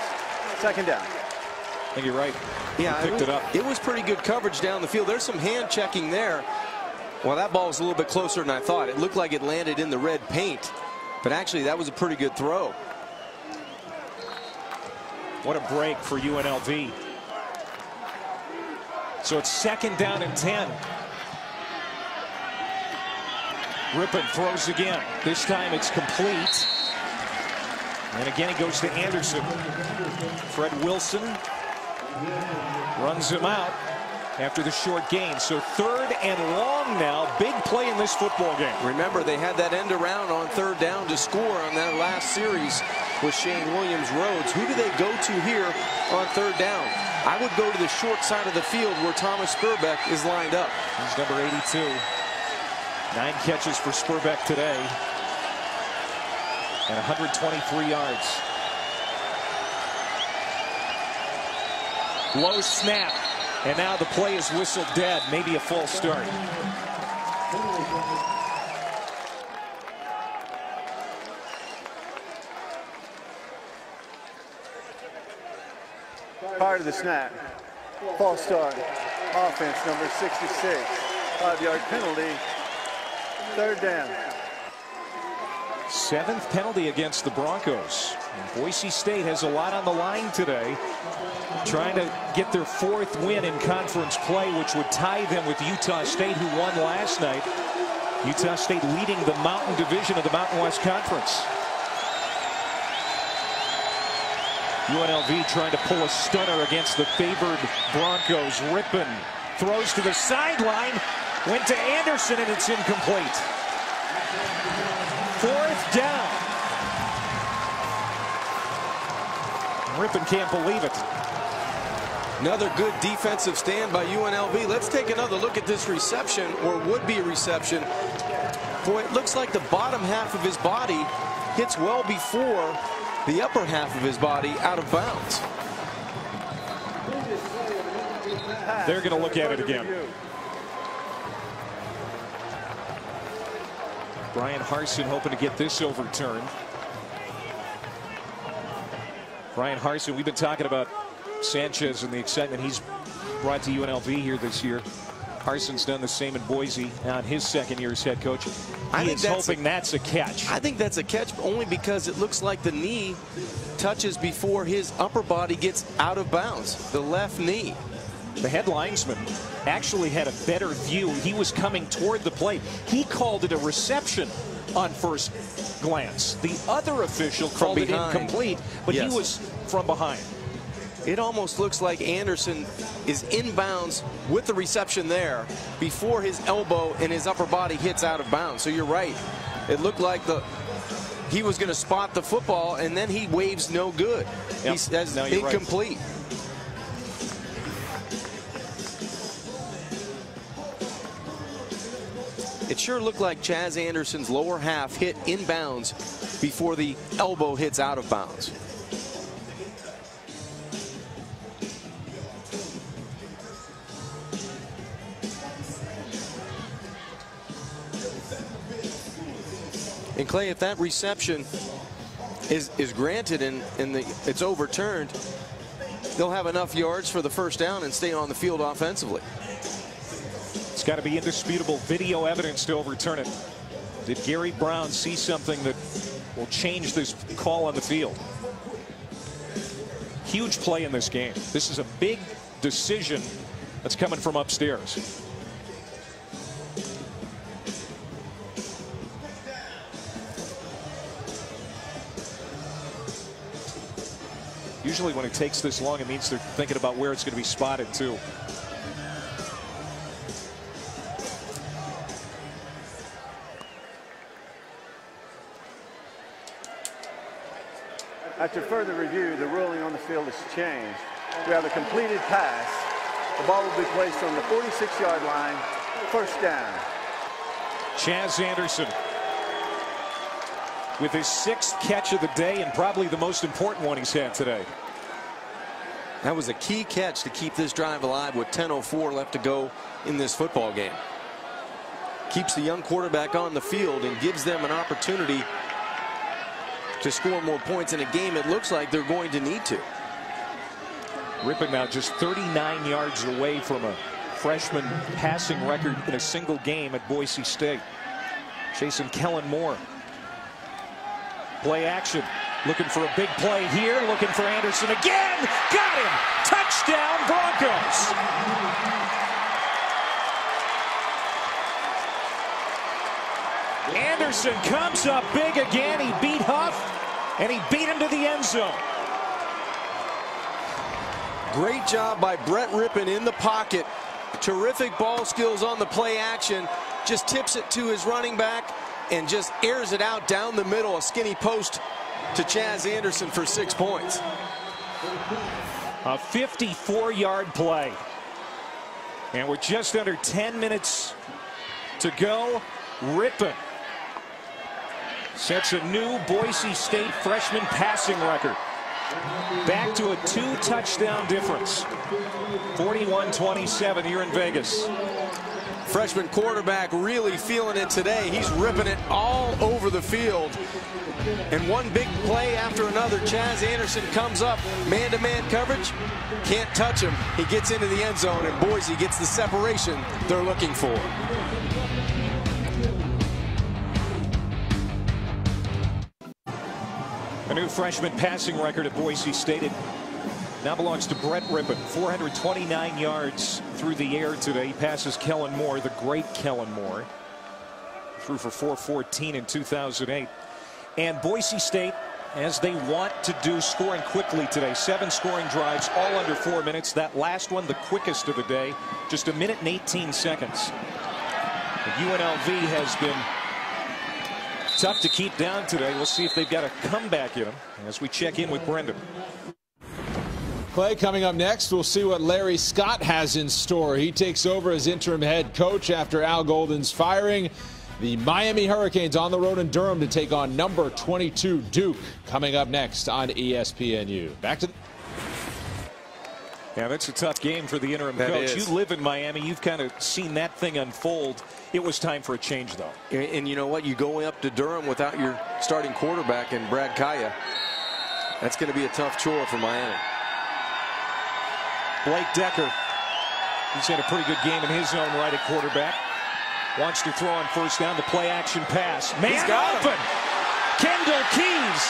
S3: Second down.
S1: I think you're right.
S2: Yeah,
S1: he picked it up.
S2: It was pretty good coverage down the field. There's some hand checking there. Well, that ball was a little bit closer than I thought. It looked like it landed in the red paint, but actually that was a pretty good throw.
S1: What a break for UNLV. So it's second down and 10. Rippon throws again. This time it's complete. And again, he goes to Anderson. Fred Wilson runs him out after the short gain. So 3rd and long now. Big play in this football game.
S2: Remember, they had that end around on 3rd down to score on that last series with Shane Williams-Rhodes. Who do they go to here on 3rd down? I would go to the short side of the field where Thomas Spurbeck is lined up.
S1: He's number 82. 9 catches for Spurbeck today. And 123 yards. Low snap. And now the play is whistled dead. Maybe a false start.
S3: Prior to the snap, false start. Offense number 66. 5-yard penalty. 3rd down.
S1: 7th penalty against the Broncos. And Boise State has a lot on the line today, trying to get their 4th win in conference play, which would tie them with Utah State, who won last night. Utah State leading the Mountain Division of the Mountain West Conference. UNLV trying to pull a stunner against the favored Broncos. Rippon throws to the sideline, went to Anderson, and it's incomplete. 4th down. Rippon can't believe it.
S2: Another good defensive stand by UNLV. Let's take another look at this reception, or would-be reception. Boy, it looks like the bottom half of his body hits well before the upper half of his body out of bounds.
S1: They're going to look at it again. Brian Harsin hoping to get this overturned. Ryan Harsin, we've been talking about Sanchez and the excitement he's brought to UNLV here this year. Harsin's done the same in Boise on his second year as head coach. He's hoping that's a catch.
S2: I think that's a catch only because it looks like the knee touches before his upper body gets out of bounds, the left knee.
S1: The head linesman actually had a better view. He was coming toward the plate. He called it a reception on first glance. The other official called it incomplete, but he was from behind.
S2: It almost looks like Anderson is inbounds with the reception there before his elbow and his upper body hits out of bounds. So you're right. It looked like he was going to spot the football, and then he waves no good. He says incomplete. Right. It sure looked like Chaz Anderson's lower half hit inbounds before the elbow hits out of bounds. And Clay, if that reception is granted and it's overturned, they'll have enough yards for the first down and stay on the field offensively.
S1: It's got to be indisputable video evidence to overturn it. Did Gary Brown see something that will change this call on the field? Huge play in this game. This is a big decision that's coming from upstairs. Usually when it takes this long, it means they're thinking about where it's going to be spotted too.
S3: After further review, the ruling on the field has changed. We have a completed pass. The ball will be placed on the 46-yard line, first down.
S1: Chaz Anderson with his 6th catch of the day and probably the most important one he's had today.
S2: That was a key catch to keep this drive alive with 10:04 left to go in this football game. Keeps the young quarterback on the field and gives them an opportunity to score more points in a game it looks like they're going to need to.
S1: Rippon now just 39 yards away from a freshman passing record in a single game at Boise State. Chasing Kellen Moore. Play action. Looking for a big play here. Looking for Anderson again. Got him. Touchdown Broncos. Anderson comes up big again. He beat Huff, and he beat him to the end zone.
S2: Great job by Brett Rippon in the pocket. Terrific ball skills on the play action. Just tips it to his running back and just airs it out down the middle. A skinny post to Chaz Anderson for 6 points.
S1: A 54-yard play. And we're just under 10 minutes to go. Rippon sets a new Boise State freshman passing record. Back to a 2-touchdown difference. 41-27 here in Vegas.
S2: Freshman quarterback really feeling it today. He's ripping it all over the field. And one big play after another. Chaz Anderson comes up, man-to-man coverage. Can't touch him. He gets into the end zone, and Boise gets the separation they're looking for.
S1: A new freshman passing record at Boise State. It now belongs to Brett Rippon. 429 yards through the air today. He passes Kellen Moore, the great Kellen Moore. Threw for 414 in 2008. And Boise State, as they want to do, scoring quickly today. 7 scoring drives, all under 4 minutes. That last one, the quickest of the day, just 1 minute and 18 seconds. And UNLV has been tough to keep down today. We'll see if they've got a comeback in them as we check in with Brendan.
S5: Clay, coming up next, we'll see what Larry Scott has in store. He takes over as interim head coach after Al Golden's firing. The Miami Hurricanes on the road in Durham to take on number 22 Duke. Coming up next on ESPNU. Back to the...
S1: Yeah, that's a tough game for the interim coach. You live in Miami. You've kind of seen that thing unfold. It was time for a change, though.
S2: And you know what? You go up to Durham without your starting quarterback and Brad Kaya. That's going to be a tough chore for Miami.
S1: Blake Decker, he's had a pretty good game in his own right at quarterback. Wants to throw on first down, the play action pass. Man
S2: He's got
S1: open.
S2: him.
S1: Kendall Keys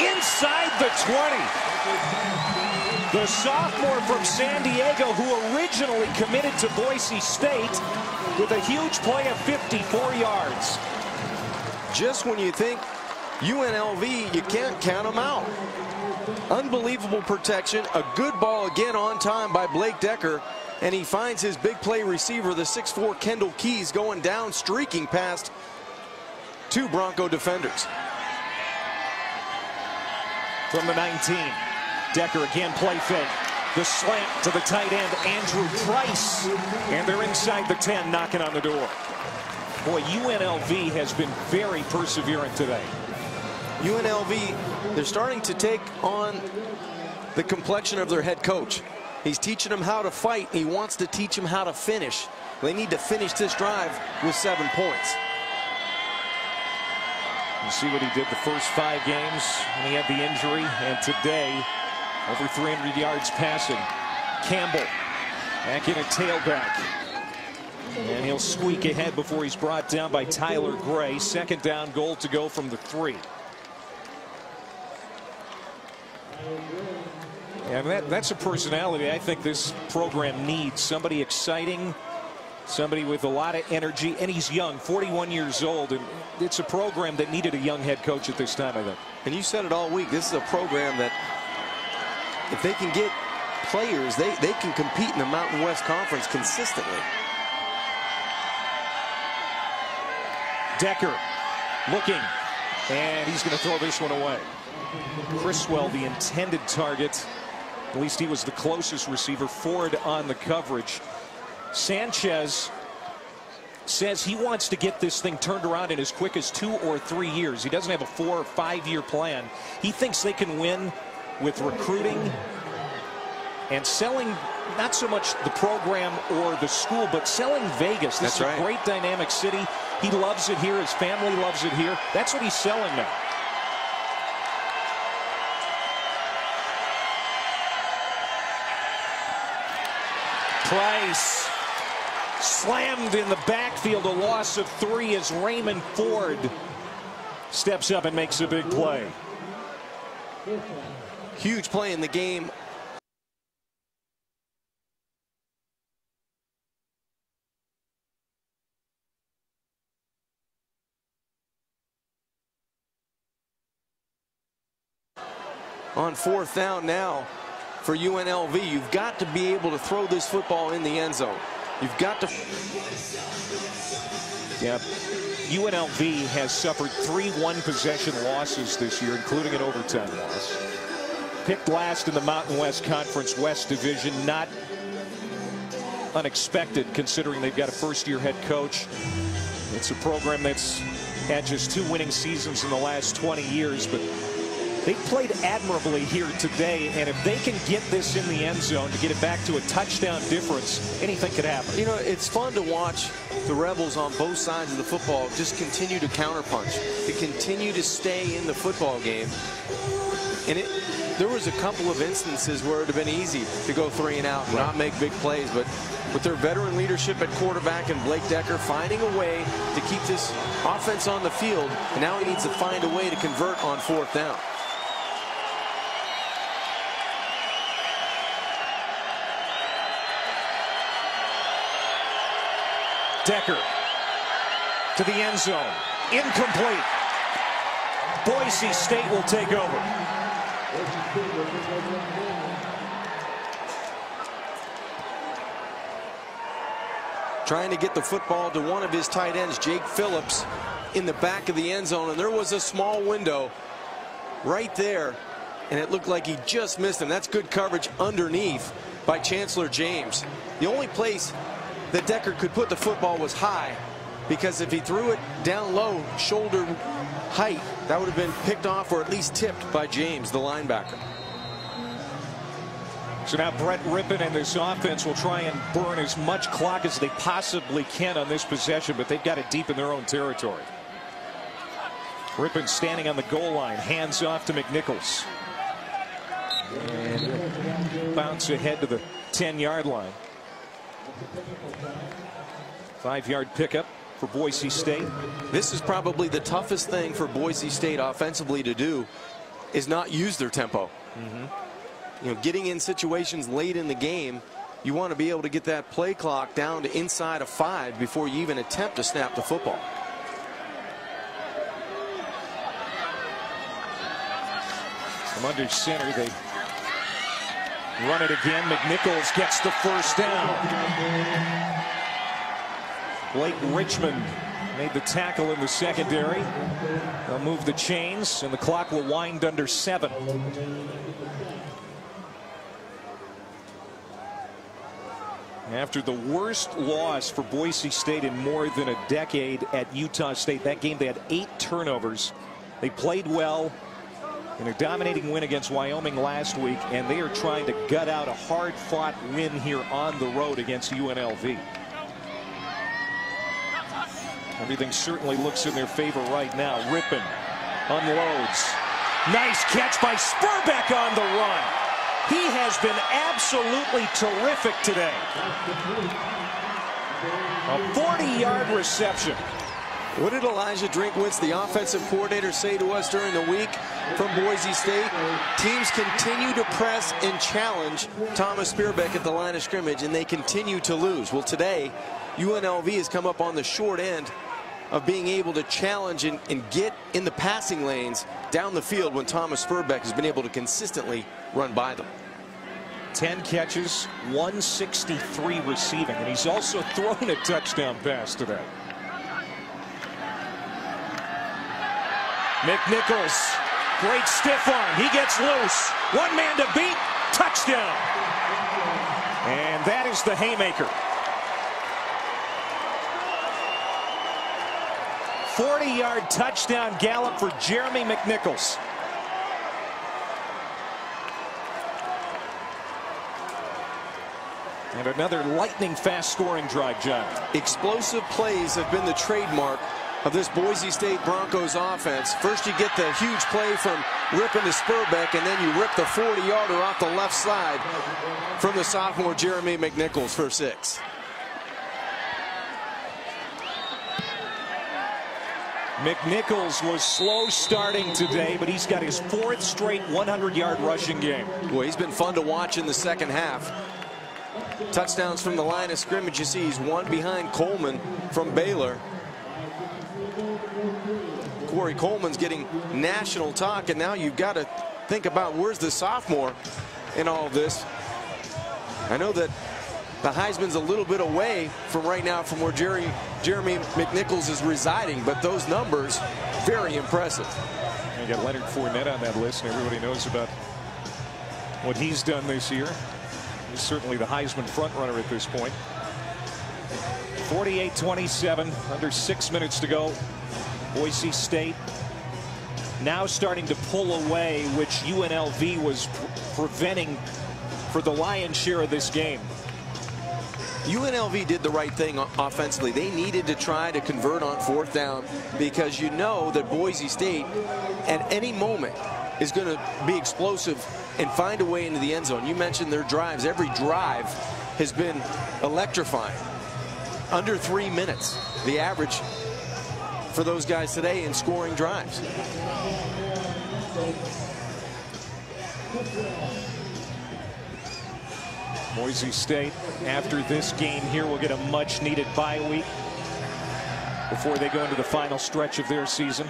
S1: inside the 20. The sophomore from San Diego, who originally committed to Boise State, with a huge play of 54 yards.
S2: Just when you think UNLV, you can't count them out. Unbelievable protection. A good ball again on time by Blake Decker. And he finds his big play receiver, the 6'4" Kendall Keys, going down, streaking past two Bronco defenders.
S1: From the 19, Decker again play fake. The slant to the tight end, Andrew Price. And they're inside the 10, knocking on the door. Boy, UNLV has been very perseverant today.
S2: UNLV, they're starting to take on the complexion of their head coach. He's teaching them how to fight. He wants to teach them how to finish. They need to finish this drive with 7 points.
S1: You see what he did the first 5 games when he had the injury, and today over 300 yards passing. Campbell back in a tailback, and he'll squeak ahead before he's brought down by Tyler Gray. Second down, goal to go from the 3. And that's a personality I think this program needs. Somebody exciting, somebody with a lot of energy, and he's young, 41 years old, and it's a program that needed a young head coach at this time, I think.
S2: And you said it all week. This is a program that, if they can get players, they can compete in the Mountain West Conference consistently.
S1: Decker looking, and he's going to throw this one away. Criswell, the intended target. At least he was the closest receiver. Ford on the coverage. Sanchez says he wants to get this thing turned around in as quick as 2 or 3 years. He doesn't have a 4 or 5 year plan. He thinks they can win with recruiting and selling, not so much the program or the school, but selling Vegas. This is a great dynamic city. He loves it here. His family loves it here. That's what he's selling now. Price slammed in the backfield, a loss of 3 as Raymond Ford steps up and makes a big play.
S2: Huge play in the game. On 4th down now for UNLV, you've got to be able to throw this football in the end zone. You've got to.
S1: Yeah, UNLV has suffered 3 one-possession losses this year, including an overtime loss. Picked last in the Mountain West Conference West Division, not unexpected considering they've got a first-year head coach. It's a program that's had just 2 winning seasons in the last 20 years, but they played admirably here today, and if they can get this in the end zone to get it back to a touchdown difference, anything could happen.
S2: You know, it's fun to watch the Rebels on both sides of the football just continue to counterpunch, to continue to stay in the football game. And there was a couple of instances where it would have been easy to go 3 and out and not make big plays, but with their veteran leadership at quarterback and Blake Decker finding a way to keep this offense on the field, and now he needs to find a way to convert on 4th down.
S1: Decker to the end zone. Incomplete. Boise State will take over.
S2: Trying to get the football to one of his tight ends, Jake Phillips, in the back of the end zone, and there was a small window right there, and it looked like he just missed him. That's good coverage underneath by Chancellor James. The only place that Decker could put the football was high, because if he threw it down low, shoulder height, that would have been picked off or at least tipped by James, the linebacker.
S1: So now Brett Rippon and this offense will try and burn as much clock as they possibly can on this possession, but they've got it deep in their own territory. Rippon standing on the goal line, hands off to McNichols. And bounce ahead to the 10-yard line. 5-yard pickup for Boise State.
S2: This is probably the toughest thing for Boise State offensively to do, is not use their tempo. You know, getting in situations late in the game, you want to be able to get that play clock down to inside of 5 before you even attempt to snap the football.
S1: From under center, they run it again. McNichols gets the first down. Blake Richmond made the tackle in the secondary. They'll move the chains, and the clock will wind under 7. After the worst loss for Boise State in more than a decade at Utah State, that game they had 8 turnovers. They played well in a dominating win against Wyoming last week, and they are trying to gut out a hard-fought win here on the road against UNLV. Everything certainly looks in their favor right now. Rippon unloads. Nice catch by Spurbeck on the run. He has been absolutely terrific today. A 40-yard reception.
S2: What did Elijah Drinkwitz, the offensive coordinator, say to us during the week from Boise State? Teams continue to press and challenge Thomas Spurbeck at the line of scrimmage, and they continue to lose. Well, today, UNLV has come up on the short end of being able to challenge and get in the passing lanes down the field when Thomas Spurbeck has been able to consistently run by them.
S1: 10 catches, 163 receiving, and he's also thrown a touchdown pass today. McNichols, great stiff arm. He gets loose. One man to beat. Touchdown. And that is the haymaker. 40-yard touchdown gallop for Jeremy McNichols. And another lightning fast scoring drive, John.
S2: Explosive plays have been the trademark of this Boise State Broncos offense. First you get the huge play from Rippon to Spurbeck, and then you rip the 40-yarder off the left side from the sophomore Jeremy McNichols for 6.
S1: McNichols was slow starting today, but he's got his 4th straight 100-yard rushing game.
S2: Boy, he's been fun to watch in the second half. Touchdowns from the line of scrimmage. You see he's one behind Coleman from Baylor. Corey Coleman's getting national talk, and now you've got to think about where's the sophomore in all of this. I know that the Heisman's a little bit away from right now from where Jeremy McNichols is residing, but those numbers, very impressive.
S1: You got Leonard Fournette on that list, and everybody knows about what he's done this year. He's certainly the Heisman frontrunner at this point. 48-27, under 6 minutes to go. Boise State now starting to pull away, which UNLV was preventing for the lion's share of this game.
S2: UNLV did the right thing offensively. They needed to try to convert on 4th down, because you know that Boise State at any moment is going to be explosive and find a way into the end zone. You mentioned their drives. Every drive has been electrifying. Under 3 minutes, the average for those guys today in scoring drives.
S1: Boise State, after this game here, will get a much-needed bye week before they go into the final stretch of their season.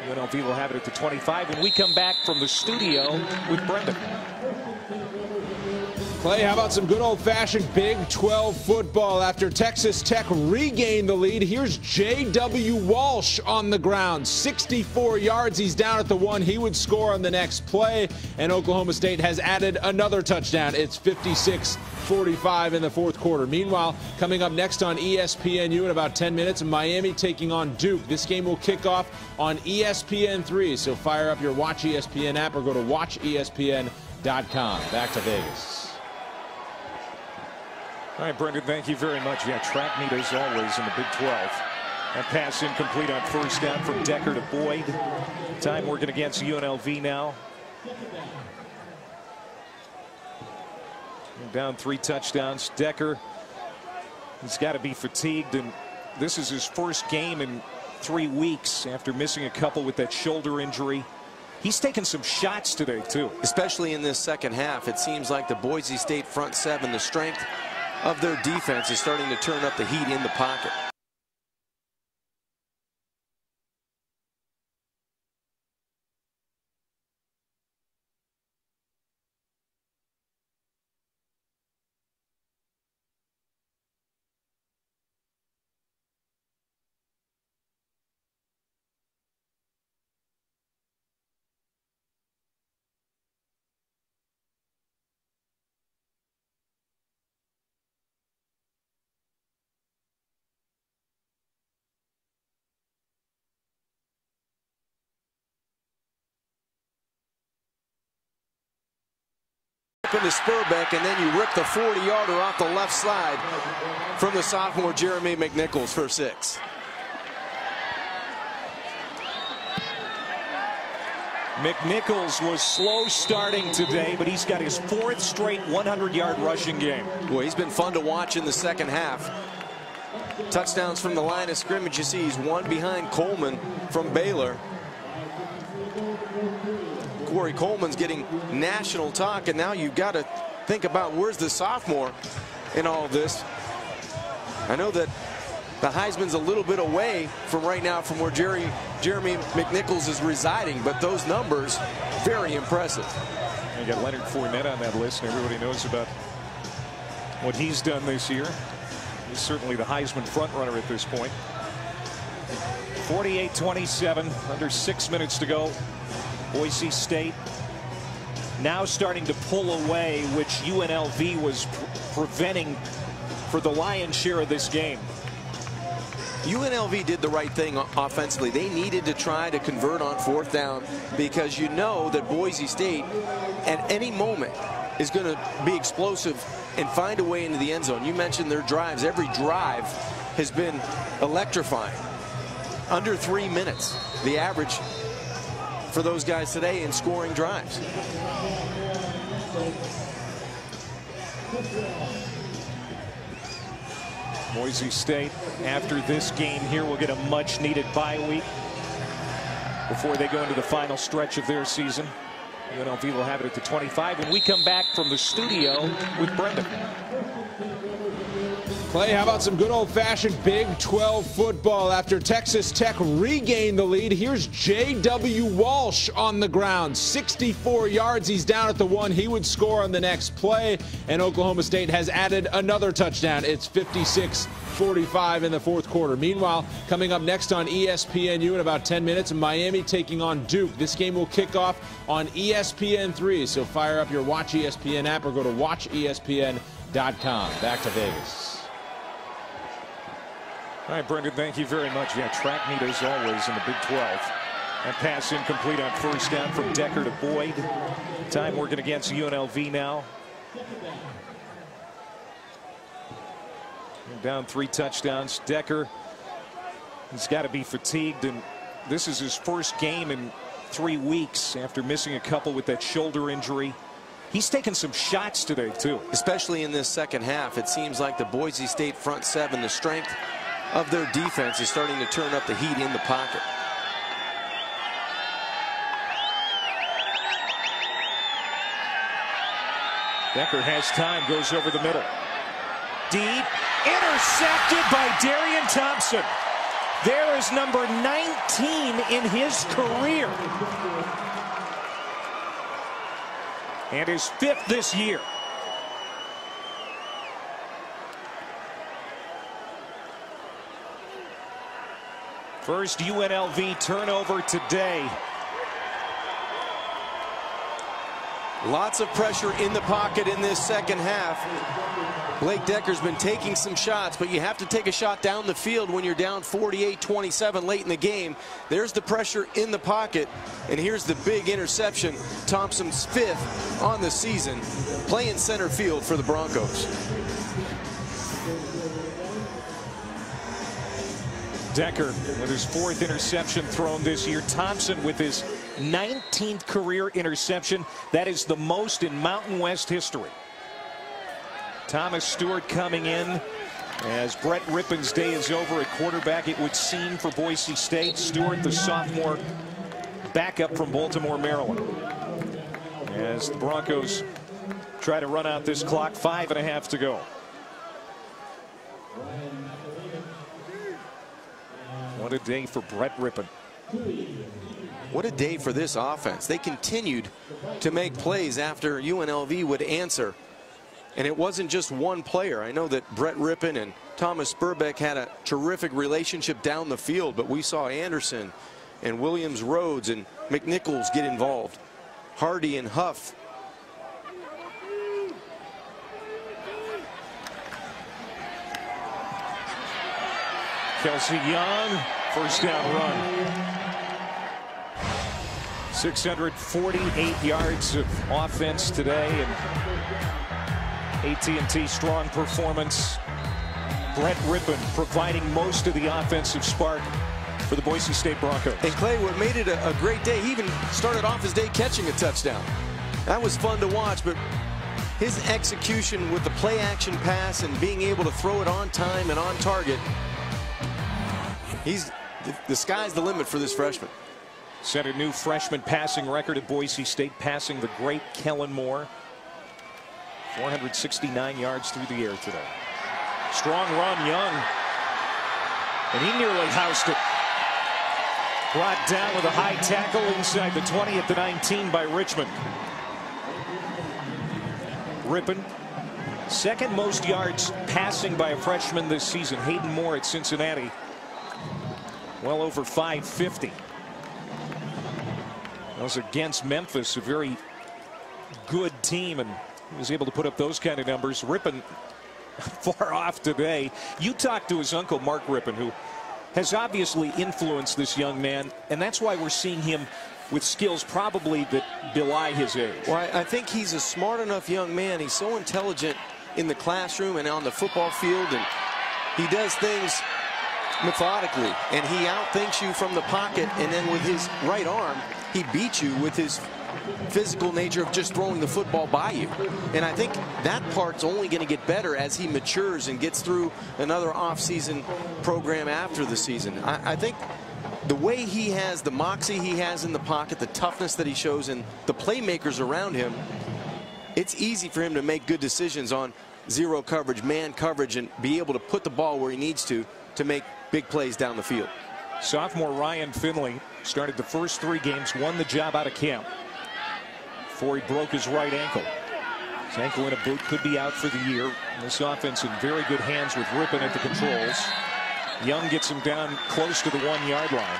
S1: UNLV will have it at the 25 when we come back from the studio with Brendan.
S5: Clay, how about some good old-fashioned Big 12 football? After Texas Tech regained the lead, here's J.W. Walsh on the ground. 64 yards. He's down at the 1. He would score on the next play. And Oklahoma State has added another touchdown. It's 56-45 in the 4th quarter. Meanwhile, coming up next on ESPNU in about 10 minutes, Miami taking on Duke. This game will kick off on ESPN3. So fire up your Watch ESPN app or go to watchespn.com. Back to Vegas.
S1: All right, Brendan, thank you very much. Yeah, track meet as always in the Big 12. That pass incomplete on first down from Decker to Boyd. Time working against UNLV now. Down 3 touchdowns. Decker, he's got to be fatigued, and this is his first game in 3 weeks after missing a couple with that shoulder injury. He's taken some shots today, too.
S2: Especially in this second half. It seems like the Boise State front seven, the strength of their defense, is starting to turn up the heat in the pocket. Into Spurbeck, and then you rip the 40-yarder off the left side from the sophomore Jeremy McNichols for 6.
S1: McNichols was slow starting today, but he's got his 4th straight 100-yard rushing game.
S2: Well, he's been fun to watch in the second half. Touchdowns from the line of scrimmage. You see he's one behind Coleman from Baylor. Corey Coleman's getting national talk, and now you've got to think about where's the sophomore in all of this. I know that the Heisman's a little bit away from right now from where Jeremy McNichols is residing, but those numbers, very impressive.
S1: You got Leonard Fournette on that list, and everybody knows about what he's done this year. He's certainly the Heisman frontrunner at this point. 48-27, under 6 minutes to go. Boise State now starting to pull away, which UNLV was preventing for the lion's share of this game.
S2: UNLV did the right thing offensively. They needed to try to convert on 4th down, because you know that Boise State at any moment is going to be explosive and find a way into the end zone. You mentioned their drives. Every drive has been electrifying. Under 3 minutes, the average for those guys today in scoring drives.
S1: Boise State, after this game here, will get a much-needed bye week before they go into the final stretch of their season. UNLV will have it at the 25 when we come back from the studio with Brendan.
S5: Clay, how about some good old-fashioned Big 12 football? After Texas Tech regained the lead, here's J.W. Walsh on the ground. 64 yards. He's down at the 1. He would score on the next play. And Oklahoma State has added another touchdown. It's 56-45 in the 4th quarter. Meanwhile, coming up next on ESPNU in about 10 minutes, Miami taking on Duke. This game will kick off on ESPN3. So fire up your Watch ESPN app or go to watchespn.com. Back to Vegas.
S1: All right, Brendan, thank you very much. Yeah, track meet as always in the Big 12. That pass incomplete on first down from Decker to Boyd. Time working against UNLV now. Down 3 touchdowns. Decker, he's got to be fatigued, and this is his first game in 3 weeks after missing a couple with that shoulder injury. He's taken some shots today, too.
S2: Especially in this second half. It seems like the Boise State front seven, the strength of their defense, is starting to turn up the heat in the pocket.
S1: Decker has time, goes over the middle. Deep, intercepted by Darian Thompson. There is number 19 in his career. And his 5th this year. First UNLV turnover today.
S2: Lots of pressure in the pocket in this second half. Blake Decker's been taking some shots, but you have to take a shot down the field when you're down 48-27 late in the game. There's the pressure in the pocket, and here's the big interception. Thompson's 5th on the season, playing center field for the Broncos.
S1: Decker with his 4th interception thrown this year. Thompson with his 19th career interception. That is the most in Mountain West history. Thomas Stewart coming in as Brett Rippon's day is over at quarterback, it would seem, for Boise State. Stewart, the sophomore backup from Baltimore, Maryland. As the Broncos try to run out this clock, 5.5 to go. What a day for Brett Rippon.
S2: What a day for this offense. They continued to make plays after UNLV would answer. And it wasn't just one player. I know that Brett Rippon and Thomas Burbeck had a terrific relationship down the field, but we saw Anderson and Williams Rhodes and McNichols get involved. Hardy and Huff.
S1: Kelsey Young, first down run. 648 yards of offense today, and AT&T strong performance. Brett Rippon providing most of the offensive spark for the Boise State Broncos.
S2: And Clay, what made it a great day, he even started off his day catching a touchdown. That was fun to watch, but his execution with the play action pass and being able to throw it on time and on target, the sky's the limit for this freshman.
S1: Set a new freshman passing record at Boise State, passing the great Kellen Moore. 469 yards through the air today. Strong run, Young. And he nearly housed it. Brought down with a high tackle inside the 20 at the 19 by Richmond. Rippon, second most yards passing by a freshman this season. Hayden Moore at Cincinnati, well over 550. That was against Memphis, a very good team, and he was able to put up those kind of numbers. Rippon far off today. You talked to his uncle, Mark Rippon, who has obviously influenced this young man, and that's why we're seeing him with skills probably that belie his age.
S2: Well, I think he's a smart enough young man. He's so intelligent in the classroom and on the football field, and he does things methodically, and he outthinks you from the pocket, and then with his right arm, he beats you with his physical nature of just throwing the football by you. And I think that part's only going to get better as he matures and gets through another off-season program after the season. I think the way he has, the moxie he has in the pocket, the toughness that he shows, and the playmakers around him, it's easy for him to make good decisions on zero coverage, man coverage, and be able to put the ball where he needs to make big plays down the field.
S1: Sophomore Ryan Finley started the first 3 games, won the job out of camp before he broke his right ankle. His ankle in a boot, could be out for the year. This offense in very good hands with Rippon at the controls. Young gets him down close to the 1-yard line.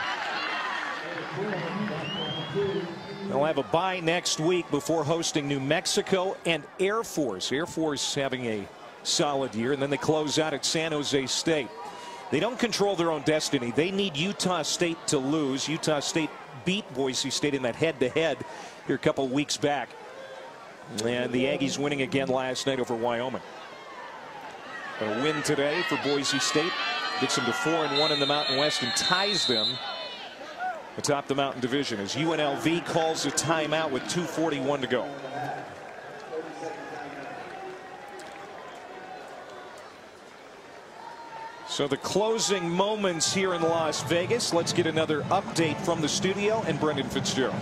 S1: They'll have a bye next week before hosting New Mexico and Air Force. Air Force having a solid year, and then they close out at San Jose State. They don't control their own destiny. They need Utah State to lose. Utah State beat Boise State in that head-to-head here a couple weeks back. And the Aggies winning again last night over Wyoming. A win today for Boise State gets them to 4-1 in the Mountain West and ties them atop the Mountain Division as UNLV calls a timeout with 2:41 to go. So the closing moments here in Las Vegas. Let's get another update from the studio and Brendan Fitzgerald.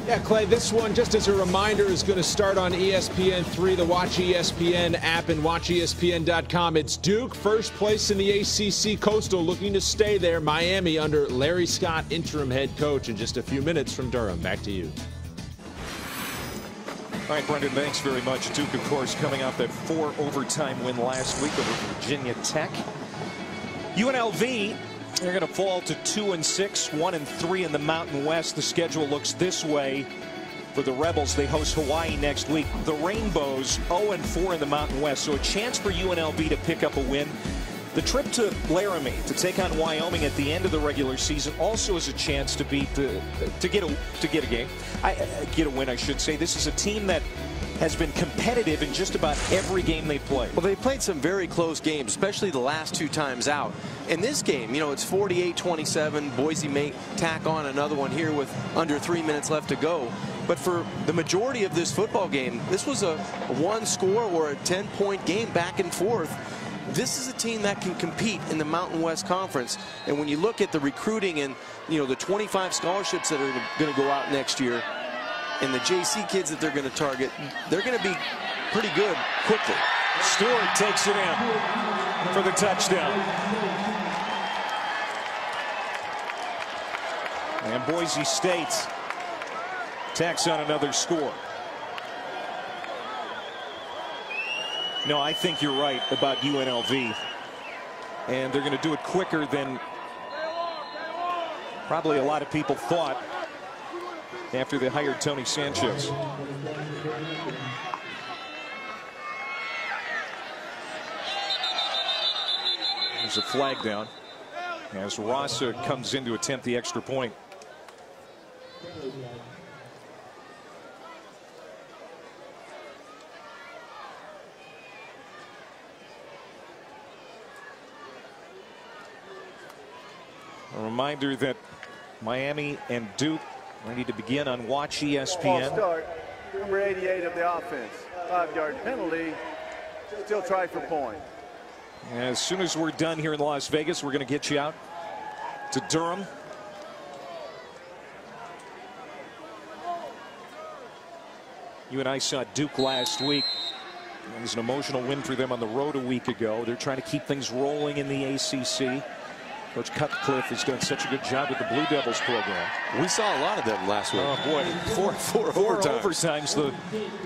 S5: Yeah, Clay, this one, just as a reminder, is going to start on ESPN3, the Watch ESPN app, and WatchESPN.com. It's Duke, first place in the ACC Coastal, looking to stay there. Miami under Larry Scott, interim head coach, in just a few minutes from Durham. Back to you.
S1: All right, Brendan, thanks very much. Duke, of course, coming off that 4 overtime win last week over Virginia Tech. UNLV, they're going to fall to 2-6, 1-3 in the Mountain West. The schedule looks this way for the Rebels. They host Hawaii next week. The Rainbows 0-4 in the Mountain West, so a chance for UNLV to pick up a win. The trip to Laramie to take on Wyoming at the end of the regular season also is a chance to beat get a win, I should say. This is a team that has been competitive in just about every game they played.
S2: Well, they played some very close games, especially the last 2 times out. In this game, you know, it's 48-27. Boise may tack on another one here with under 3 minutes left to go. But for the majority of this football game, this was a 1-score or a 10-point game back and forth. This is a team that can compete in the Mountain West Conference. And when you look at the recruiting and, you know, the 25 scholarships that are going to go out next year and the JC kids that they're going to target, they're going to be pretty good quickly.
S1: Stewart takes it in for the touchdown. And Boise State tacks on another score. No, I think you're right about UNLV. And they're going to do it quicker than probably a lot of people thought after they hired Tony Sanchez. There's a flag down as Rasa comes in to attempt the extra point. A reminder that Miami and Duke ready to begin on Watch ESPN.
S3: Start, number 88 of the offense. 5-yard penalty. Still try for point.
S1: As soon as we're done here in Las Vegas, we're going to get you out to Durham. You and I saw Duke last week. It was an emotional win for them on the road a week ago. They're trying to keep things rolling in the ACC. Coach Cutcliffe has done such a good job with the Blue Devils program.
S2: We saw a lot of them last week.
S1: Oh boy, four overtimes, the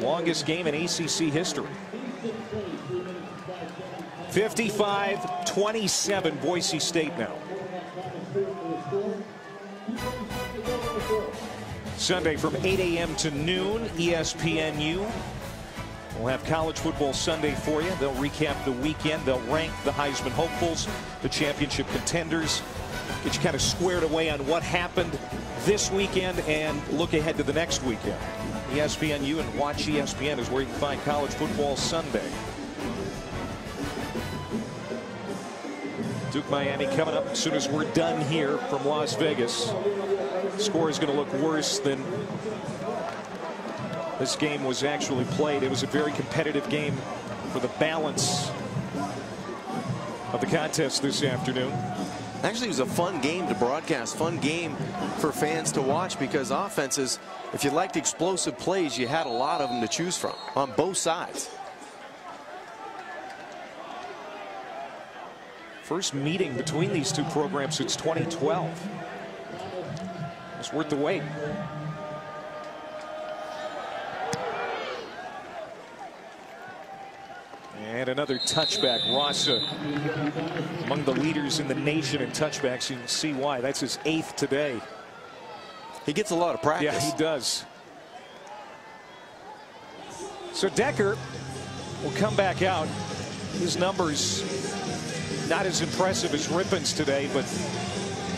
S1: longest game in ACC history. 55-27 Boise State now. Sunday from 8 a.m. to noon, ESPNU. We'll have College Football Sunday for you. They'll recap the weekend. They'll rank the Heisman hopefuls, the championship contenders, get you kind of squared away on what happened this weekend and look ahead to the next weekend. ESPNU and Watch ESPN is where you can find College Football Sunday. Duke Miami coming up as soon as we're done here from Las Vegas. Score is going to look worse than this game was actually played. It was a very competitive game for the balance of the contest this afternoon.
S2: Actually, it was a fun game to broadcast, fun game for fans to watch because offenses, if you liked explosive plays, you had a lot of them to choose from on both sides.
S1: First meeting between these two programs since 2012. It's worth the wait. And another touchback. Rasa among the leaders in the nation in touchbacks. You can see why. That's his 8th today.
S2: He gets a lot of practice.
S1: Yeah, he does. So Decker will come back out. His numbers not as impressive as Rippon's today, but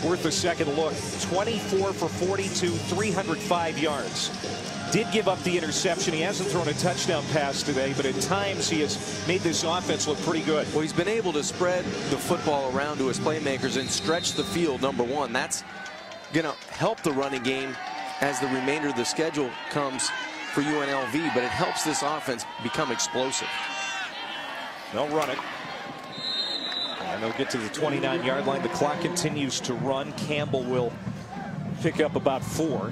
S1: worth a second look. 24 for 42, 305 yards. Did give up the interception. He hasn't thrown a touchdown pass today, but at times he has made this offense look pretty good.
S2: Well, he's been able to spread the football around to his playmakers and stretch the field, number one. That's going to help the running game as the remainder of the schedule comes for UNLV, but it helps this offense become explosive.
S1: They'll run it. And they'll get to the 29-yard line. The clock continues to run. Campbell will pick up about 4.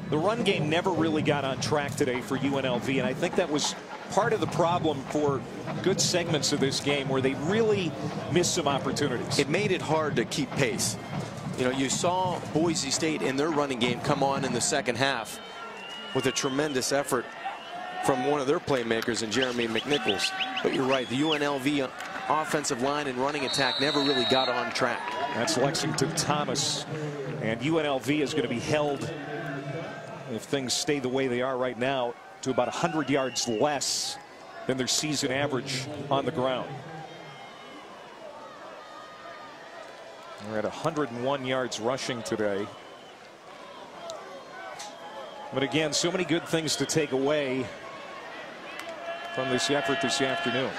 S1: The run game never really got on track today for UNLV, and I think that was part of the problem for good segments of this game where they really missed some opportunities.
S2: It made it hard to keep pace. You know, you saw Boise State in their running game come on in the second half with a tremendous effort from one of their playmakers in Jeremy McNichols. But you're right, the UNLV offensive line and running attack never really got on track.
S1: That's Lexington Thomas, and UNLV is going to be held, if things stay the way they are right now, to about 100 yards less than their season average on the ground. We're at 101 yards rushing today. But again, so many good things to take away from this effort this afternoon.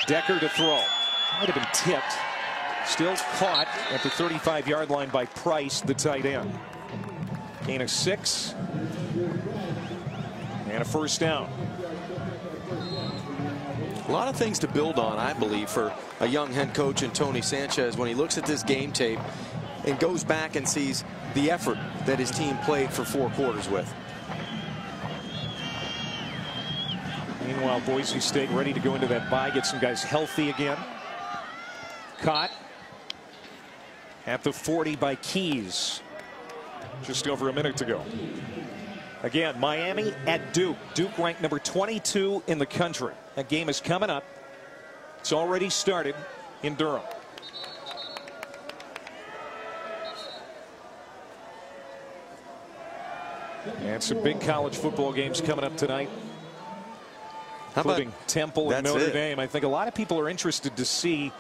S1: Decker to throw. Might have been tipped. Still caught at the 35-yard line by Price, the tight end. Gain of 6. And a first down.
S2: A lot of things to build on, I believe, for a young head coach in Tony Sanchez when he looks at this game tape and goes back and sees the effort that his team played for 4 quarters with.
S1: Meanwhile, Boise State ready to go into that bye, get some guys healthy again. Caught at the 40 by Keys just over a minute to go. Again, Miami at Duke. Duke ranked number 22 in the country. That game is coming up. It's already started in Durham. And some big college football games coming up tonight, including Temple and Notre Dame. I think a lot of people are interested to see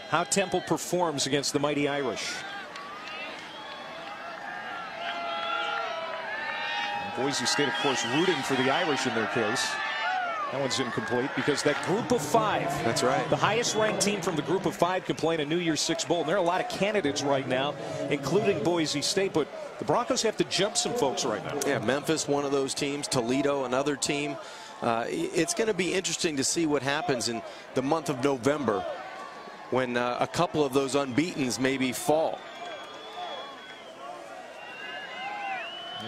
S1: how Temple performs against the mighty Irish. And Boise State, of course, rooting for the Irish in their case. That one's incomplete because that group of 5.
S2: That's right.
S1: The highest ranked team from the group of 5 can play in a New Year's Six Bowl. And there are a lot of candidates right now, including Boise State. But the Broncos have to jump some folks right now.
S2: Yeah, Memphis, one of those teams. Toledo, another team. It's going to be interesting to see what happens in the month of November when a couple of those unbeatens maybe fall.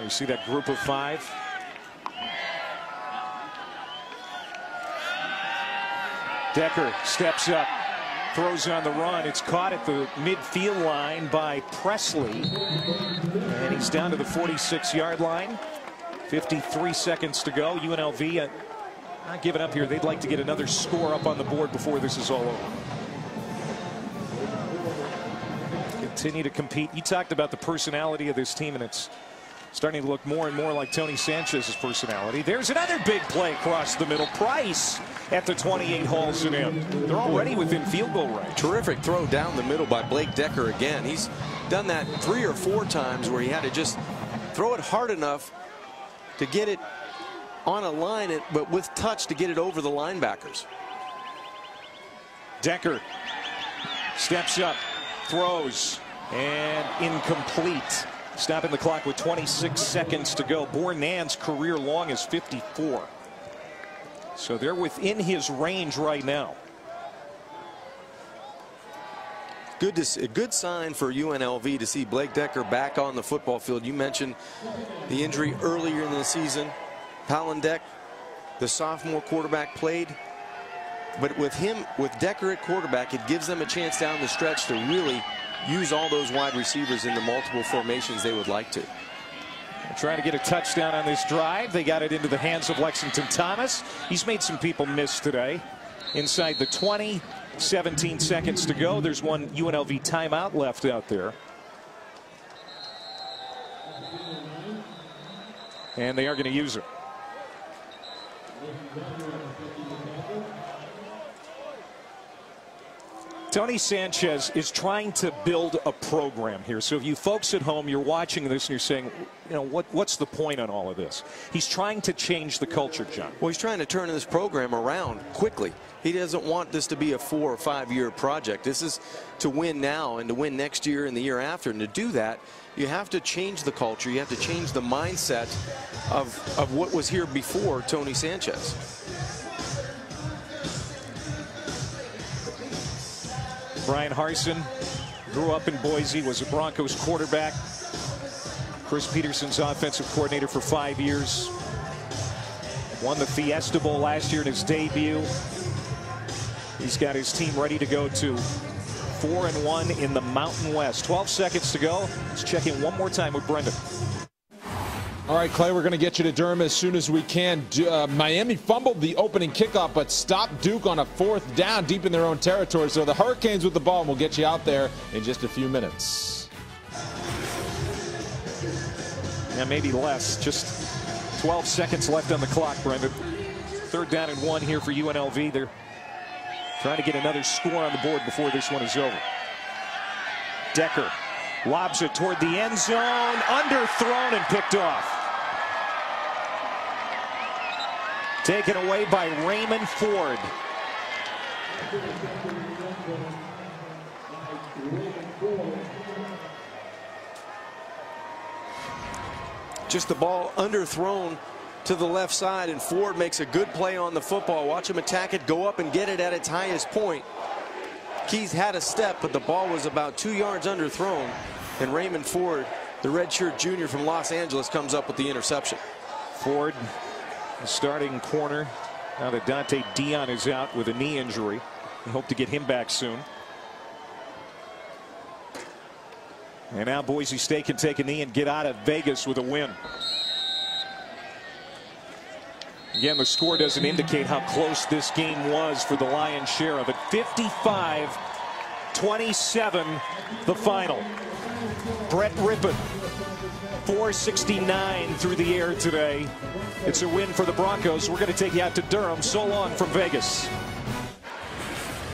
S1: You see that group of 5. Decker steps up, throws on the run. It's caught at the midfield line by Presley. And he's down to the 46-yard line. 53 seconds to go. UNLV not giving up here. They'd like to get another score up on the board before this is all over. Continue to compete. You talked about the personality of this team, and it's starting to look more and more like Tony Sanchez's personality. There's another big play across the middle. Price at the 28 hauls it in. They're already within field goal range.
S2: Terrific throw down the middle by Blake Decker again. He's done that 3 or 4 times where he had to just throw it hard enough to get it on a line, but with touch to get it over the linebackers.
S1: Decker steps up, throws, and incomplete. Stopping the clock with 26 seconds to go. Bournon's career long is 54. So they're within his range right now.
S2: A good sign for UNLV to see Blake Decker back on the football field. You mentioned the injury earlier in the season. Palandek, the sophomore quarterback, played. But with Decker at quarterback, it gives them a chance down the stretch to really use all those wide receivers in the multiple formations they would like to.
S1: Trying to get a touchdown on this drive. They got it into the hands of Lexington Thomas. He's made some people miss today. Inside the 20, 17 seconds to go. There's one UNLV timeout left out there. And they are going to use it. Tony Sanchez is trying to build a program here. So if you folks at home, you're watching this and you're saying, you know, what's the point on all of this? He's trying to change the culture, John.
S2: Well, he's trying to turn this program around quickly. He doesn't want this to be a 4 or 5 year project. This is to win now and to win next year and the year after. And to do that, you have to change the culture. You have to change the mindset of what was here before Tony Sanchez.
S1: Brian Harsin grew up in Boise, was a Broncos quarterback. Chris Peterson's offensive coordinator for 5 years. Won the Fiesta Bowl last year in his debut. He's got his team ready to go to 4-1 in the Mountain West. 12 seconds to go. Let's check in one more time with Brendan.
S5: All right, Clay, we're going to get you to Durham as soon as we can. Miami fumbled the opening kickoff, but stopped Duke on a 4th down deep in their own territory. So the Hurricanes with the ball, and we'll get you out there in just a few minutes.
S1: Yeah, maybe less. Just 12 seconds left on the clock, Brendan. 3rd down and 1 here for UNLV. They're trying to get another score on the board before this one is over. Decker lobs it toward the end zone, underthrown and picked off. Taken away by Raymond Ford.
S2: Just the ball underthrown to the left side, and Ford makes a good play on the football. Watch him attack it, go up and get it at its highest point. Keith had a step, but the ball was about 2 yards underthrown, and Raymond Ford, the redshirt junior from Los Angeles, comes up with the interception.
S1: Ford, the starting corner. Now that Dante Dion is out with a knee injury. We hope to get him back soon. And now Boise State can take a knee and get out of Vegas with a win. Again, the score doesn't indicate how close this game was for the lion's share of it. 55-27, the final. Brett Rippon, 469 through the air today. It's a win for the Broncos. We're going to take you out to Durham. So long from Vegas.